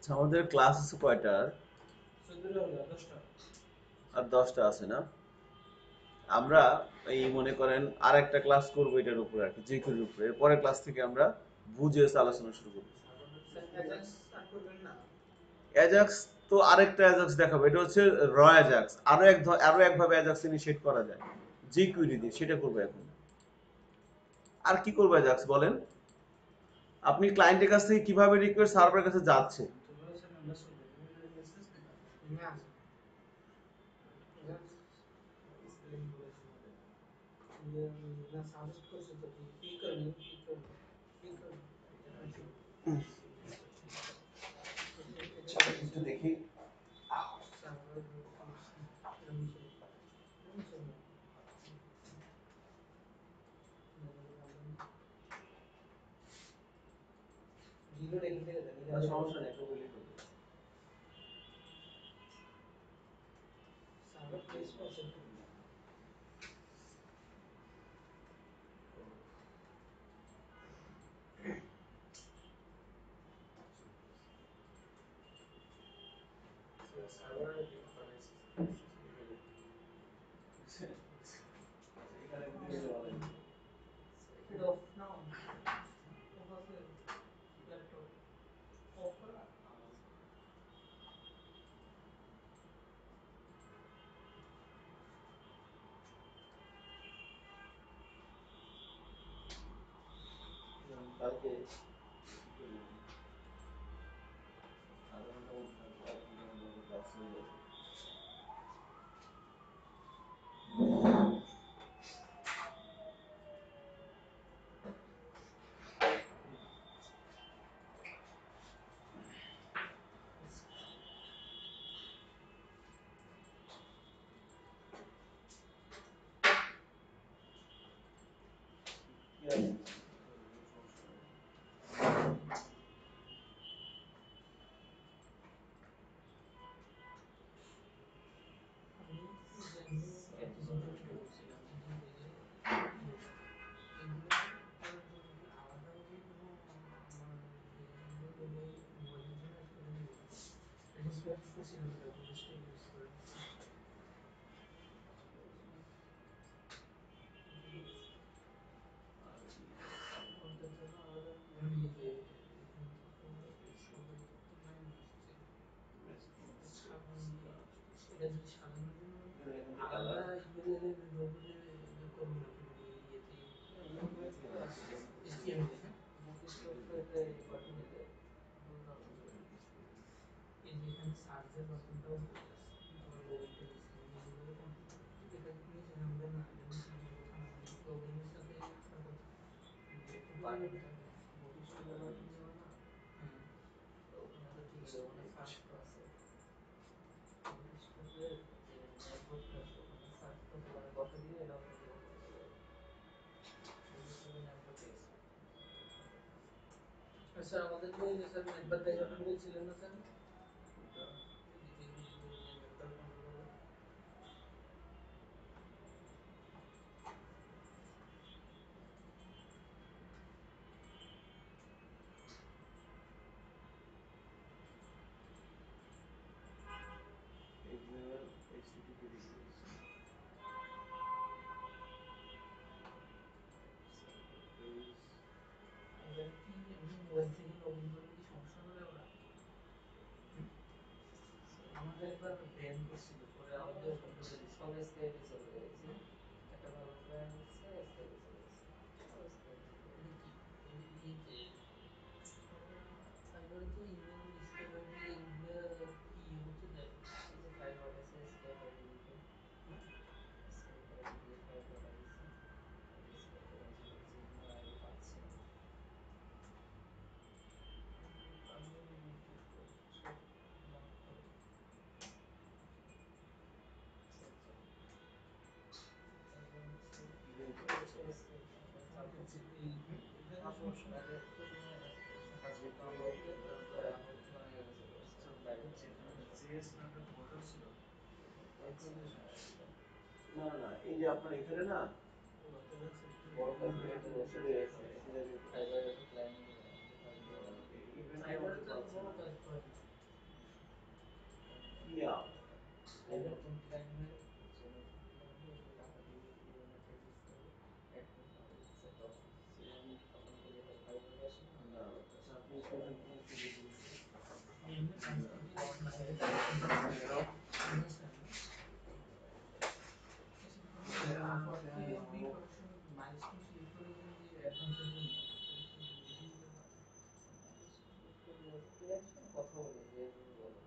আচ্ছা, আমাদের ক্লাস আছে কয়টার, আর 10টা আছে না, আমরা এই মনে করেন আর একটা ক্লাস করবো এটার উপরে আর কি, জিকির উপরে। এর পরের ক্লাস থেকে আমরা বুঝেস আলোচনা শুরু করবো। স্যার অ্যাজাক্স আর করবেন না? অ্যাজাক্স তো আরেকটা অ্যাজাক্স দেখাবো, এটা হচ্ছে র অ্যাজাক্স। আরো একভাবে অ্যাজাক্স ইনিশিয়েট করা যায় জি কুইরি দিয়ে, সেটা করবো এখন। আর কি করবো অ্যাজাক্স বলেন? আপনি ক্লায়েন্টের কাছ থেকে কিভাবে রিকোয়েস্ট সার্ভারের কাছে যাচ্ছে? না স্পেলিং বলেছি আমাদের ये ना साबित कर सकते कि फिकर नहीं फिकर फिकर একটু দেখি। सागर रमीशे रमीशे জিরো রেখে থেকে দেন না, সমস্যা নেই, একটু বলি করবো। সাগর প্লেস করছে সাগর ডিফারেন্স এখানে দিয়ে বলেন। এটা অফ না অন অফ আছে ল্যাপটপ অফ করা কালকে আধা ঘন্টা মধ্যে থাকবো, 1 ঘন্টার মধ্যে ক্লাস হয়ে যাবে। কি আছে? সমস্যা নেই। আমি জানি ক্যাপচার যেটা বলছিলাম যে এগুলো করার জন্য কি আলাদাভাবে কোনো মানে কোনো মোবাইলের জন্য অ্যাড করে দিব নাকি সফট করছিলাম ডাব্লিউএসটা ইউজ করে দিচ্ছি ওটার জন্য আলাদা আমি এই যে এখান থেকে সবাই তো নাই নিয়ে এসেছি এটা যদি সাজানোর জন্য আলাদা ইউআরএল ব্যবহারে করবো নাকি মানে ইয়েতেই HTML হ্যাঁ এই যে এখানে সার্চের বাটনটাও বলে আছে আবার লগ ইন টেবিলস আমি নিজেভাবে কনফিগ করব কিন্তু এটা কি নিচে নামবে না এটা নিচে নামার কথা না মানে লগ ইনের সাথে আসার কথা বাটনটা বৈশিষ্ট্য বাটন যাবে না, হ্যাঁ তো ওখানে তো ঠিক আছে, ওখানে সার্চ তো আছে। বৈশিষ্ট্যতে যে নেটওয়ার্কটা আছে ওখানে সার্চ তো ওখানে বসে দিলে এটা নিজে ওখানে চলে যাবে। বৈশিষ্ট্যতে নেটওয়ার্কে আছে। স্যার আমাদেরকে স্যার একবার দেখাতে বলছিলেন না স্যার কোনটা? যে মেম্বার কন্ট্রোল হবে XML HTTP request server page। এখানে কি এমনি মোবাইল থেকে লগ ইন করলে কি সমস্যা করে ওরা আমাদের একবার ব্যান করছিল পরে আমাদের আমাদের বন্ধ করে দিয়েছিল সব স্কাইপে চলে গেছে, একটা ভালো ব্র্যান্ড হচ্ছে স্কাইপে চলে গেছে, সব স্কাইপে চলে গেছে। এটা কি এই যে ওরা সাইবার যে ইমেল স্কাইপ আইডি এগুলা কি হতে দেয় এই যে ফাইল পাঠাইছে স্কাইপ আইডি লিখে, হ্যাঁ স্কাইপ আইডি দিয়ে ফাইল পাঠাই দিচ্ছে, স্কাইপ আইডি জিমেল আইডি পাচ্ছে। পারলে রিমুভ সব লক করে সেভ করো। তারপর হচ্ছে ইভেন্ট স্কাইপ এটা চালু করছে। এখানে সমস্যা নেই আগে তো তুমি কাজটা ডাউনলোড করে আনলোড বানিয়ে রেখেছো, বাইরে জেএস নামটা ফোল্ডার ছিল না না না, এই যে আপনার এখানে না বড় ফাইল একটা চলে গেছে, এটা জায়গায় ফাইবারে তো ক্লায়েন্ট নেই, আমাদের ফাইবারে ইভেন্টের সাইবারে মধ্যে তো পাচ্ছে বড় না। কাজ হয় না ইয়া নতুন ক্লায়েন্ট হয়ে যে নতুন ক্লায়েন্ট হলে টাকা দিয়ে কনসেন্ট্রেট না বেশি দিতে পারে তুই একটু কথা বলি যে এভাবে বলো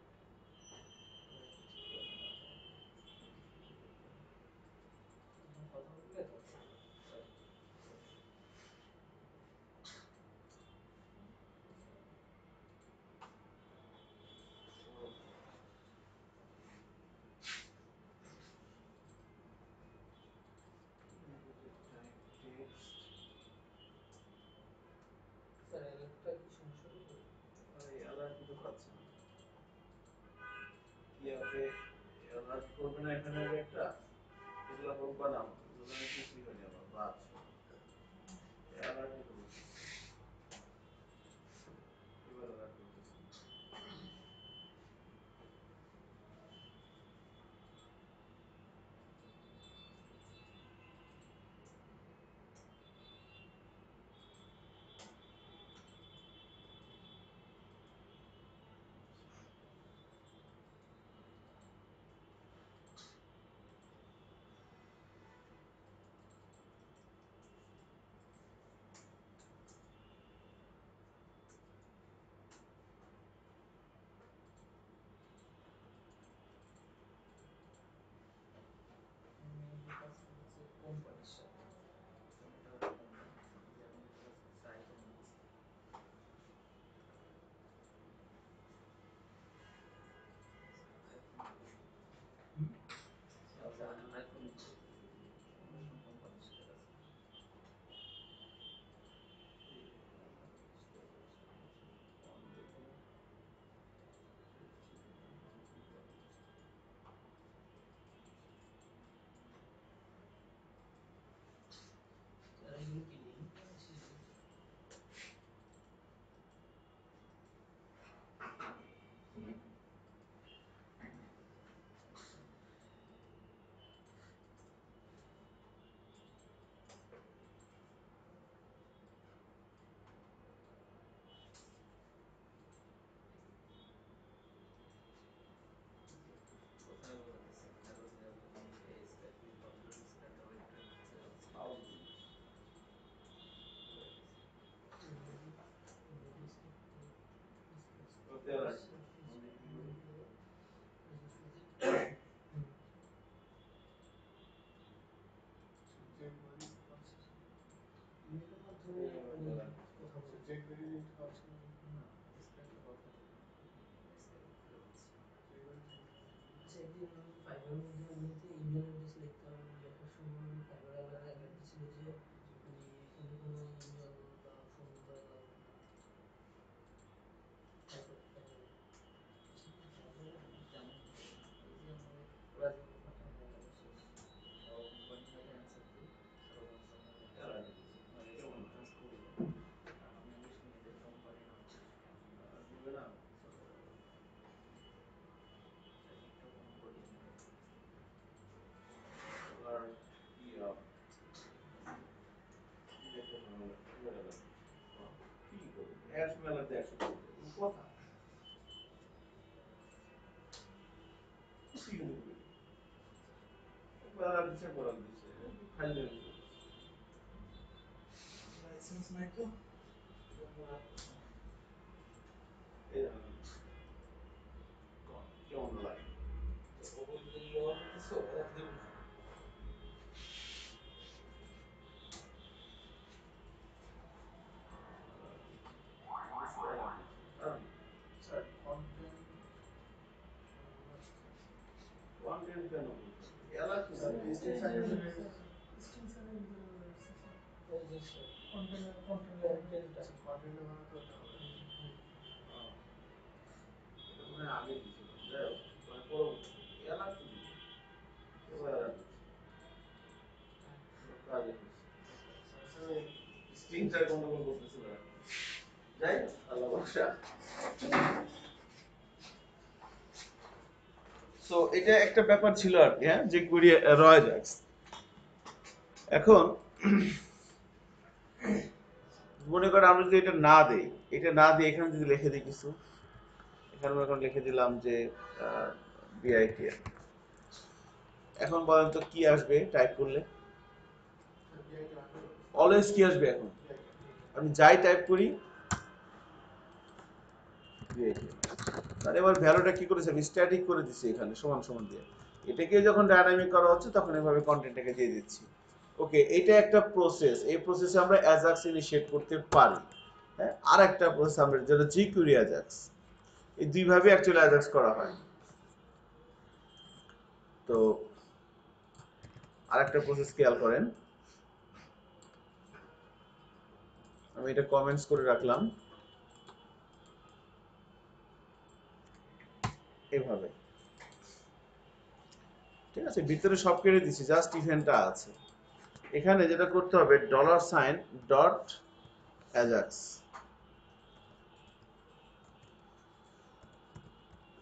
ঠিক করে না কথা বললে তখন স্যার অ্যালার্টটা কি সমস্যা করবে অ্যালার্ট দিতে পারছে না কি আপনি অ্যালার্ট করবে না এখানে একটা এগুলো হোক বা না হোক এগুলো আমি কিছুই হয়নি আমার বা অ্যালার্ট দিতে বলছি এবার অ্যালার্ট করতেছি কোম্পানির সাথে এটা হলো কোম্পানি যেমন আইফোন নিচ্ছি আইফোন কোম্পানির সাথে আছে স্যার এগুলো কি লিঙ্ক কোথায় বলা আছে hello there page that will control display web ওতে অ্যালার্ট ইমেলের মাধ্যমে মানে কথা বলে চেক ভেরিফিকেট পাচ্ছেন না ডিসপ্লেটা কথা বলি আচ্ছা একদিন ফাইবারের মধ্যে এমনিতে ইমেল অ্যাড্রেস লেখার সময় ফাইবার অ্যালার্ট দিচ্ছিল যে মানে এখানে কোনো ইমেল বা ফোন নাম্বার অ্যালাউড না ফাইবারে তেমন এই যে আমরা ওরা যেগুলো পাঠায় দেয় শেষ কোম্পানি হলে অ্যান্সার দিই আর ওরা সময় অ্যালার্ট এরকম কাজ করি কারণ আমি বেশি নিজের কোম্পানি নাম দিবে না সেটিংটা কম করি অ্যালার্ট কি কি দেখতে ভালো লাগে এবার অ্যালার্ট কি করবে এর সময় অ্যালার্ট দেয় কথা কি করবে অ্যালার্ট দিচ্ছে খালি লাইসেন্স নাই তো কেমন লাগে ওগুলো যদি ব্যবহার করতেছো অফ দেবে না স্যার কন্টেন্ট কন্টেন্ট কেন অ্যালার্ট কন্টেন্ট বানাতে হতে হবে এটা মনে হয় আগে দিছিল যাই হোক মানে পরবর্তী অ্যালার্ট দিবে এবার অ্যালার্ট কাজে স্ক্রিনটা গন্ডগোল করতেছিল যাই হোক আল্লাহ ভরসা সো এটা একটা ব্যাপার ছিল আর কি হ্যাঁ যে কুরিয়ার রয়জার্স এখন মনে করেন আমরা যদি এটা না দেই এটা না দিয়ে এখানে যদি লিখে দিই কিছু এখানে এখন লিখে দিলাম যে বিআইটিএন এখন বলেন তো কি আসবে টাইপ করলে অলওয়েজ কি আসবে এখন আমি যাই টাইপ করি তাহলে এবার ভ্যালুটা কি করেছে, আমি স্ট্যাটিক করে দিচ্ছি এখানে সমান সমান দিয়ে। এটাকে যখন ডাইনামিক করা হচ্ছে তখন এভাবে কন্টেন্টটাকে দিয়ে দিচ্ছি। ওকে, এটা একটা প্রসেস, এই প্রসেসে আমরা অ্যাজাক্স ইনিশিয়েট করতে পারি। হ্যাঁ, আর একটা প্রসেস আমরা যেটা জিকিউরি অ্যাজাক্স, এই দুইভাবে অ্যাকচুয়ালি অ্যাজাক্স করা হয়। তো আরেকটা প্রসেস খেয়াল করেন, আমি এটা কমেন্টস করে রাখলাম এভাবে, ঠিক আছে, ভিতরে সব কেটে দিচ্ছি, জাস্ট ইভেন্টটা আছে। এখানে যেটা করতে হবে ডলার সাইন ডট অ্যাজাক্স,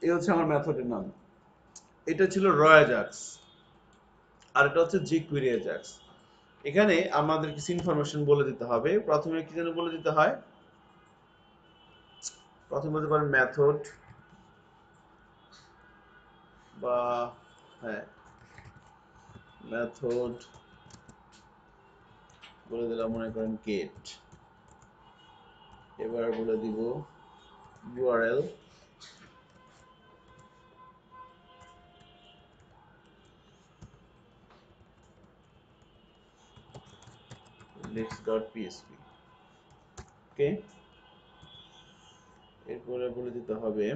এই হচ্ছে আমার মেথডের নাম। এটা ছিল র অ্যাজাক্স, আর এটা হচ্ছে জিকুইরি অ্যাজাক্স। এখানে আমাদের কিছু ইনফরমেশন বলে দিতে হবে। প্রথমে কি যেন বলে দিতে হয়, প্রথমে বলতে পারেন মেথড বা হ্যাঁ মেথড বলে দিলাম, মনে করেন গেট। এবার বলে দিব ইউআরএল, index.php। ওকে, এরপরে বলে দিতে হবে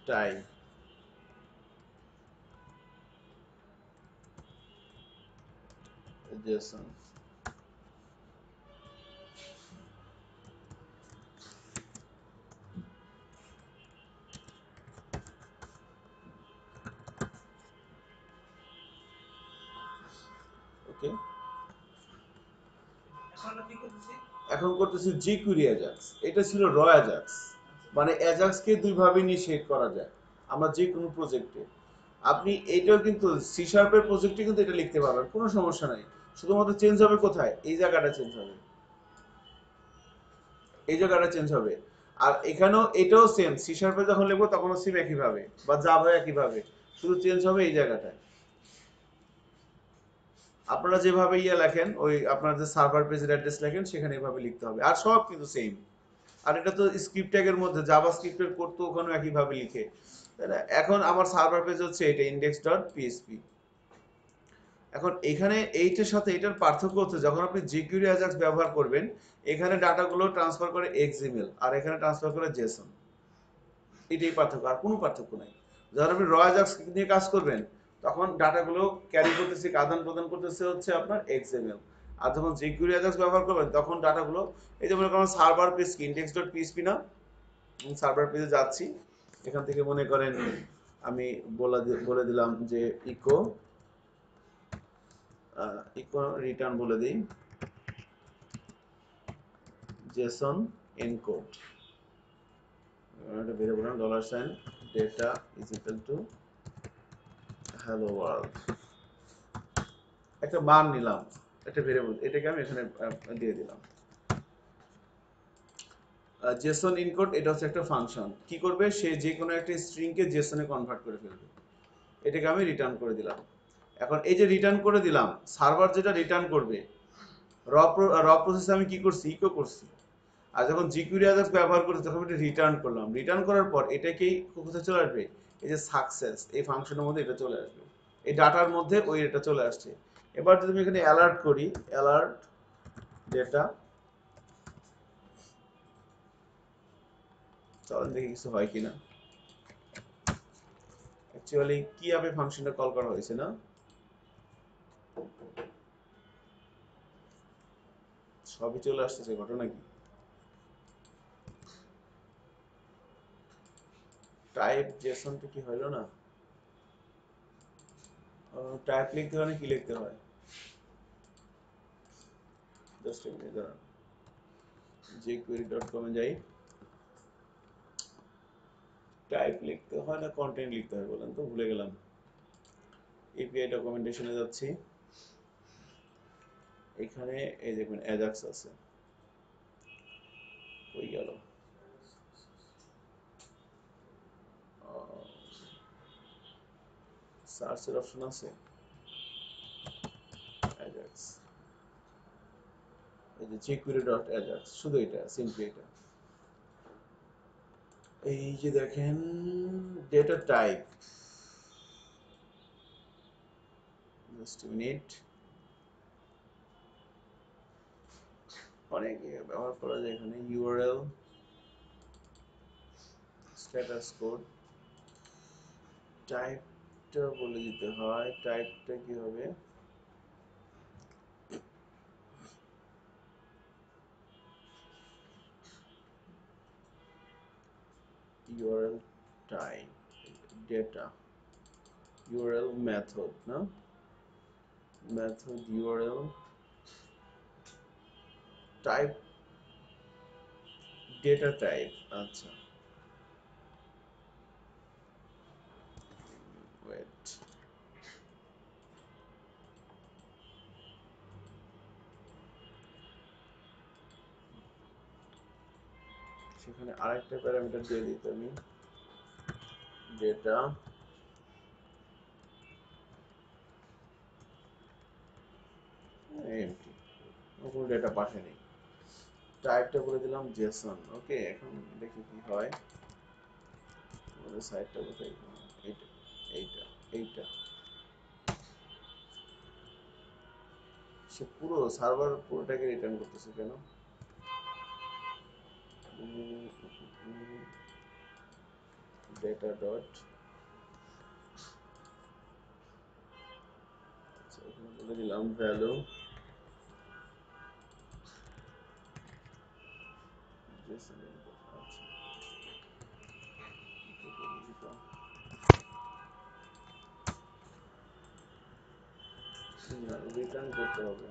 টাইপ জেসন। ওকে, এখন আমরা কি করতেছি? এখন করতেছি জিকুইরি অ্যাজাক্স। এটা ছিল র অ্যাজাক্স, মানে অ্যাজাক্সকে দুইভাবে ইনিশিয়েট করা যায় আমরা যে কোনো প্রজেক্টে। আপনি এইটাও কিন্তু সি শার্পের প্রজেক্টে কিন্তু এটা লিখতে পারবেন, কোনো সমস্যা নাই। শুধুমাত্র চেঞ্জ হবে কোথায়, এই জায়গাটা চেঞ্জ হবে, এই জায়গাটা চেঞ্জ হবে। আর এখানেও এটাও সেম, সি শার্পে যখন লিখবো তখনও সেম একইভাবে, বা জাভা একইভাবে, শুধু চেঞ্জ হবে এই জায়গাটায়। আপনারা যেভাবে ইয়ে লেখেন, ওই আপনার যে সার্ভার পেজের অ্যাড্রেস লেখেন সেখানে এভাবে লিখতে হবে, আর সব কিন্তু সেম। আর এটা তো স্ক্রিপ্ট ট্যাগের মধ্যে, জাভা স্ক্রিপ্টের কোড তো ওখানে একইভাবে লিখে, তাই না? এখন আমার সার্ভার পেজ হচ্ছে এটা index.php। এখন এখানে এইটার সাথে এটার পার্থক্য হচ্ছে, যখন আপনি জিকিউরি অ্যাজাক্স ব্যবহার করবেন, এখানে ডাটাগুলো ট্রান্সফার করে এক্সএমএল, আর এখানে ট্রান্সফার করে জেসন। এটাই পার্থক্য, আর কোনো পার্থক্য নাই। যখন আপনি র অ্যাজাক্স নিয়ে কাজ করবেন তখন ডাটাগুলো ক্যারি করতেছে, আদান প্রদান করতেছে হচ্ছে আপনার এক্সএমএল। আর যখন জিকিউরি অ্যাজাক্স ব্যবহার করবেন তখন ডাটাগুলো, এই যে মনে করেন সার্ভার পেজ কি index.php না, সার্ভার পেজে যাচ্ছি, এখান থেকে মনে করেন আমি বলে দিলাম যে ইকো ইকো রিটার্ন বলে দিই জেসন এনকোড, এটা ভেরিয়েবল নাম dollar sign data is equal to hello world, একটা মান নিলাম, একটা ভেরিয়েবল, এটাকে আমি এখানে দিয়ে দিলাম। জেসন ইনকোড এটা হচ্ছে একটা ফাংশন, কি করবে, সে যে কোনো একটা স্ট্রিং কে জেসনে কনভার্ট করে ফেলবে, এটাকে আমি রিটার্ন করে দিলাম। এখন এই যে রিটার্ন করে দিলাম, সার্ভার যেটা রিটার্ন করবে, র প্রসেসে আমি কি করছি, ইকো করছি। আর যখন জিকিউরি অ্যাজাক্স ব্যবহার করছি তখন এটা রিটার্ন করলাম, রিটার্ন করার পর এটাকেই কোথায় চলে আসবে, এই যে সাকসেস এই ফাংশনের মধ্যে এটা চলে আসবে, এই ডাটার মধ্যে ওই এটা চলে আসছে। এবার যদি আমি এখানে অ্যালার্ট করি, অ্যালার্ট ডেটা, চলেন দেখি কিছু হয় কিনা। অ্যাকচুয়ালি কি ভাবে ফাংশনটা কল করা হয়েছে না, সবই চলে আসতেছে, ঘটনা কি, টাইপ জেসনটা কি হলো না, টাইপ লিখতে হয় না কি লিখতে হয়, জাস্ট a minute দাঁড়ান, jQuery.com এ যাই, টাইপ লিখতে হয় না কন্টেন্ট লিখতে হয় বলেন তো, ভুলে গেলাম। এপিআই ডকুমেন্টেশনে যাচ্ছি, এখানে এই দেখুন অ্যাজাক্স আছে, হয়ে গেল, সার্চের অপশন আছে, অ্যাজাক্স, এই যে jQuery ডট ajax, শুধু এটা, সিম্পলি এটা। এই যে দেখেন ডেটা টাইপ, জাস্ট মিনিট, অনেক ব্যবহার করা যায় এখানে। ইউআরএল, স্ট্যাটাস কোড, টাইপটা বলে দিতে হয়। টাইপটা কি হবে? URL type, data, URL method, না method URL type, data type. আচ্ছা, ওয়েট, সেখানে আরেকটা প্যারামিটার দিয়ে দিত আমি, ডেটা এমটি, কোনো ডেটা পাশে নেই। টাইপটা বলে দিলাম জেসন। ওকে, এখন দেখি কি হয়। আমাদের সাইটটা কোথায়? এইটা, এইটা, এইটা। সে পুরো সার্ভার পুরোটাকে রিটার্ন করতেছে কেন? ডেটা ডট, আচ্ছা এখানে বলে দিলাম ভ্যালু জেসন ইনপুট। আচ্ছা, রিটার্ন করতে হবে।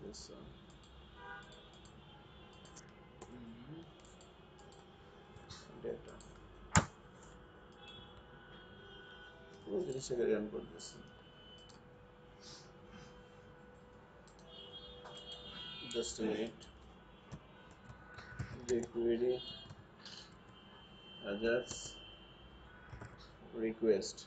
জেসন ডেটা, পুরো জিনিসটাকে রিটার্ন করতেছে। Just a minute, jQuery ajax request,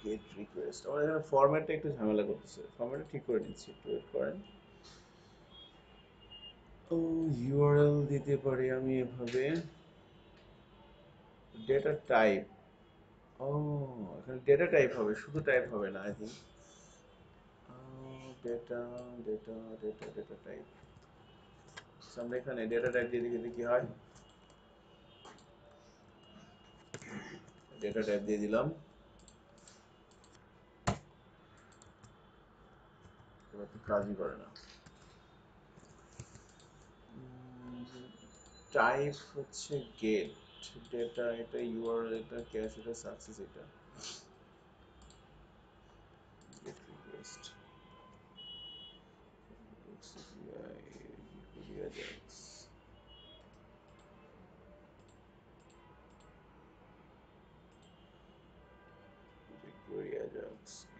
get request। আমার এখানে ফরম্যাটটা একটু ঝামেলা করতেছে, ফরম্যাটটা ঠিক করে নিচ্ছি, একটু ওয়েট করেন। ও, ইউআরএল দিতে পারি আমি এভাবে, ডেটা টাইপ। ও, এখানে ডেটা টাইপ হবে, শুধু টাইপ হবে না, I think. Data data data data type, আমরা এখানে ডেটা টাইপ দিয়ে দেখি কি হয়। ডেটা টাইপ দিয়ে দিলাম, এবার তো কাজই করে না। টাইপ হচ্ছে গেট, ডেটা এটা ইউআরএল, এটা ক্যাশ, এটা সাকসেস, এটা গেট রিকোয়েস্ট,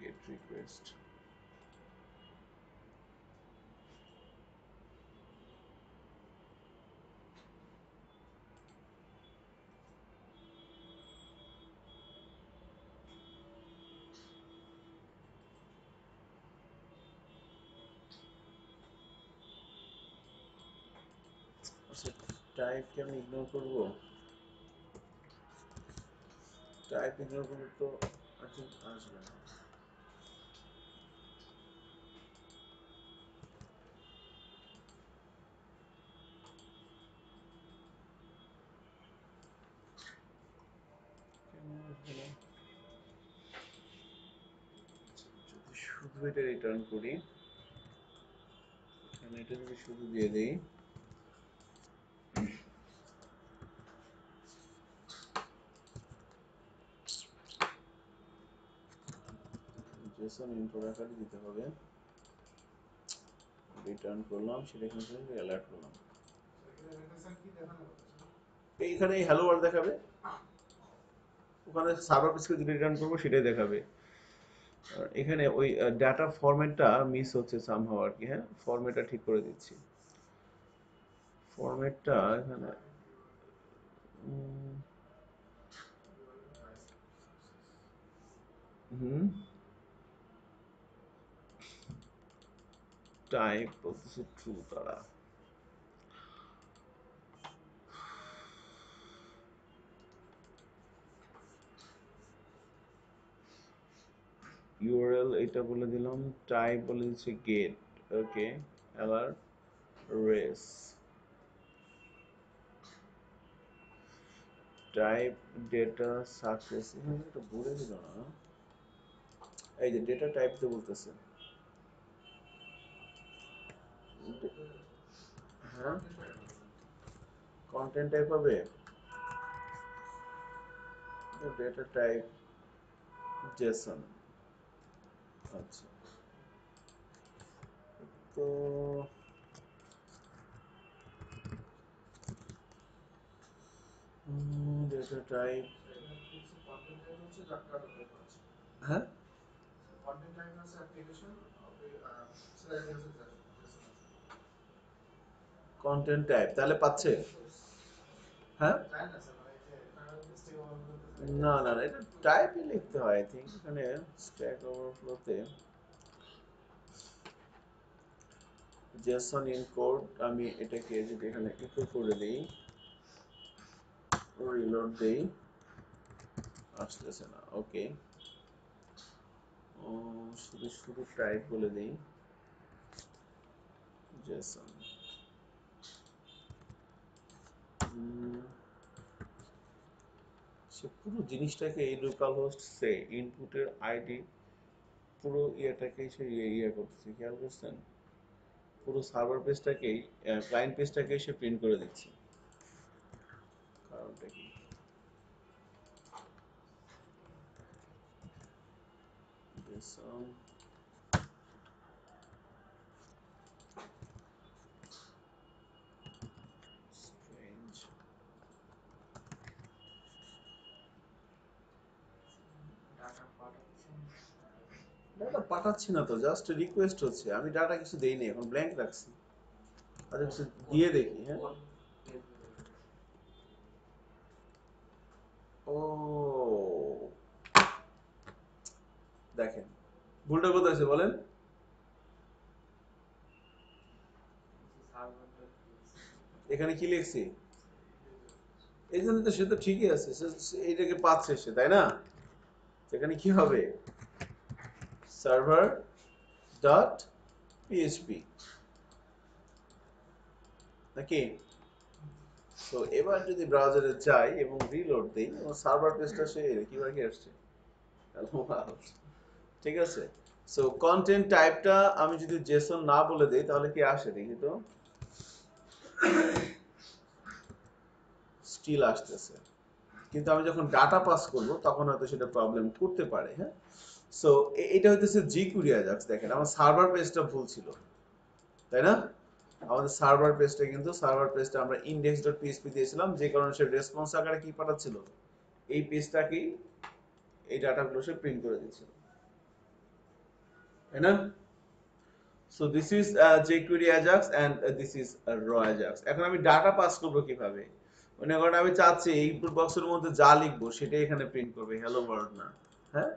গেট রিকোয়েস্ট। আচ্ছা, টাইপকে আমি ইগনোর করবো, টাইপ ইগনোর করলে তো আই থিঙ্ক আসবে না। কেন আসবে না? যদি শুধু এটা রিটার্ন করি, এখানে এটা যদি শুধু দিয়ে দিই, জেসন ইনপুট আকারে দিতে হবে, রিটার্ন করলাম, সেটা কিন্তু অ্যালার্ট করলাম। এইখানে হ্যালো ওয়ার্ল্ড দেখাবে, ওখানে সার্ভার পেজকে যদি রিটার্ন করবো সেটাই দেখাবে। আর এখানে ওই ডাটা ফরম্যাটটা মিস হচ্ছে সামহাও আর কি। হ্যাঁ, ফরম্যাটটা ঠিক করে দিচ্ছি। ফরম্যাটটা এখানে হুম টাইপ বলতেছে ট্রু তারা। ইউআরএল এটা বলে দিলাম, টাইপ বলে দিচ্ছি গেট, ওকে, এবার রেস টাইপ ডেটা সাকসেস, এখানে এটা বলে দিল না, এই যে ডেটা টাইপ তো বলতেছে। হ্যাঁ, কন্টেন্ট টাইপ হবে, ডেটা টাইপ জেসন। আচ্ছা, তো ডেটা টাইপ, হ্যাঁ কন্টেন্ট টাইপ তাহলে পাচ্ছে। হ্যাঁ, না না না, এটা টাইপই লিখতে হয় আই থিঙ্ক। এখানে স্ট্যাক ওভারফ্লোতে জেসন ইনকোড, আমি এটাকে যদি এখানে ইকো করে দিই, রিলোড দেই, আসতেছে না। ওকে, শুধু শুধু টাইপ বলে দিই জেসন। সে পুরো জিনিসটাকে এই লোকাল হোস্ট সে ইনপুটের আইডি পুরো ইয়েটাকে সে ইয়ে করতেছে, খেয়াল করছেন? পুরো সার্ভার পেজটাকেই, ক্লায়েন্ট পেজটাকেই সে প্রিন্ট করে দিচ্ছে। কারণটা কি? জেসন স্ট্রেঞ্জ, ডাটা পাঠাচ্ছি না তো, জাস্ট রিকোয়েস্ট হচ্ছে। আমি ডাটা কিছু দেইনি, এখন ব্ল্যাঙ্ক রাখছি। আচ্ছা কিছু দিয়ে দেখি। হ্যাঁ, ও দেখেন ভুলটা কোথায় আছে বলেন? এখানে কি লিখছি? এই জন্য তো সে তো ঠিকই আছে, এইটাকে পাচ্ছে সে, তাই না? এখানে কি হবে? সার্ভার ডট পিএইচপি নাকি? তো এবার যদি ব্রাউজারে যাই এবং রিলোড দেই, এবং সার্ভার পেজটা সে কিভাবে কি আসছে, ঠিক আছে। সো কন্টেন্ট টাইপটা আমি যদি জেসন না বলে দেই তাহলে কি আসে দেখি তো, স্টিল আসতেছে। কিন্তু আমি যখন ডাটা পাস করব তখন হয়তো সেটা প্রবলেম করতে পারে। হ্যাঁ, সো এটা হইতেছে জিকিউরি অ্যাজাক্স। দেখেন আমার সার্ভার পেজটা ভুল ছিল, তাই না? আমাদের সার্ভার পেজটা কিন্তু সার্ভার পেজটা আমরা index.php দিয়েছিলাম, যে কারণে সে রেসপন্স আকারে কি পাঠাচ্ছিল, এই পেজটাকেই, এই ডাটাগুলো সে প্রিন্ট করে দিচ্ছিল, তাই না? So this is jQuery Ajax and this is raw Ajax। এখন আমি ডাটা পাস করব কিভাবে? মনে করেন আমি চাচ্ছি ইনপুট বক্সের মধ্যে যা লিখবো সেটাই এখানে প্রিন্ট করবে, হ্যালো ওয়ার্ল্ড না। হ্যাঁ,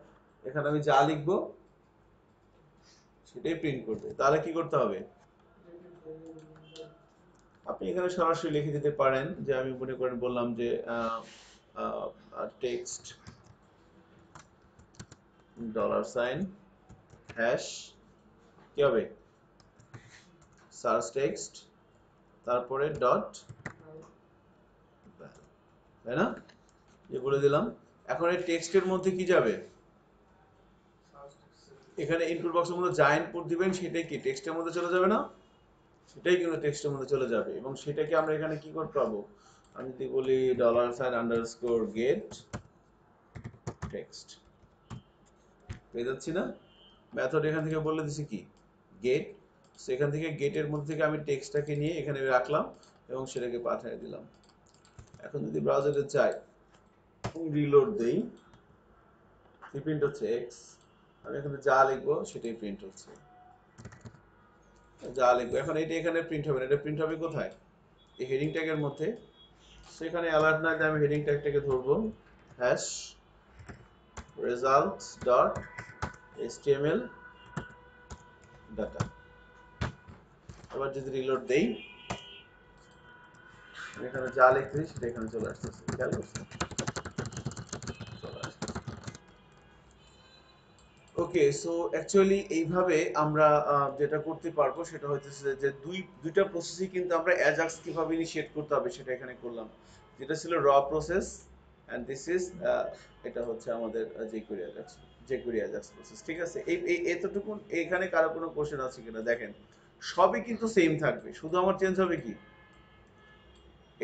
এখানে আমি যা লিখবো সেটাই প্রিন্ট করবে। তাহলে কি করতে হবে? আপনি এখানে সরাসরি লিখে দিতে পারেন যে আমি মনে করেন বললাম যে টেক্সট ডলার সাইন হ্যাশ, কি হবে, সার্চ টেক্সট, তারপরে ডট, তাই না? যে বলে দিলাম। এখন এই টেক্সটের মধ্যে কি যাবে? এখানে ইনপুট বক্সের মধ্যে যা ইনপুট দিবেন সেটাই কি টেক্সটের মধ্যে চলে যাবে না? সেটাই কিন্তু টেক্সটের মধ্যে চলে যাবে, এবং সেটাকে আমরা এখানে কি করতে পাবো? আমি যদি বলি dollar sign underscore get text, পেয়ে যাচ্ছি না? মেথড এখান থেকে বলে দিছি কি গেট, সেখান থেকে গেটের মধ্যে থেকে আমি টেক্সটটাকে নিয়ে এখানে রাখলাম, এবং সেটাকে পাঠিয়ে দিলাম। এখন যদি ব্রাউজারে যাই রিলোড দেই, প্রিন্ট হচ্ছে এক্স, আমি এখানে যা লিখবো সেটাই প্রিন্ট হচ্ছে, যা লিখবো এখন এটা এখানে প্রিন্ট হবে না, এটা প্রিন্ট হবে কোথায়, এই হেডিং ট্যাগের মধ্যে। সেখানে অ্যালার্ট না দিয়ে আমি হেডিং ট্যাগটাকে ধরবো hash results dot html data. আবার যদি রিলোড দেই আমি এখানে যা লিখতেছি সেটা এখানে চলে আসতেছে, খেয়াল করছেন? চলে আসছে। ওকে, সো অ্যাকচুয়ালি এইভাবে আমরা যেটা করতে পারবো সেটা হচ্ছে যে দুইটা প্রসেসই কিন্তু আমরা অ্যাজাক্স কিভাবে ইনিশিয়েট করতে হবে সেটা এখানে করলাম, যেটা ছিল র প্রসেস এন্ড দিস ইজ এটা হচ্ছে আমাদের jQuery অ্যাজাক্স প্রসেস। ঠিক আছে, এই এতটুকু এখানে কারো কোনো কোশ্চেন আছে কিনা দেখেন, সবই কিন্তু সেম থাকবে, শুধু আমার চেঞ্জ হবে কি,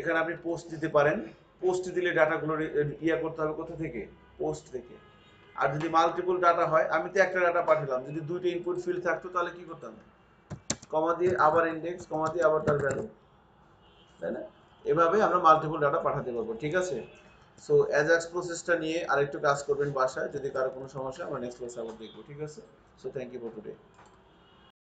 এখানে আপনি পোস্ট দিতে পারেন, পোস্ট দিলে ডাটাগুলো ইয়া করতে হবে কোথা থেকে, পোস্ট থেকে। আর যদি মাল্টিপল ডাটা হয়, আমি তো একটা ডাটা পাঠালাম, যদি দুইটা ইনপুট ফিল্ড থাকতো তাহলে কি করতাম, কমা দিয়ে আবার ইনডেক্স, কমা দিয়ে আবার তার ভ্যালু, তাই না? এভাবে আমরা মাল্টিপল ডাটা পাঠাতে পারবো। ঠিক আছে, সো অ্যাজাক্স প্রসেসটা নিয়ে আরেকটু কাজ করবেন বাসায়, যদি কারো কোনো সমস্যা আমরা নেক্সট ক্লাসে আবার দেখবো। ঠিক আছে, so thank you for today.